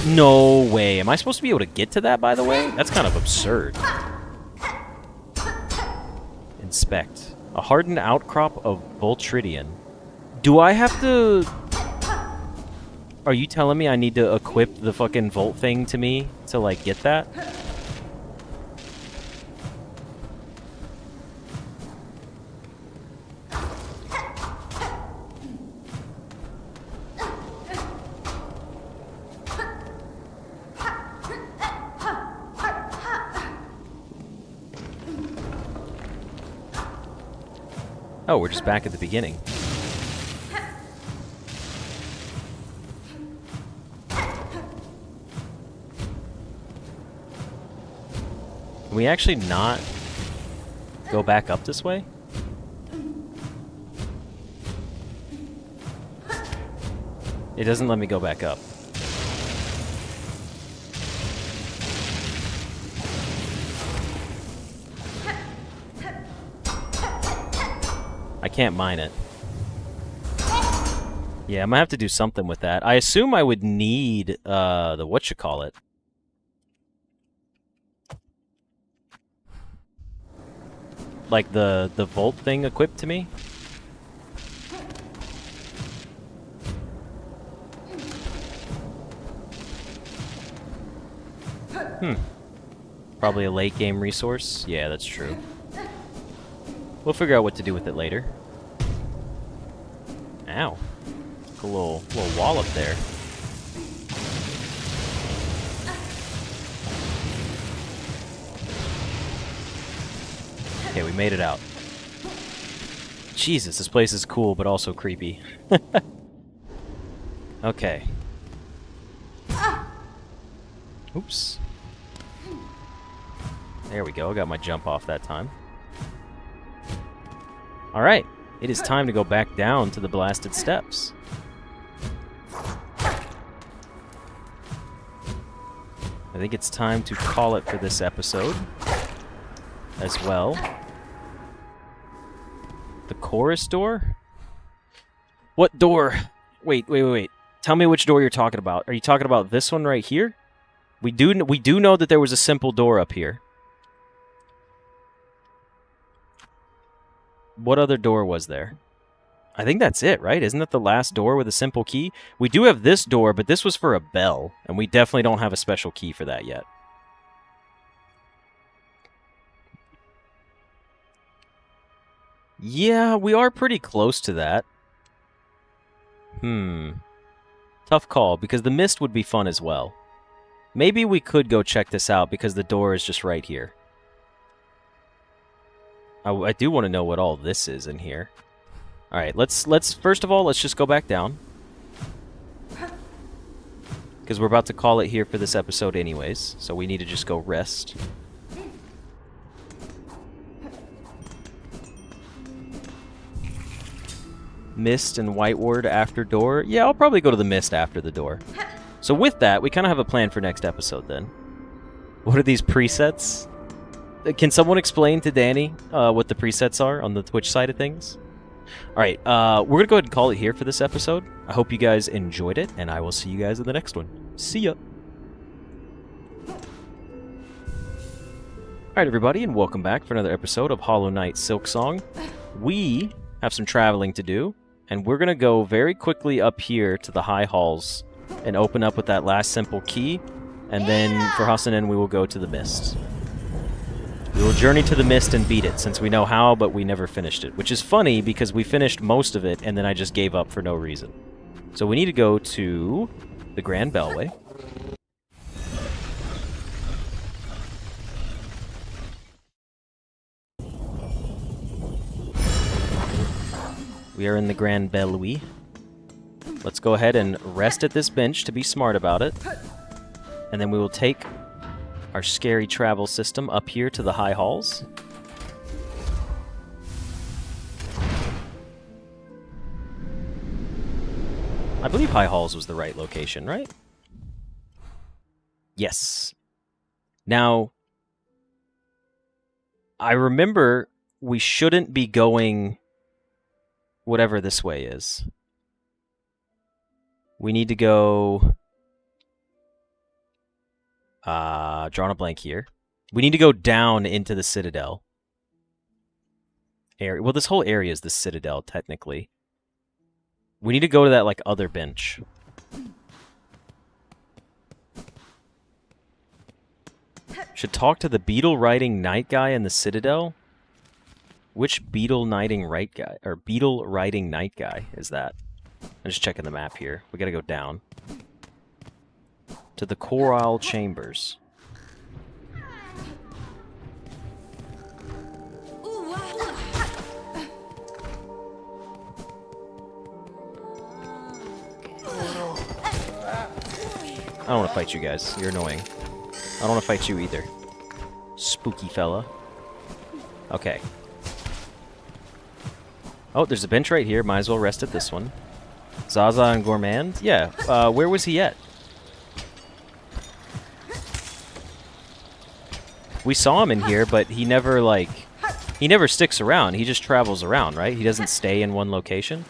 No way. Am I supposed to be able to get to that, by the way? That's kind of absurd. Inspect. A hardened outcrop of Voltridian. Do I have to... Are you telling me I need to equip the fucking Volt thing to me to, like, get that? Oh, we're just back at the beginning. Can we actually not go back up this way? It doesn't let me go back up. I can't mine it. Yeah, I'm gonna have to do something with that. I assume I would need the whatchamacallit. Like the Volt thing equipped to me. Probably a late game resource. Yeah, that's true. We'll figure out what to do with it later. Ow. A little wall up there. Okay, we made it out. Jesus, this place is cool, but also creepy. Okay. Oops. There we go. I got my jump off that time. Alright. It is time to go back down to the blasted steps. I think it's time to call it for this episode as well. The chorus door? What door? Wait. Tell me which door you're talking about. Are you talking about this one right here? We do know that there was a simple door up here. What other door was there? I think that's it, right? Isn't that the last door with a simple key? We do have this door, but this was for a bell, and we definitely don't have a special key for that yet. Yeah, we are pretty close to that. Tough call, because the mist would be fun as well. Maybe we could go check this out, because the door is just right here. I do want to know what all this is in here. Alright, let's first of all, let's just go back down. Because we're about to call it here for this episode anyways, so we need to just go rest. Mist and white ward after door. Yeah, I'll probably go to the mist after the door. So with that, we kind of have a plan for next episode then. What are these presets? Can someone explain to Danny what the presets are on the Twitch side of things? Alright, we're going to go ahead and call it here for this episode. I hope you guys enjoyed it, and I will see you guys in the next one. See ya! Alright everybody, and welcome back for another episode of Hollow Knight Silksong. We have some traveling to do, and we're going to go very quickly up here to the high halls and open up with that last simple key, and then for Hassanin we will go to the mist. We will journey to the mist and beat it, since we know how, but we never finished it. Which is funny, because we finished most of it, and then I just gave up for no reason. So we need to go to the Grand Bellway. We are in the Grand Bellway. Let's go ahead and rest at this bench to be smart about it. And then we will take our scary travel system up here to the high halls. I believe high halls was the right location, right? Yes. Now, I remember we shouldn't be going whatever this way is. We need to go... drawn a blank here. We need to go down into the Citadel area. Well, this whole area is the Citadel, technically. We need to go to that, like, other bench. Should talk to the beetle-riding knight guy in the Citadel? Which beetle-riding knight guy is that? I'm just checking the map here. We gotta go down. To the Coral Chambers. I don't want to fight you guys. You're annoying. I don't want to fight you either. Spooky fella. Okay. Oh, there's a bench right here. Might as well rest at this one. Zaza and Gourmand? Yeah. Where was he at? We saw him in here, but he never, like... He never sticks around. He just travels around, right? He doesn't stay in one location.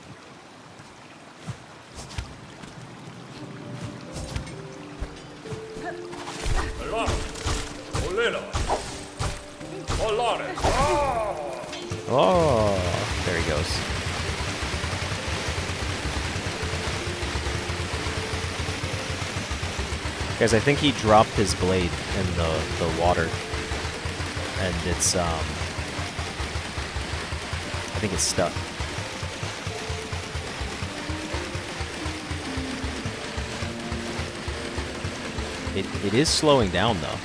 Oh, there he goes. Guys, I think he dropped his blade in the water. And it's, I think it's stuck. It is slowing down, though.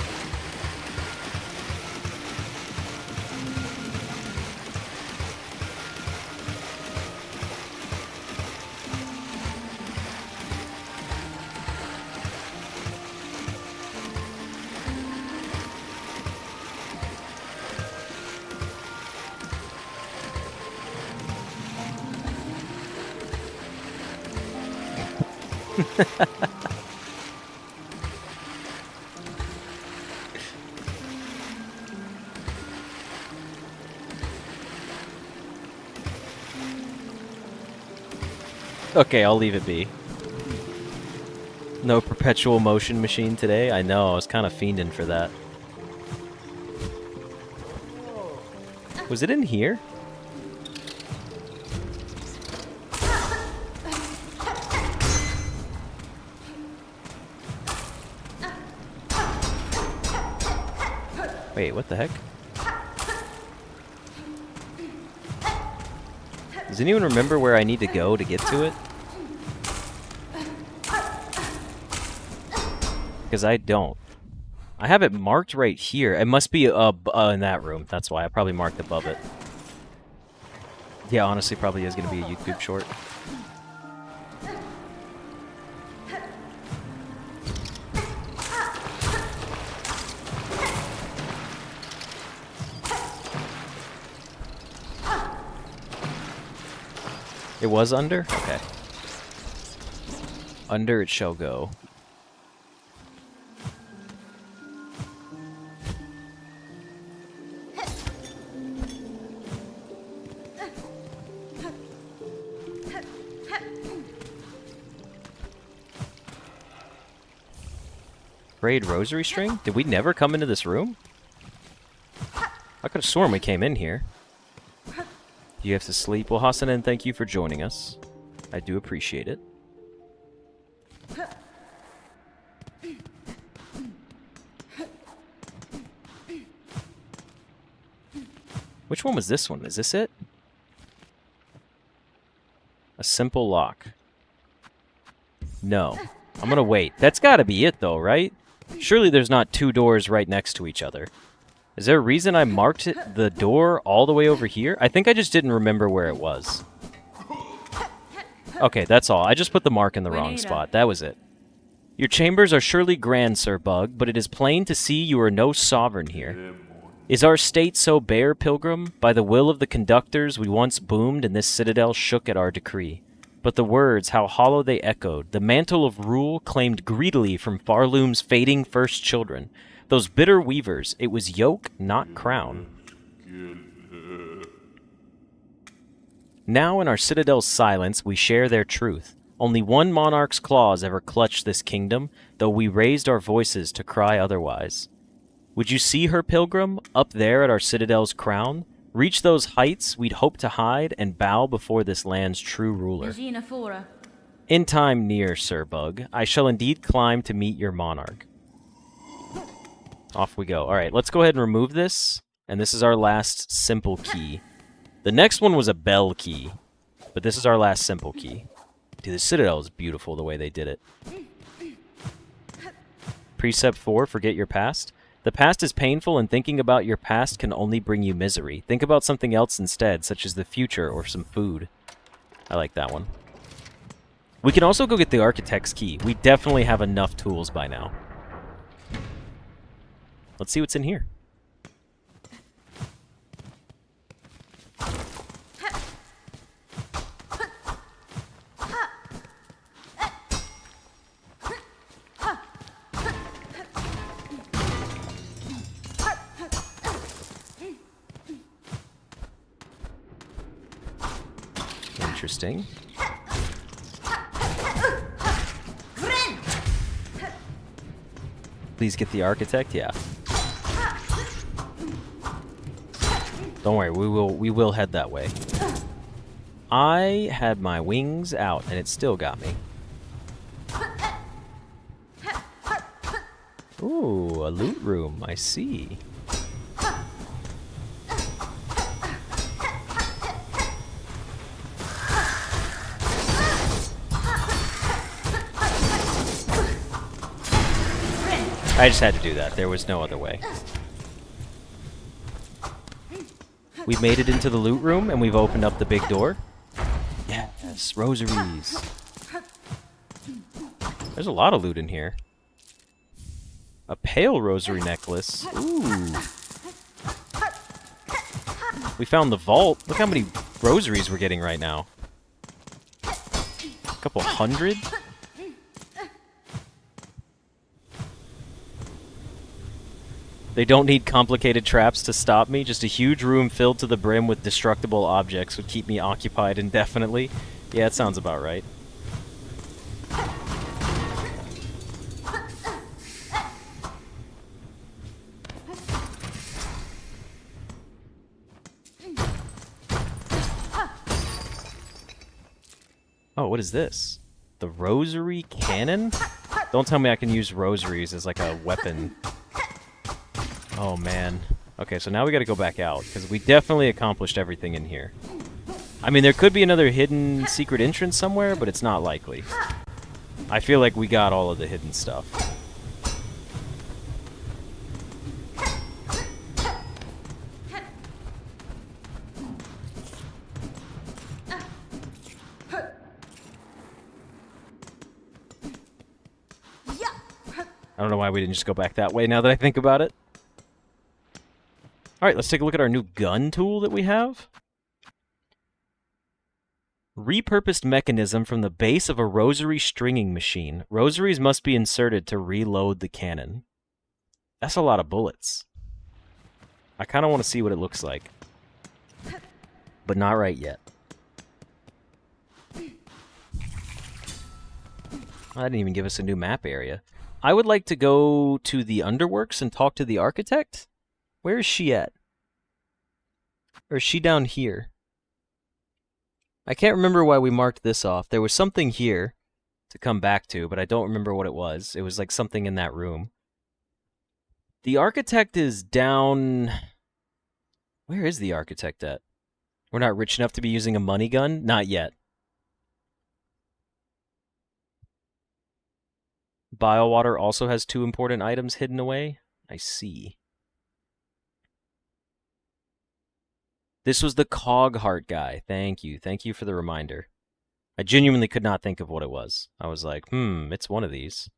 Okay, I'll leave it be. No perpetual motion machine today? I know, I was kind of fiending for that. Was it in here? Wait, what the heck? Does anyone remember where I need to go to get to it? Because I don't. I have it marked right here. It must be in that room. That's why I probably marked above it. Yeah, honestly, probably is going to be a YouTube short. It was under? Okay. Under it shall go. Braid rosary string? Did we never come into this room? I could have sworn we came in here. You have to sleep. Well, Hasanen, thank you for joining us. I do appreciate it. Which one was this one? Is this it? A simple lock. No. I'm gonna wait. That's gotta be it, though, right? Surely there's not two doors right next to each other. Is there a reason I marked the door all the way over here? I think I just didn't remember where it was. Okay, that's all. I just put the mark in the wrong spot. That was it. Your chambers are surely grand, Sir Bug, but it is plain to see you are no sovereign here. Is our state so bare, Pilgrim? By the will of the conductors, we once boomed, and this citadel shook at our decree. But the words, how hollow they echoed. The mantle of rule claimed greedily from Farloom's fading first children. Those bitter weavers, it was yoke, not crown. Now in our citadel's silence, we share their truth. Only one monarch's claws ever clutched this kingdom, though we raised our voices to cry otherwise. Would you see her, Pilgrim, up there at our citadel's crown? Reach those heights we'd hope to hide and bow before this land's true ruler. In time near, Sir Bug, I shall indeed climb to meet your monarch. Off we go. Alright, let's go ahead and remove this. And this is our last simple key. The next one was a bell key. But this is our last simple key. Dude, the Citadel is beautiful the way they did it. Precept 4, forget your past. The past is painful, and thinking about your past can only bring you misery. Think about something else instead, such as the future or some food. I like that one. We can also go get the Architect's key. We definitely have enough tools by now. Let's see what's in here. Interesting. Please get the architect, yeah. Don't worry, we will head that way. I had my wings out and it still got me. Ooh, a loot room, I see. I just had to do that. There was no other way. We've made it into the loot room, and we've opened up the big door. Yes, rosaries. There's a lot of loot in here. A pale rosary necklace. Ooh. We found the vault. Look how many rosaries we're getting right now. A couple hundred? They don't need complicated traps to stop me. Just a huge room filled to the brim with destructible objects would keep me occupied indefinitely. Yeah, it sounds about right. Oh, what is this? The rosary cannon? Don't tell me I can use rosaries as like a weapon. Oh, man. Okay, so now we gotta go back out, because we definitely accomplished everything in here. I mean, there could be another hidden secret entrance somewhere, but it's not likely. I feel like we got all of the hidden stuff. I don't know why we didn't just go back that way now that I think about it. Alright, let's take a look at our new gun tool that we have. Repurposed mechanism from the base of a rosary stringing machine. Rosaries must be inserted to reload the cannon. That's a lot of bullets. I kind of want to see what it looks like. But not right yet. I didn't even give us a new map area. I would like to go to the Underworks and talk to the architect. Where is she at? Or is she down here? I can't remember why we marked this off. There was something here to come back to, but I don't remember what it was. It was like something in that room. The architect is down... Where is the architect at? We're not rich enough to be using a money gun? Not yet. Biowater also has 2 important items hidden away. I see. This was the Cog Heart guy. Thank you. Thank you for the reminder. I genuinely could not think of what it was. I was like, it's one of these.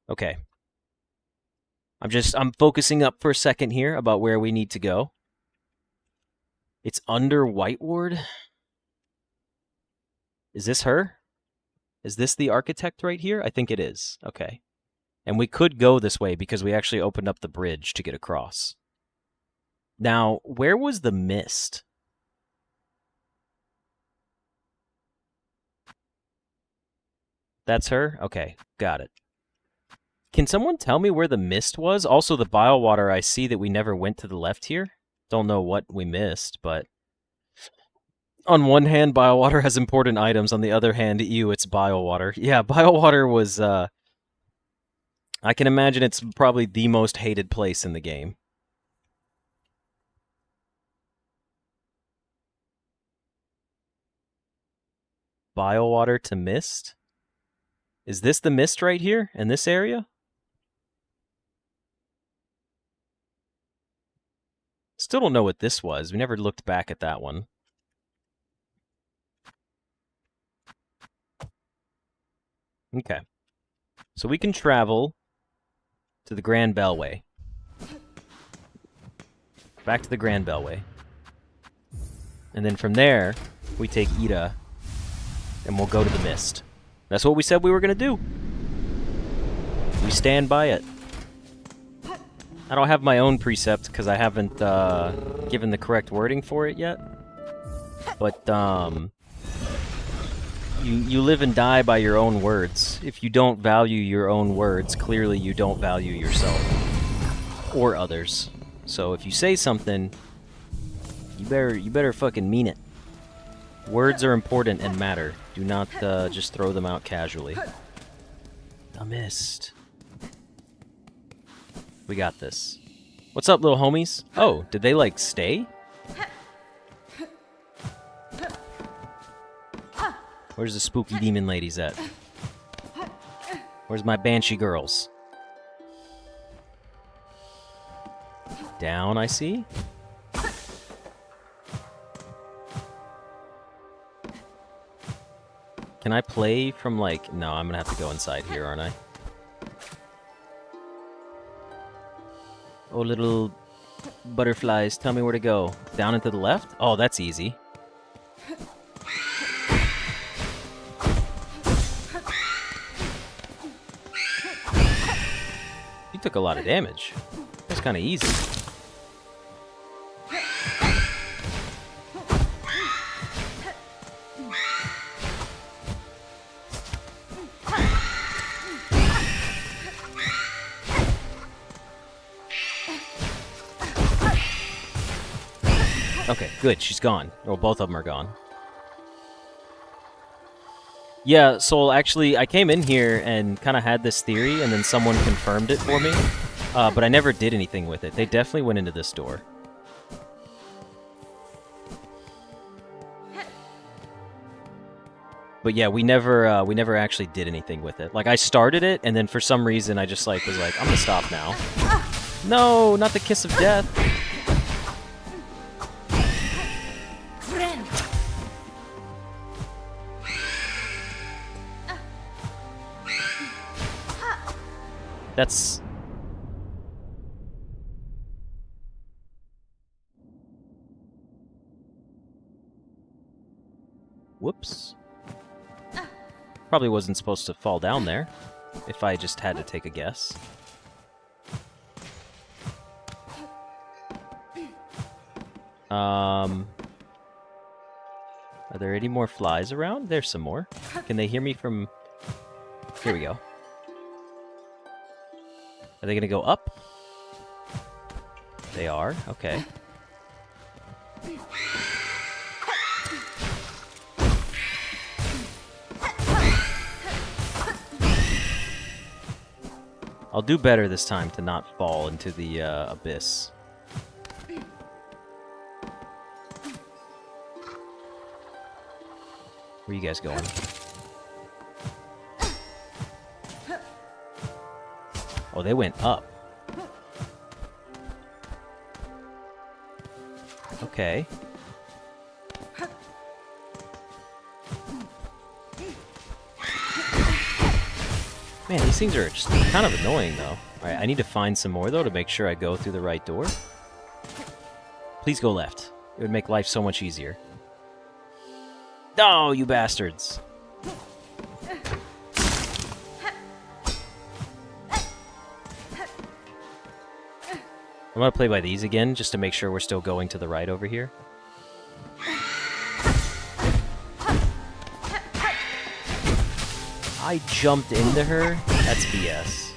Okay. I'm focusing up for a second here about where we need to go. It's under White Ward. Is this her? Is this the architect right here? I think it is. Okay. And we could go this way because we actually opened up the bridge to get across. Now, where was the mist? That's her? Okay, got it. Can someone tell me where the mist was? Also, the biowater, I see that we never went to the left here. Don't know what we missed, but... On one hand, biowater has important items. On the other hand, it's biowater. Yeah, biowater was, I can imagine it's probably the most hated place in the game. Biowater to mist? Is this the mist right here, in this area? Still don't know what this was. We never looked back at that one. Okay. So we can travel to the Grand Bellway. Back to the Grand Bellway. And then from there, we take Ida, and we'll go to the mist. That's what we said we were going to do. We stand by it. I don't have my own precept because I haven't given the correct wording for it yet. But, You live and die by your own words. If you don't value your own words, clearly you don't value yourself or others. So if you say something, you better fucking mean it. Words are important and matter. Do not just throw them out casually. The mist. We got this. What's up, little homies? Oh, did they like stay? Where's the spooky demon ladies at? Where's my banshee girls? Down, I see. Can I play from, like... No, I'm gonna have to go inside here, aren't I? Oh, little butterflies, tell me where to go. Down and to the left? Oh, that's easy. took a lot of damage. That's kind of easy. Okay, good. She's gone. Well, both of them are gone. Yeah, Soul, actually, I came in here and kind of had this theory, and then someone confirmed it for me. But I never did anything with it. They definitely went into this door. But yeah, we never actually did anything with it. Like, I started it, and then for some reason, I just, like, was like, I'm gonna stop now. No, not the kiss of death. That's... Whoops. Probably wasn't supposed to fall down there, if I just had to take a guess. Are there any more flies around? There's some more. Can they hear me from... Here we go. Are they gonna go up? They are? Okay. I'll do better this time to not fall into the abyss. Where are you guys going? Oh, they went up. Okay. Man, these things are just kind of annoying, though. Alright, I need to find some more, though, to make sure I go through the right door. Please go left. It would make life so much easier. No, you bastards! I'm gonna play by these again, just to make sure we're still going to the right over here. I jumped into her? That's BS.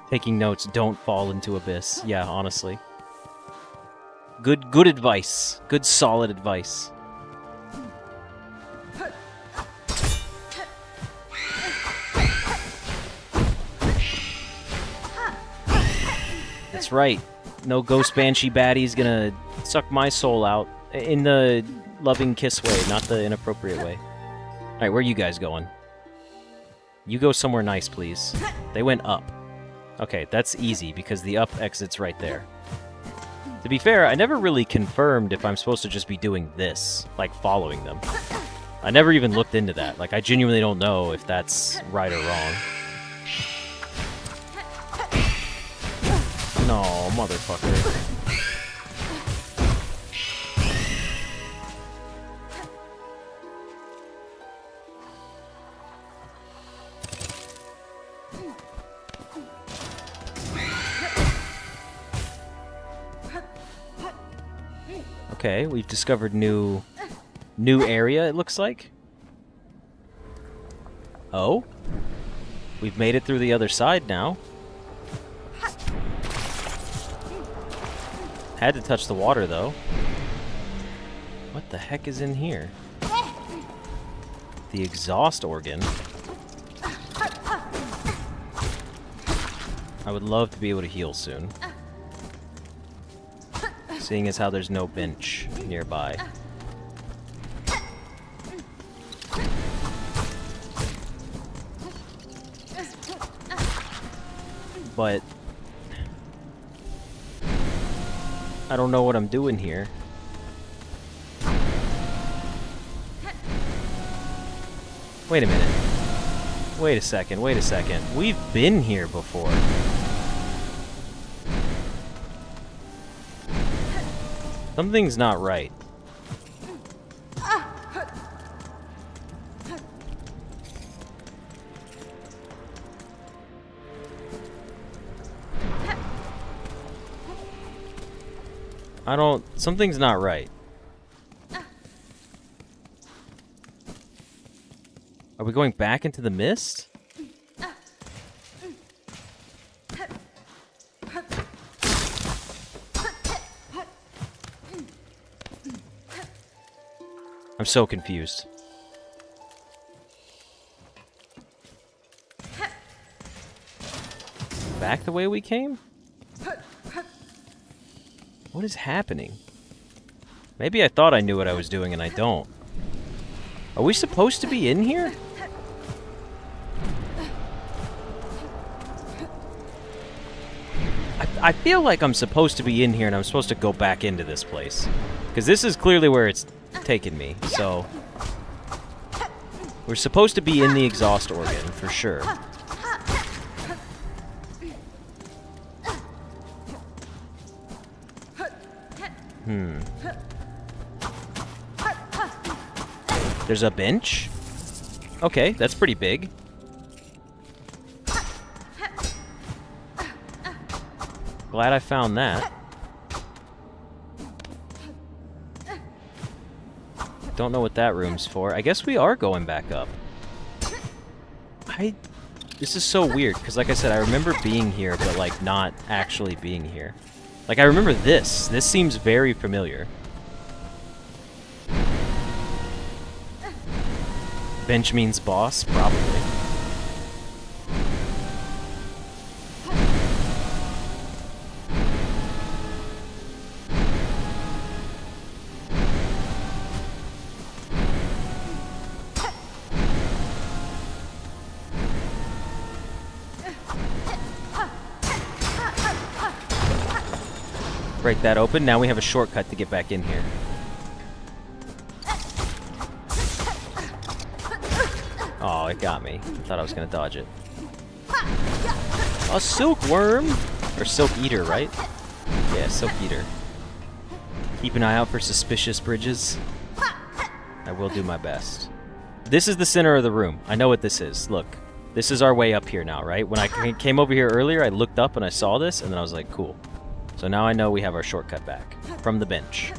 Taking notes, don't fall into abyss. Yeah, honestly. Good advice. Good solid advice. That's right. No ghost banshee baddie's gonna suck my soul out in the loving kiss way, not the inappropriate way. Alright, where are you guys going? You go somewhere nice, please. They went up. Okay, that's easy, because the up exit's right there. To be fair, I never really confirmed if I'm supposed to just be doing this, like following them. I never even looked into that. Like, I genuinely don't know if that's right or wrong. No, motherfucker. Okay, we've discovered new area, it looks like. Oh? We've made it through the other side now. Had to touch the water, though. What the heck is in here? The exhaust organ. I would love to be able to heal soon. Seeing as how there's no bench nearby. But I don't know what I'm doing here. Wait a minute. Wait a second, wait a second. We've been here before. Something's not right. I don't... Something's not right. Are we going back into the mist? I'm so confused. Back the way we came? What is happening? Maybe I thought I knew what I was doing and I don't. Are we supposed to be in here? I feel like I'm supposed to be in here and I'm supposed to go back into this place. Because this is clearly where it's taken me, so... We're supposed to be in the exhaust organ, for sure. There's a bench? Okay, that's pretty big. Glad I found that. Don't know what that room's for. I guess we are going back up. This is so weird, because like I said, I remember being here, but like not actually being here. Like I remember this. This seems very familiar. Bench means boss? Probably. Break that open. Now we have a shortcut to get back in here. Oh, it got me. I thought I was going to dodge it. A silkworm! Or silk eater, right? Yeah, silk eater. Keep an eye out for suspicious bridges. I will do my best. This is the center of the room. I know what this is. Look. This is our way up here now, right? When I came over here earlier, I looked up and I saw this, and then I was like, cool. So now I know we have our shortcut back from the bench.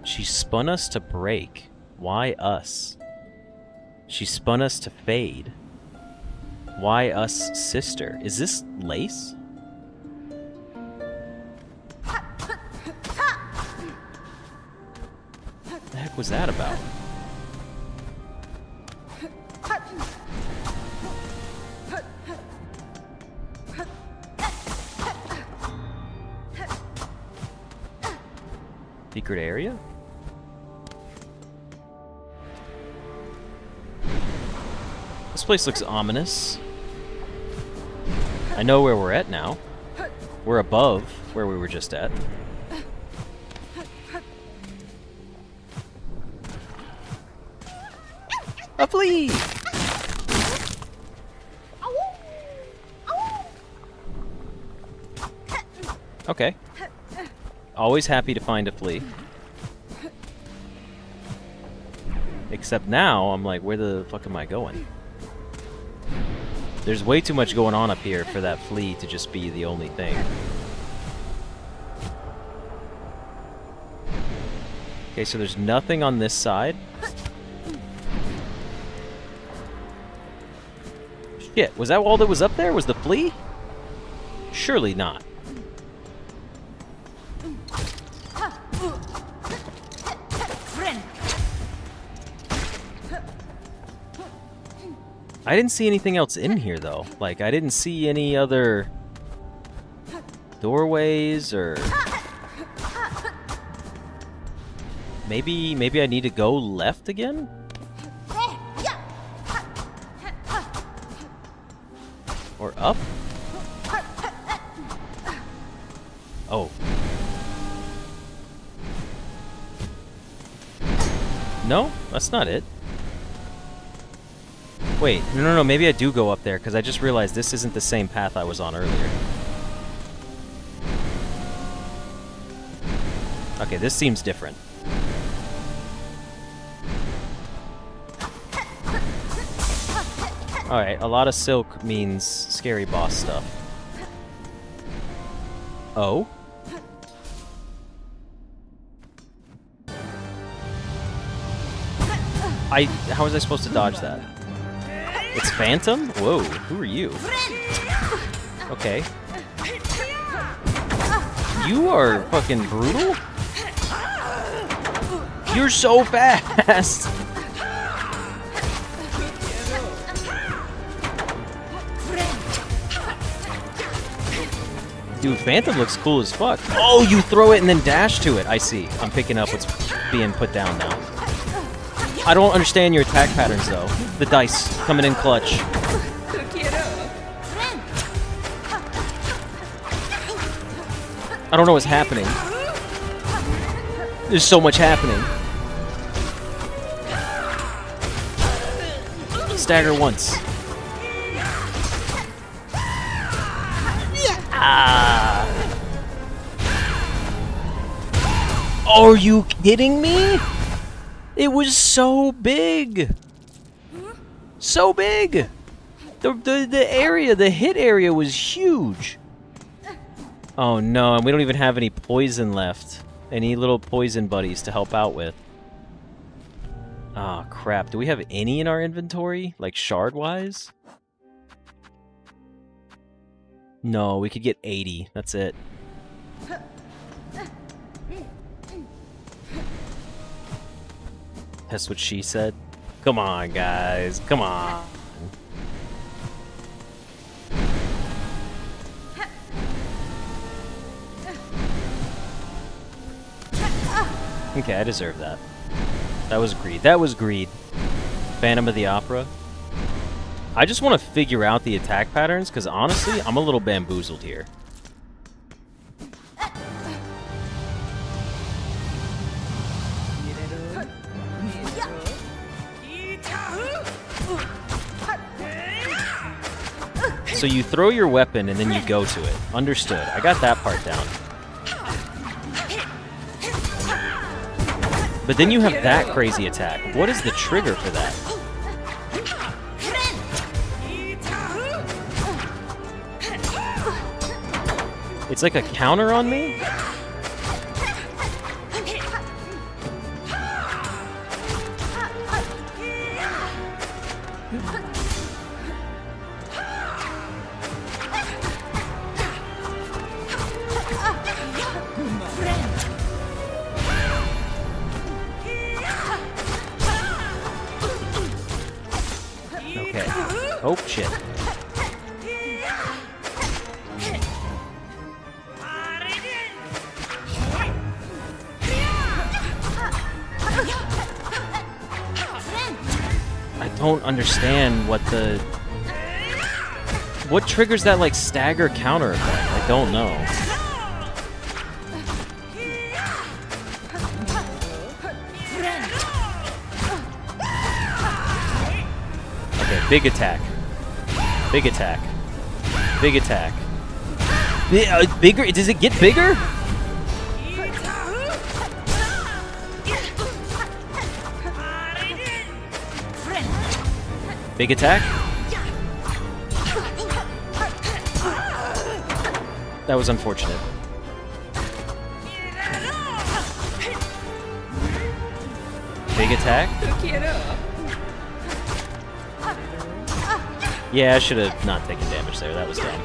She spun us to break. Why us? She spun us to fade. Why us, sister? Is this lace? What the heck was that about? Secret area? This place looks ominous. I know where we're at now. We're above where we were just at. A flea! Okay. Always happy to find a flea. Except now, I'm like, where the fuck am I going? There's way too much going on up here for that flea to just be the only thing. Okay, so there's nothing on this side. Shit, was that all that was up there? Was the flea? Surely not. I didn't see anything else in here, though. Like, I didn't see any other doorways, or... Maybe I need to go left again? Or up? Oh. No, that's not it. Wait, no, maybe I do go up there, because I just realized this isn't the same path I was on earlier. Okay, this seems different. Alright, a lot of silk means scary boss stuff. Oh? How was I supposed to dodge that? It's Phantom? Whoa, who are you? Okay. You are fucking brutal? You're so fast! Dude, Phantom looks cool as fuck. Oh, you throw it and then dash to it. I see. I'm picking up what's being put down now. I don't understand your attack patterns, though. The dice coming in clutch. I don't know what's happening. There's so much happening. Stagger once. Ah. Are you kidding me? It was so big. So big. The area, the hit area was huge. Oh no, and we don't even have any poison left. Any little poison buddies to help out with. Ah, crap. Do we have any in our inventory? Like shard-wise? No, we could get 80. That's it. That's what she said. Come on, guys. Come on. Okay, I deserve that. That was greed. That was greed. Phantom of the Opera. I just want to figure out the attack patterns, because honestly, I'm a little bamboozled here. So you throw your weapon and then you go to it. Understood. I got that part down. But then you have that crazy attack. What is the trigger for that? It's like a counter on me? Okay. Oh, shit. I don't understand what the... What triggers that, like, stagger counter effect? I don't know. Okay, big attack. Big attack. Big attack. Bigger? Does it get bigger? Big attack? That was unfortunate. Big attack? Yeah, I should have not taken damage there. That was dumb.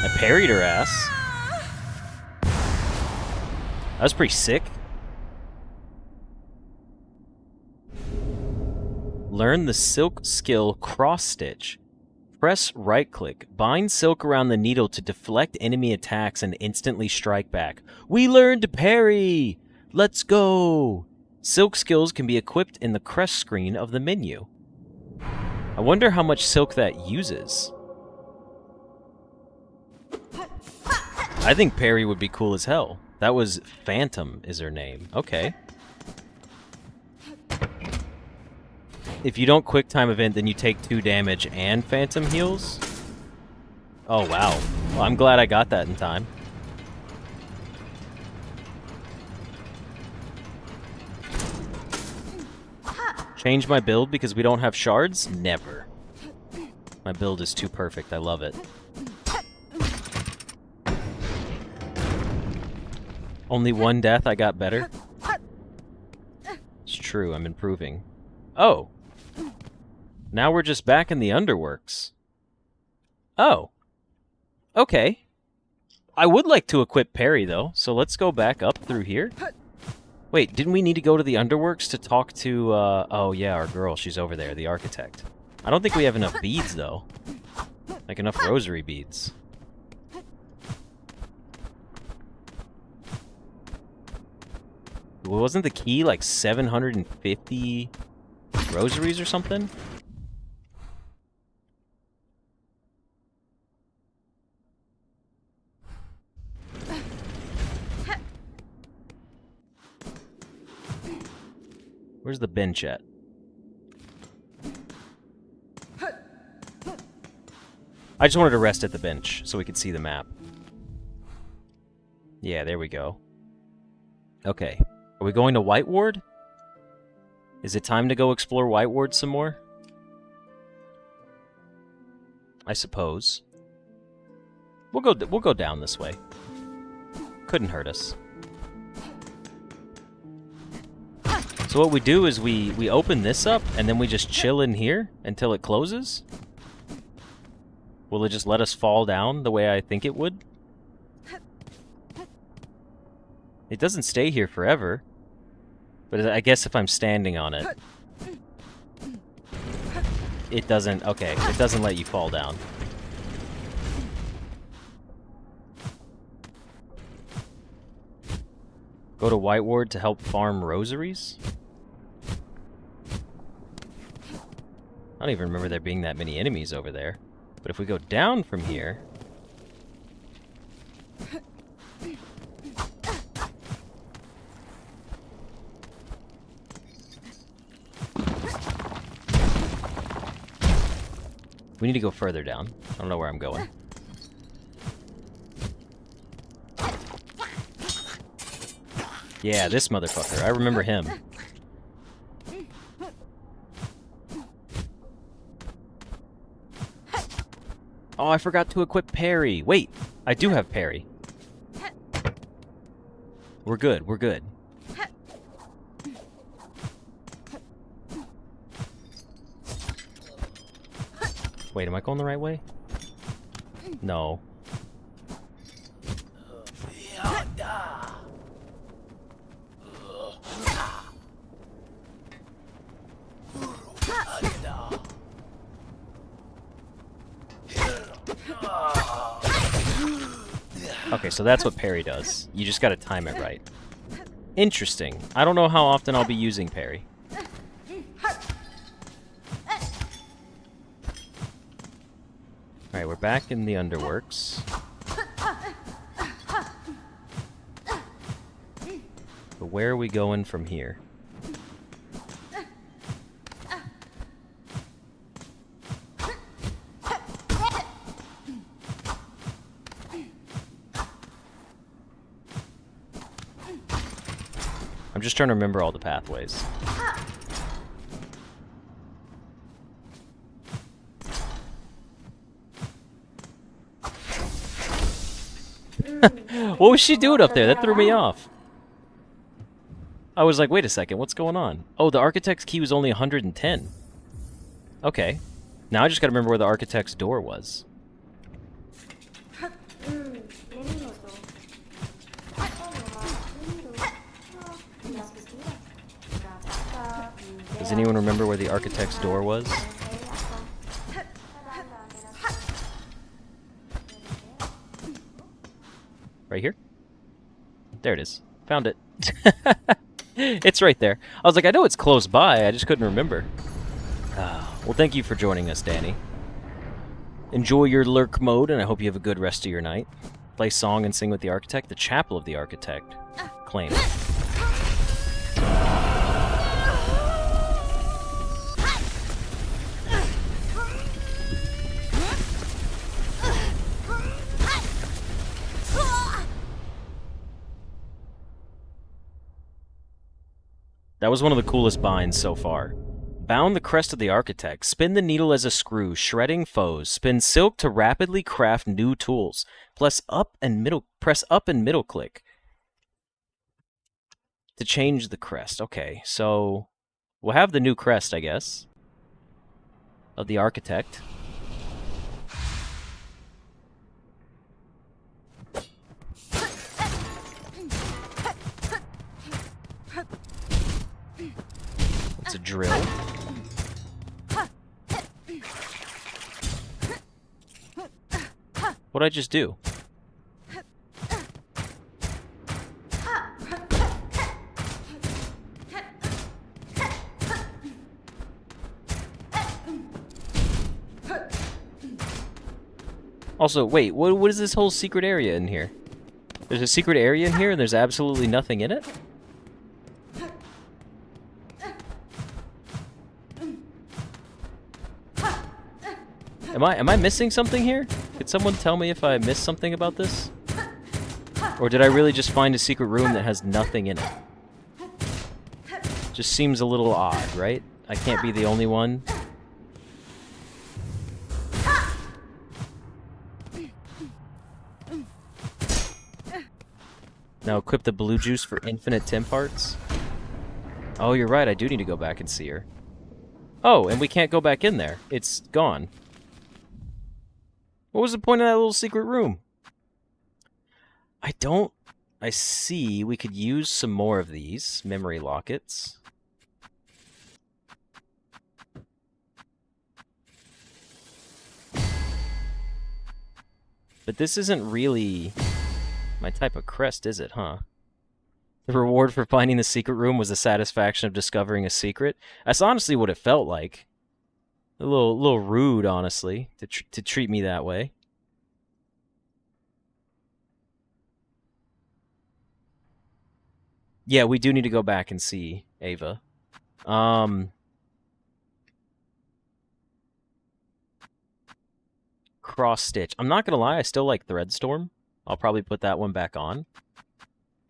I parried her ass. That was pretty sick. Learn the silk skill cross stitch. Press right click. Bind silk around the needle to deflect enemy attacks and instantly strike back. We learned parry! Let's go! Silk skills can be equipped in the crest screen of the menu. I wonder how much silk that uses. I think parry would be cool as hell. That was Phantom is her name. Okay. If you don't quick time event, then you take 2 damage and phantom heals? Oh, wow. Well, I'm glad I got that in time. Change my build because we don't have shards? Never. My build is too perfect. I love it. Only 1 death, I got better? It's true, I'm improving. Oh! Now we're just back in the Underworks. Oh. Okay. I would like to equip parry, though, so let's go back up through here. Wait, didn't we need to go to the Underworks to talk to, oh yeah, our girl, she's over there, the architect. I don't think we have enough beads, though. Like, enough rosary beads. Well, wasn't the key, like, 750 rosaries or something? Where's the bench at? I just wanted to rest at the bench so we could see the map. Yeah, there we go. Okay. Are we going to White Ward? Is it time to go explore White Ward some more? I suppose. We'll go down this way. Couldn't hurt us. So what we do is we open this up, and then we just chill in here until it closes? Will it just let us fall down the way I think it would? It doesn't stay here forever. But I guess if I'm standing on it... It doesn't... Okay, it doesn't let you fall down. Go to White Ward to help farm rosaries? I don't even remember there being that many enemies over there. But if we go down from here... We need to go further down. I don't know where I'm going. Yeah, this motherfucker. I remember him. Oh, I forgot to equip parry. Wait, I do have parry. We're good, we're good. Wait, am I going the right way? No. Okay, so that's what parry does. You just gotta time it right. Interesting. I don't know how often I'll be using parry. Alright, we're back in the Underworks. But where are we going from here? I'm just trying to remember all the pathways. What was she doing up there? That threw me off. I was like, wait a second, what's going on? Oh, the architect's key was only 110. Okay. Now I just gotta remember where the architect's door was. Does anyone remember where the architect's door was? Right here? There it is. Found it. It's right there. I was like, I know it's close by, I just couldn't remember. Well, thank you for joining us, Danny. Enjoy your lurk mode, and I hope you have a good rest of your night. Play song and sing with the architect. The Chapel of the Architect. Claim it. That was one of the coolest binds so far. Bound the crest of the architect. Spin the needle as a screw, shredding foes. Spin silk to rapidly craft new tools. Press up and middle click to change the crest. Okay, so we'll have the new crest, I guess, of the architect. It's a drill. What'd I just do? Also, wait, what is this whole secret area in here? There's a secret area in here and there's absolutely nothing in it? Am I missing something here? Could someone tell me if I missed something about this? Or did I really just find a secret room that has nothing in it? Just seems a little odd, right? I can't be the only one. Now equip the blue juice for infinite temp parts. Oh, you're right, I do need to go back and see her. Oh, and we can't go back in there. It's gone. What was the point of that little secret room? I see we could use some more of these memory lockets. But this isn't really my type of crest, is it, huh? The reward for finding the secret room was the satisfaction of discovering a secret. That's honestly what it felt like. A little rude, honestly, to treat me that way. Yeah, we do need to go back and see Ava. Cross stitch. I'm not gonna lie, I still like Threadstorm. I'll probably put that one back on.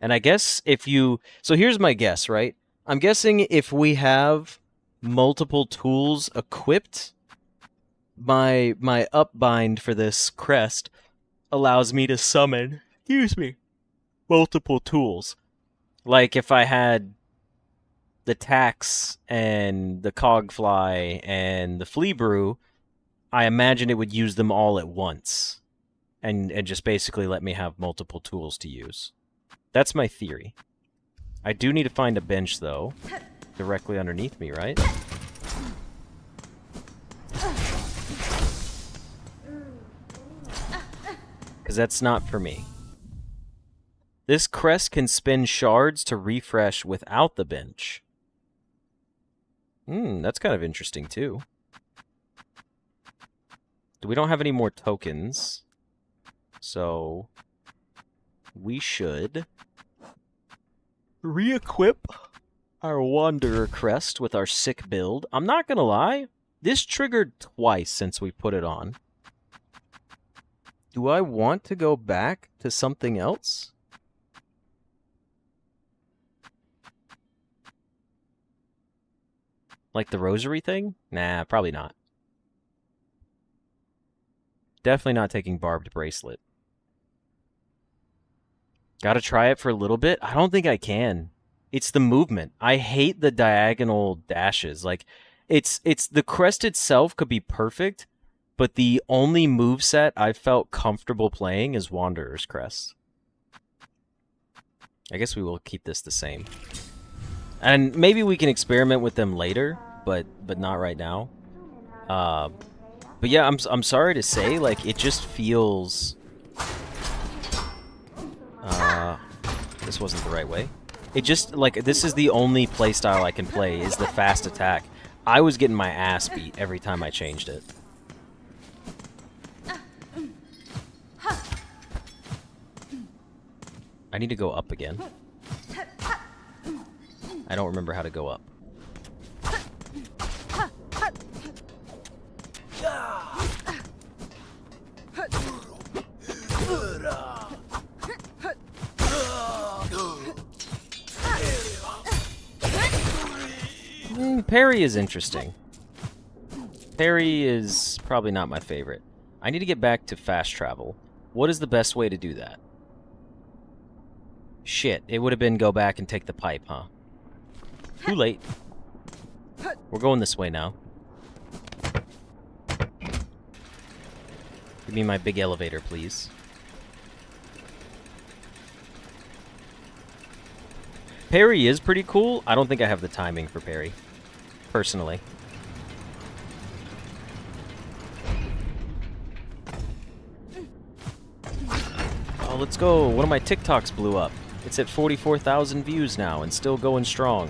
And I guess if you... So here's my guess, right? I'm guessing if we have multiple tools equipped, my upbind for this crest allows me to summon, multiple tools. Like if I had the Tax and the Cogfly and the Flea Brew, I imagine it would use them all at once and just basically let me have multiple tools to use. That's my theory. I do need to find a bench, though, directly underneath me, right? Because that's not for me. This crest can spin shards to refresh without the bench. That's kind of interesting, too. We don't have any more tokens, so we should re-equip our Wanderer crest with our sick build. I'm not gonna lie, this triggered twice since we put it on. Do I want to go back to something else? Like the rosary thing? Nah, probably not. Definitely not taking barbed bracelet. Gotta try it for a little bit? I don't think I can. It's the movement. I hate the diagonal dashes. Like, it's the crest itself could be perfect, but the only moveset I felt comfortable playing is Wanderer's Crest. I guess we will keep this the same. And maybe we can experiment with them later, but not right now. But yeah, I'm sorry to say, like, it just feels... this wasn't the right way. It just, like, this is the only playstyle I can play, is the fast attack. I was getting my ass beat every time I changed it. I need to go up again. I don't remember how to go up. Parry is interesting. Parry is probably not my favorite. I need to get back to fast travel. What is the best way to do that? Shit, it would have been go back and take the pipe, huh? Too late. We're going this way now. Give me my big elevator, please. Parry is pretty cool. I don't think I have the timing for parry, personally. Oh, let's go. One of my TikToks blew up. It's at 44,000 views now and still going strong.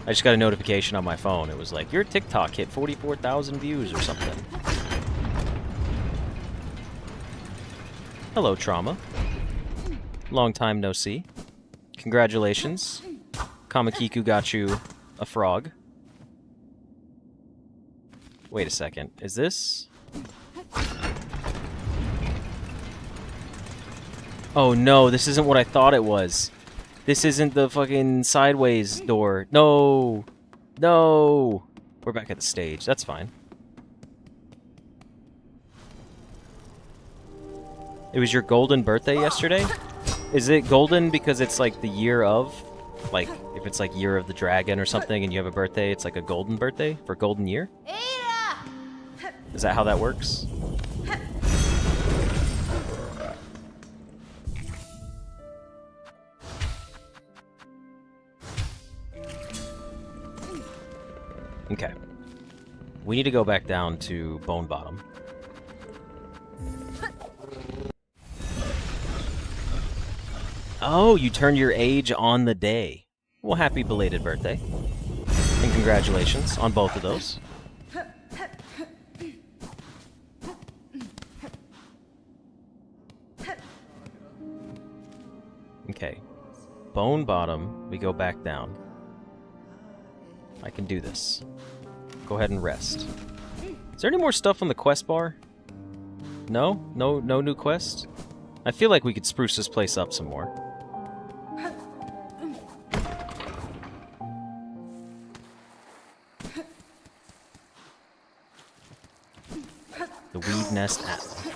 I just got a notification on my phone. It was like, your TikTok hit 44,000 views or something. Hello, Trauma. Long time no see. Congratulations. Kamakiku got you a frog. Wait a second. Is this... Oh no, this isn't what I thought it was. This isn't the fucking sideways door. No! No! We're back at the stage. That's fine. It was your golden birthday yesterday? Is it golden because it's like the year of? Like, if it's like year of the dragon or something and you have a birthday, it's like a golden birthday for golden year? Is that how that works? Okay. We need to go back down to Bone Bottom. Oh, you turned your age on the day. Well, happy belated birthday. And congratulations on both of those. Okay. Bone Bottom, we go back down. I can do this. Go ahead and rest. Is there any more stuff on the quest bar? No? No new quest? I feel like we could spruce this place up some more. The Weed Nest Apple.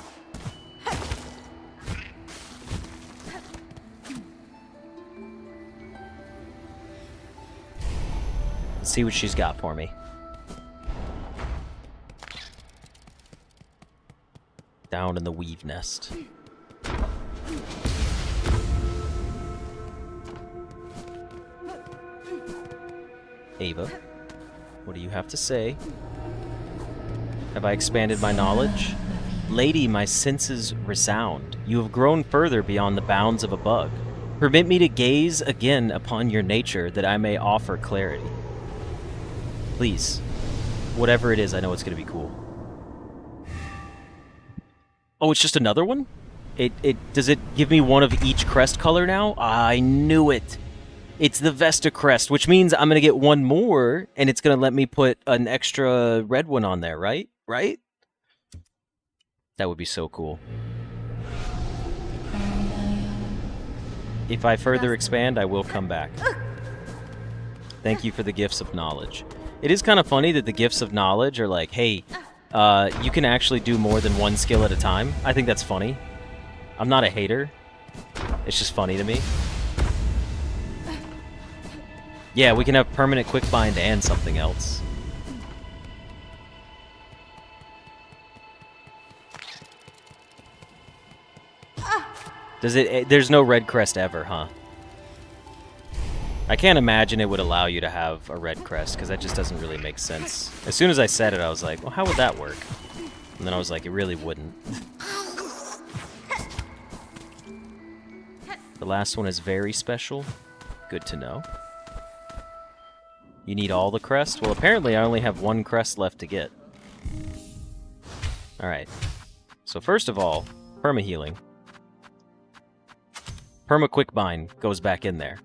Let's see what she's got for me. Down in the weave nest. Ava, what do you have to say? Have I expanded my knowledge? Lady, my senses resound. You have grown further beyond the bounds of a bug. Permit me to gaze again upon your nature that I may offer clarity. Please. Whatever it is, I know it's going to be cool. Oh, it's just another one? Does it give me one of each crest color now? I knew it. It's the Vesta crest, which means I'm going to get one more, and it's going to let me put an extra red one on there, right? Right? That would be so cool. If I further expand, I will come back. Thank you for the gifts of knowledge. It is kind of funny that the gifts of knowledge are like, hey, you can actually do more than one skill at a time. I think that's funny. I'm not a hater. It's just funny to me. Yeah, we can have permanent quick bind and something else. Does it? There's no red crest ever, huh? I can't imagine it would allow you to have a red crest, because that just doesn't really make sense. As soon as I said it, I was like, well, how would that work? And then I was like, it really wouldn't. The last one is very special. Good to know. You need all the crest? Well, apparently I only have one crest left to get. Alright. So first of all, perma-healing. Perma-quick bind goes back in there.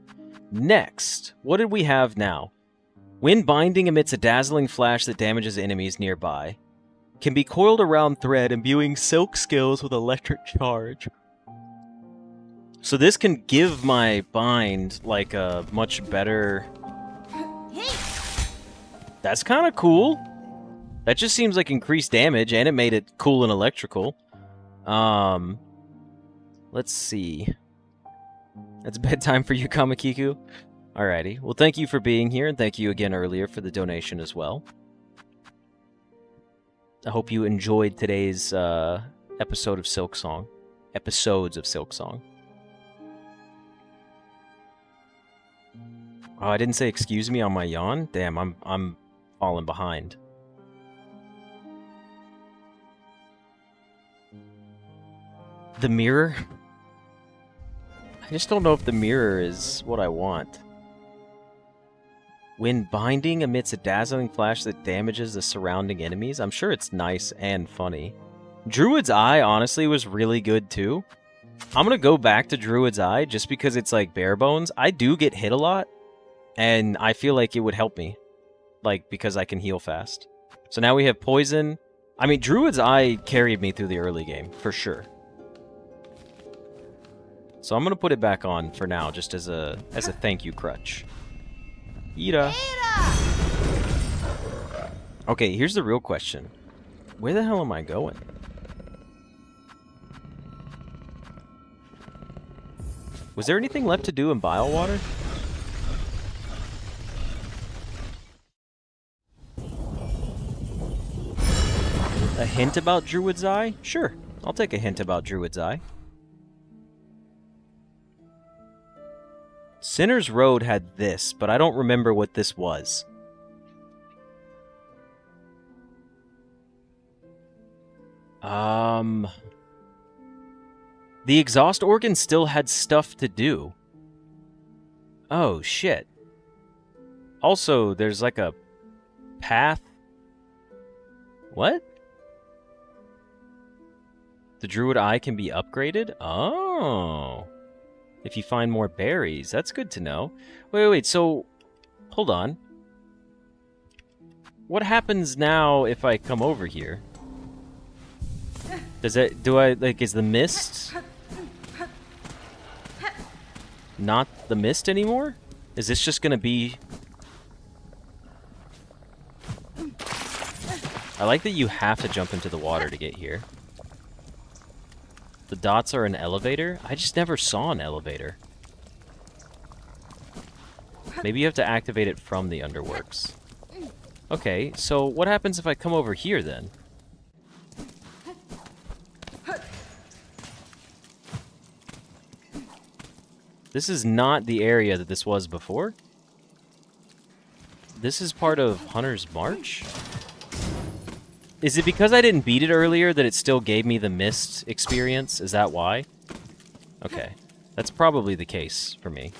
Next, what did we have now? When binding emits a dazzling flash that damages enemies nearby. Can be coiled around thread, imbuing silk skills with electric charge. So this can give my bind, like, a much better... That's kind of cool. That just seems like increased damage, and it made it cool and electrical. Let's see. It's bedtime for you, Kamakiku. Alrighty. Well, thank you for being here, and thank you again earlier for the donation as well. I hope you enjoyed today's episode of Silksong. Episodes of Silksong. Oh, I didn't say excuse me on my yawn? Damn, I'm falling behind. The mirror? I just don't know if the mirror is what I want. When binding emits a dazzling flash that damages the surrounding enemies. I'm sure it's nice and funny. Druid's Eye, honestly, was really good, too. I'm gonna go back to Druid's Eye just because it's, like, bare bones. I do get hit a lot, and I feel like it would help me. Like, because I can heal fast. So now we have Poison. I mean, Druid's Eye carried me through the early game, for sure. So I'm gonna put it back on for now, just as a thank you crutch. Ira. Okay, here's the real question. Where the hell am I going? Was there anything left to do in Biowater? A hint about Druid's Eye? Sure, I'll take a hint about Druid's Eye. Sinner's Road had this, but I don't remember what this was. The exhaust organ still had stuff to do. Oh, shit. Also, there's like a path. What? The Druid Eye can be upgraded? Oh. If you find more berries, that's good to know. Wait, so... Hold on. What happens now if I come over here? Does it... Do I... Like, is the mist... not the mist anymore? Is this just gonna be... I like that you have to jump into the water to get here. The dots are an elevator? I just never saw an elevator. Maybe you have to activate it from the Underworks. Okay, so what happens if I come over here then? This is not the area that this was before. This is part of Hunter's March? Is it because I didn't beat it earlier that it still gave me the mist experience? Is that why? Okay. That's probably the case for me.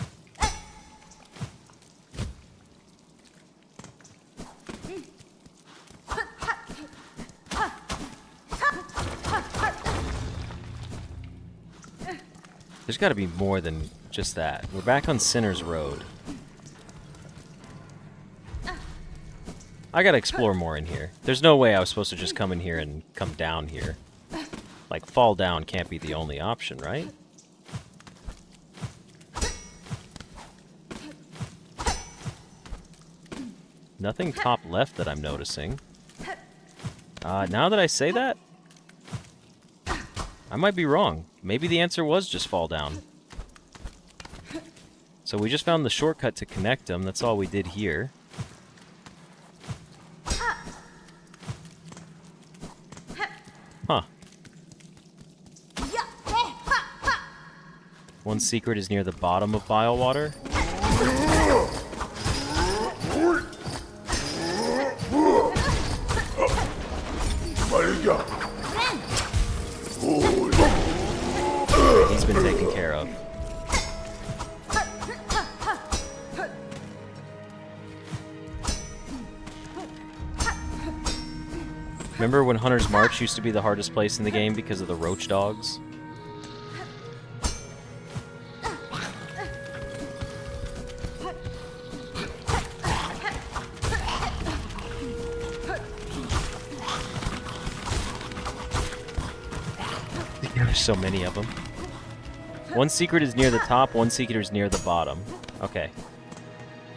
There's got to be more than just that. We're back on Sinner's Road. I gotta explore more in here. There's no way I was supposed to just come in here and come down here. Like, fall down can't be the only option, right? Nothing top left that I'm noticing. Now that I say that, I might be wrong. Maybe the answer was just fall down. So we just found the shortcut to connect them. That's all we did here. Huh. One secret is near the bottom of Biowater. He's been taken care of. Remember when Hunter's March used to be the hardest place in the game because of the roach dogs? There's so many of them. One secret is near the top, one secret is near the bottom. Okay.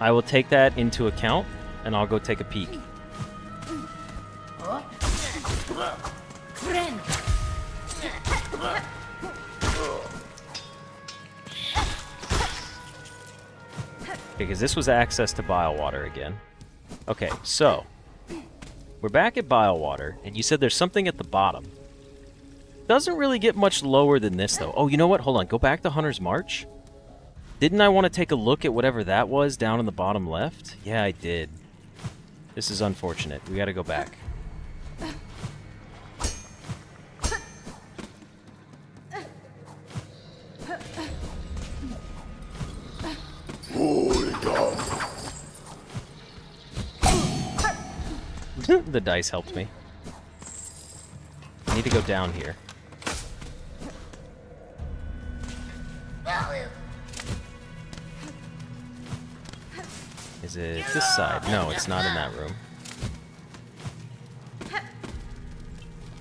I will take that into account. and I'll go take a peek. Because this was access to bile water again. Okay, so we're back at bile water, and you said there's something at the bottom. Doesn't really get much lower than this, though. Oh, you know what? Hold on. Go back to Hunter's March. Didn't I want to take a look at whatever that was down in the bottom left? Yeah, I did. This is unfortunate. We gotta go back. The dice helped me. I need to go down here. Is it this side? No, it's not in that room.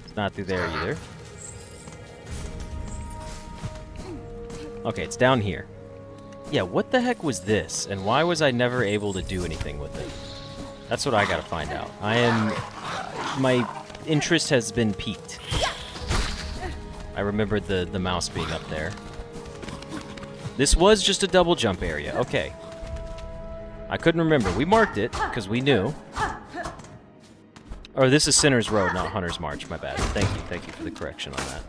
It's not through there either. Okay, it's down here. Yeah, what the heck was this? And why was I never able to do anything with it? That's what I gotta find out. My interest has been piqued. I remembered the mouse being up there. This was just a double jump area. Okay. I couldn't remember. We marked it, because we knew. Or this is Sinner's Road, not Hunter's March. My bad. Thank you. Thank you for the correction on that.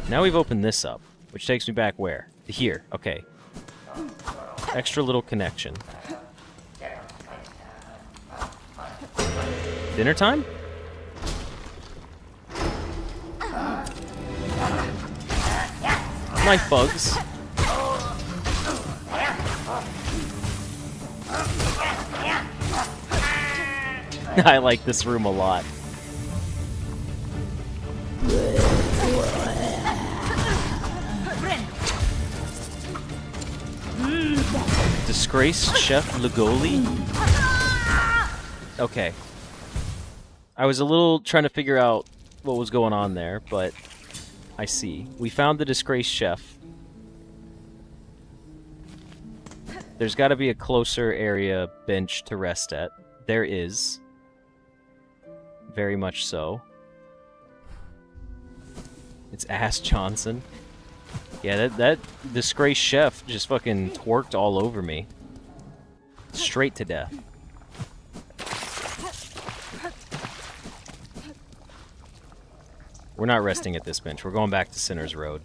Now we've opened this up, which takes me back where? To here. Okay. Extra little connection. Dinner time? Knife bugs. I like this room a lot. Disgraced Chef Lugoli? Okay. I was a little trying to figure out what was going on there, but I see. We found the disgraced chef. There's got to be a closer area bench to rest at. There is. Very much so. It's Ass Johnson. Yeah, that disgraced chef just fucking twerked all over me. Straight to death. We're not resting at this bench. We're going back to Sinner's Road.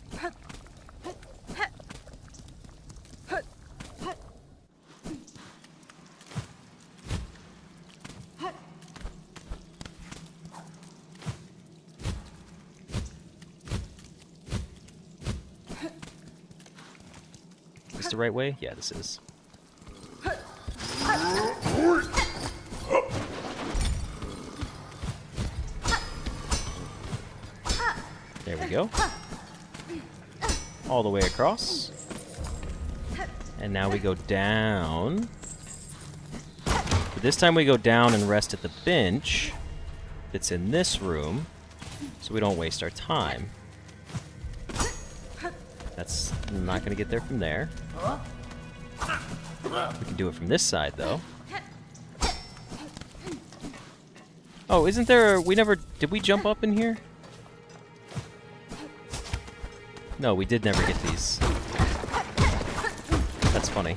Is this the right way? Yeah, this is. There we go. All the way across. And now we go down. But this time we go down and rest at the bench that's in this room, so we don't waste our time. That's not going to get there from there. We can do it from this side, though. Oh, isn't there we never... Did we jump up in here? No, we did never get these. That's funny.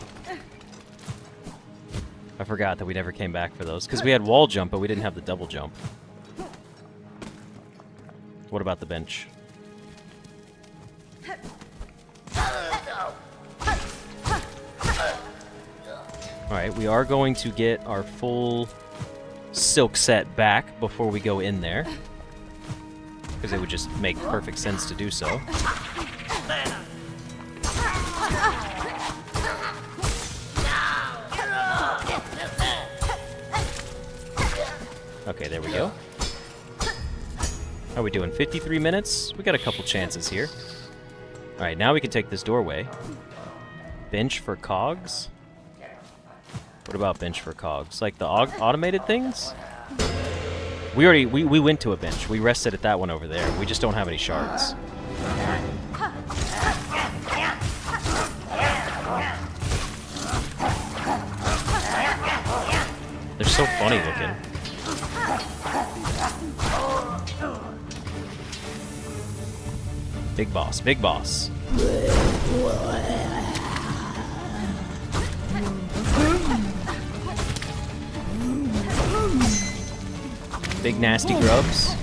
I forgot that we never came back for those. Because we had wall jump, but we didn't have the double jump. What about the bench? Alright, we are going to get our full silk set back before we go in there. Because it would just make perfect sense to do so. Okay, there we go. How are we doing? 53 minutes? We got a couple chances here. Alright, now we can take this doorway. Bench for cogs? What about bench for cogs? Like the automated things? We went to a bench. We rested at that one over there. We just don't have any shards. so funny looking. Big boss, big boss. Big nasty grubs.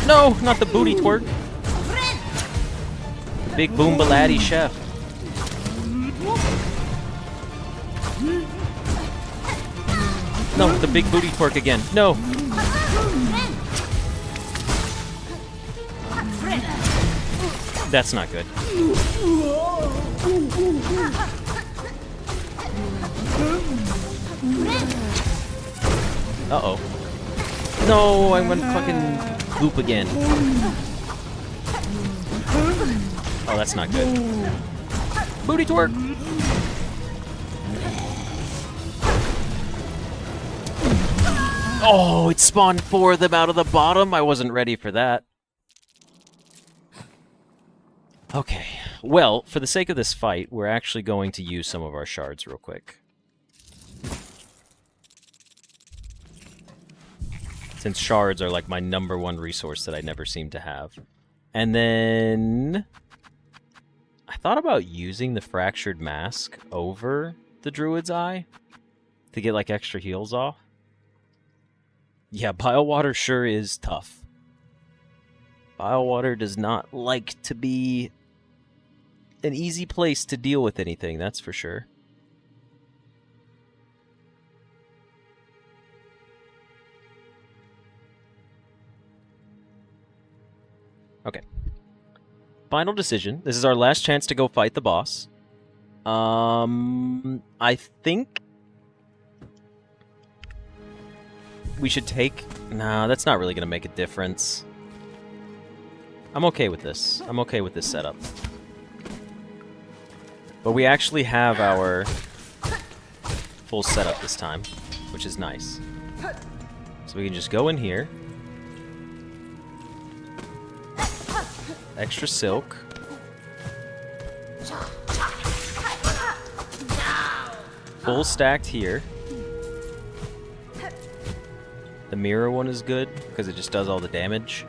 No, not the booty twerk. Big boombaladdy chef. No, the big booty twerk again. No. That's not good. Uh-oh. No, I went fucking loop again. Oh, that's not good. Booty twerk! Oh, it spawned 4 of them out of the bottom. I wasn't ready for that. Okay. Well, for the sake of this fight, we're actually going to use some of our shards real quick. Since shards are like my #1 resource that I never seem to have. And then I thought about using the fractured mask over the druid's eye to get like extra heals off. Yeah, bile water sure is tough. Bile water does not like to be an easy place to deal with anything, that's for sure. Okay. Final decision. This is our last chance to go fight the boss. I think we should take... Nah, that's not really going to make a difference. I'm okay with this. I'm okay with this setup. But we actually have our full setup this time, which is nice. So we can just go in here. Extra silk. Full stacked here. The mirror one is good, because it just does all the damage.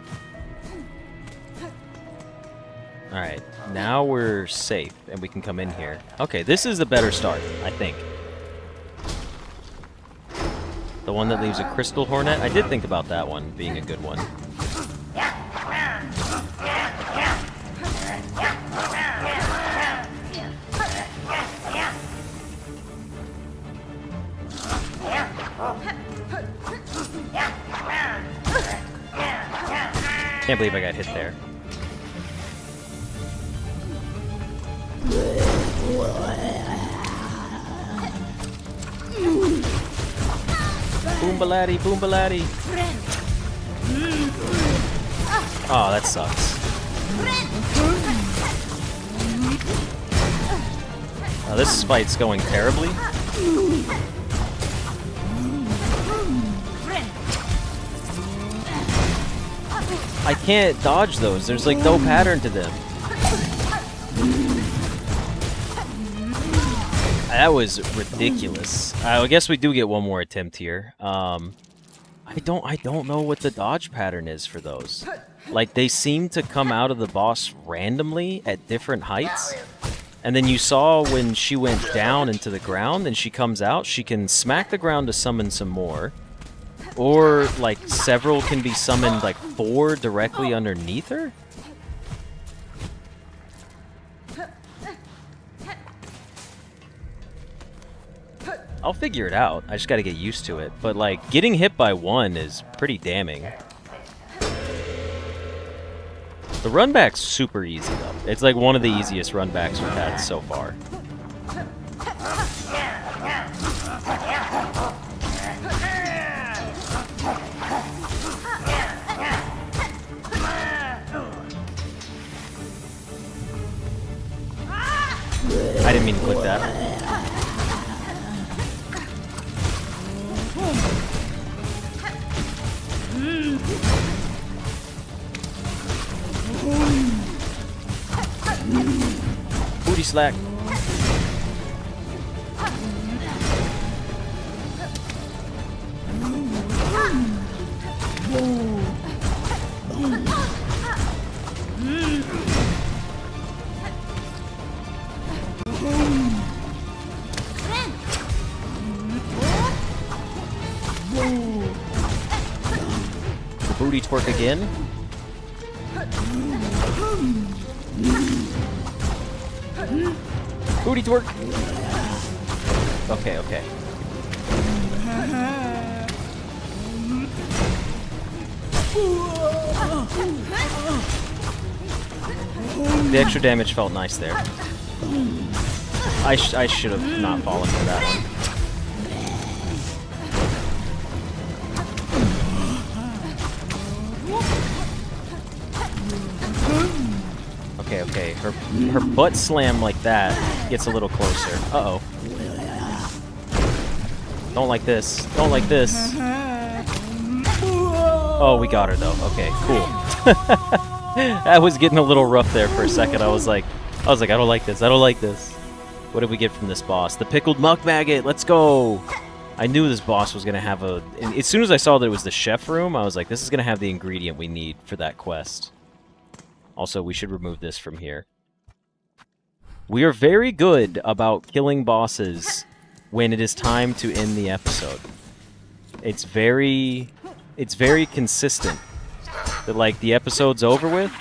Alright, now we're safe, and we can come in here. Okay, this is a better start, I think. The one that leaves a crystal hornet? I did think about that one being a good one. Can't believe I got hit there. Boombaladi, boombaladi. Oh, that sucks. Oh, this fight's going terribly. I can't dodge those. There's like no pattern to them. That was ridiculous. I guess we do get one more attempt here. I don't know what the dodge pattern is for those. Like, they seem to come out of the boss randomly at different heights. And then you saw when she went down into the ground and she comes out, she can smack the ground to summon some more. Or, like, several can be summoned, like, 4 directly underneath her? I'll figure it out. I just gotta get used to it. But, like, getting hit by 1 is pretty damning. The runback's super easy, though. It's, like, one of the easiest runbacks we've had so far. I didn't mean to click that. slack. The booty twerk again. Booty twerk. Okay, okay. The extra damage felt nice there. I should have not fallen for that one. Okay, okay. Her butt slam like that gets a little closer. Uh-oh. Don't like this. Don't like this. Oh, we got her though. Okay, cool. That was getting a little rough there for a second. I was like, I don't like this. I don't like this. What did we get from this boss? The pickled muck maggot. Let's go. I knew this boss was gonna have a. And as soon as I saw that it was the chef room, I was like, this is gonna have the ingredient we need for that quest. Also, we should remove this from here. We are very good about killing bosses when it is time to end the episode. It's very consistent. That, like, the episode's over with,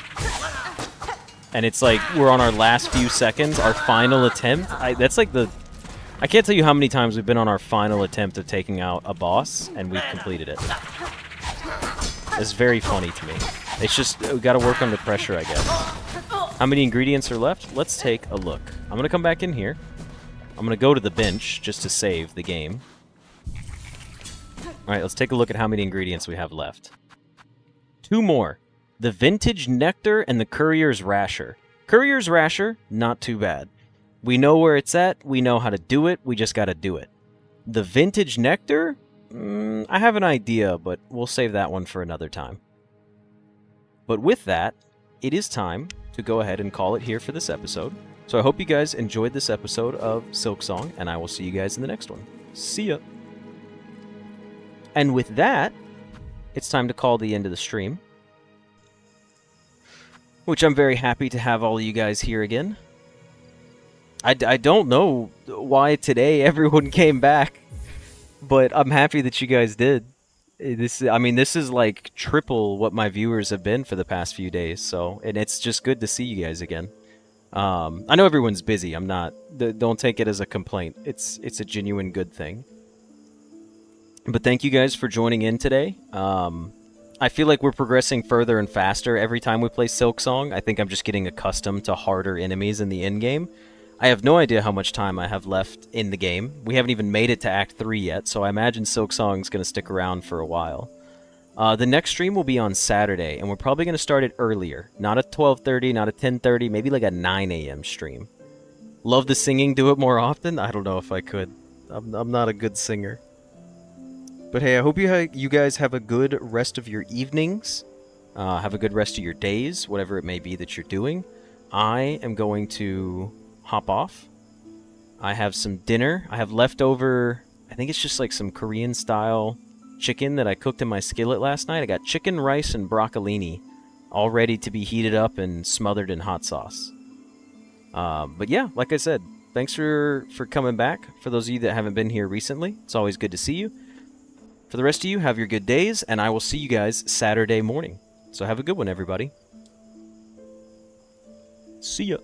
and it's like we're on our last few seconds, our final attempt. That's like the... I can't tell you how many times we've been on our final attempt of taking out a boss, and we've completed it. It's very funny to me. It's just, we gotta work under pressure, I guess. How many ingredients are left? Let's take a look. I'm gonna come back in here. I'm gonna go to the bench, just to save the game. Alright, let's take a look at how many ingredients we have left. 2 more. The Vintage Nectar and the Courier's Rasher. Courier's Rasher, not too bad. We know where it's at, we know how to do it, we just gotta do it. The Vintage Nectar? I have an idea, but we'll save that one for another time. But with that, it is time to go ahead and call it here for this episode. So I hope you guys enjoyed this episode of Silksong, and I will see you guys in the next one. See ya! And with that, it's time to call the end of the stream. Which I'm very happy to have all of you guys here again. I don't know why today everyone came back, but I'm happy that you guys did. This is like triple what my viewers have been for the past few days, so, and it's just good to see you guys again. I know everyone's busy. I'm not. Don't take it as a complaint. It's a genuine good thing. But thank you guys for joining in today. I feel like we're progressing further and faster every time we play Silksong. I think I'm just getting accustomed to harder enemies in the end game. I have no idea how much time I have left in the game. We haven't even made it to Act 3 yet, so I imagine Silksong's going to stick around for a while. The next stream will be on Saturday, and we're probably going to start it earlier. Not at 12:30, not at 10:30, maybe like a 9 a.m. stream. Love the singing, do it more often? I don't know if I could. I'm not a good singer. But hey, I hope you guys have a good rest of your evenings. Have a good rest of your days, whatever it may be that you're doing. I am going to hop off. I have some dinner. I have leftover, I think it's just like some Korean style chicken that I cooked in my skillet last night. I got chicken, rice, and broccolini all ready to be heated up and smothered in hot sauce. But yeah, like I said, thanks for coming back. For those of you that haven't been here recently, it's always good to see you. For the rest of you, have your good days, and I will see you guys Saturday morning. So have a good one, everybody. See ya.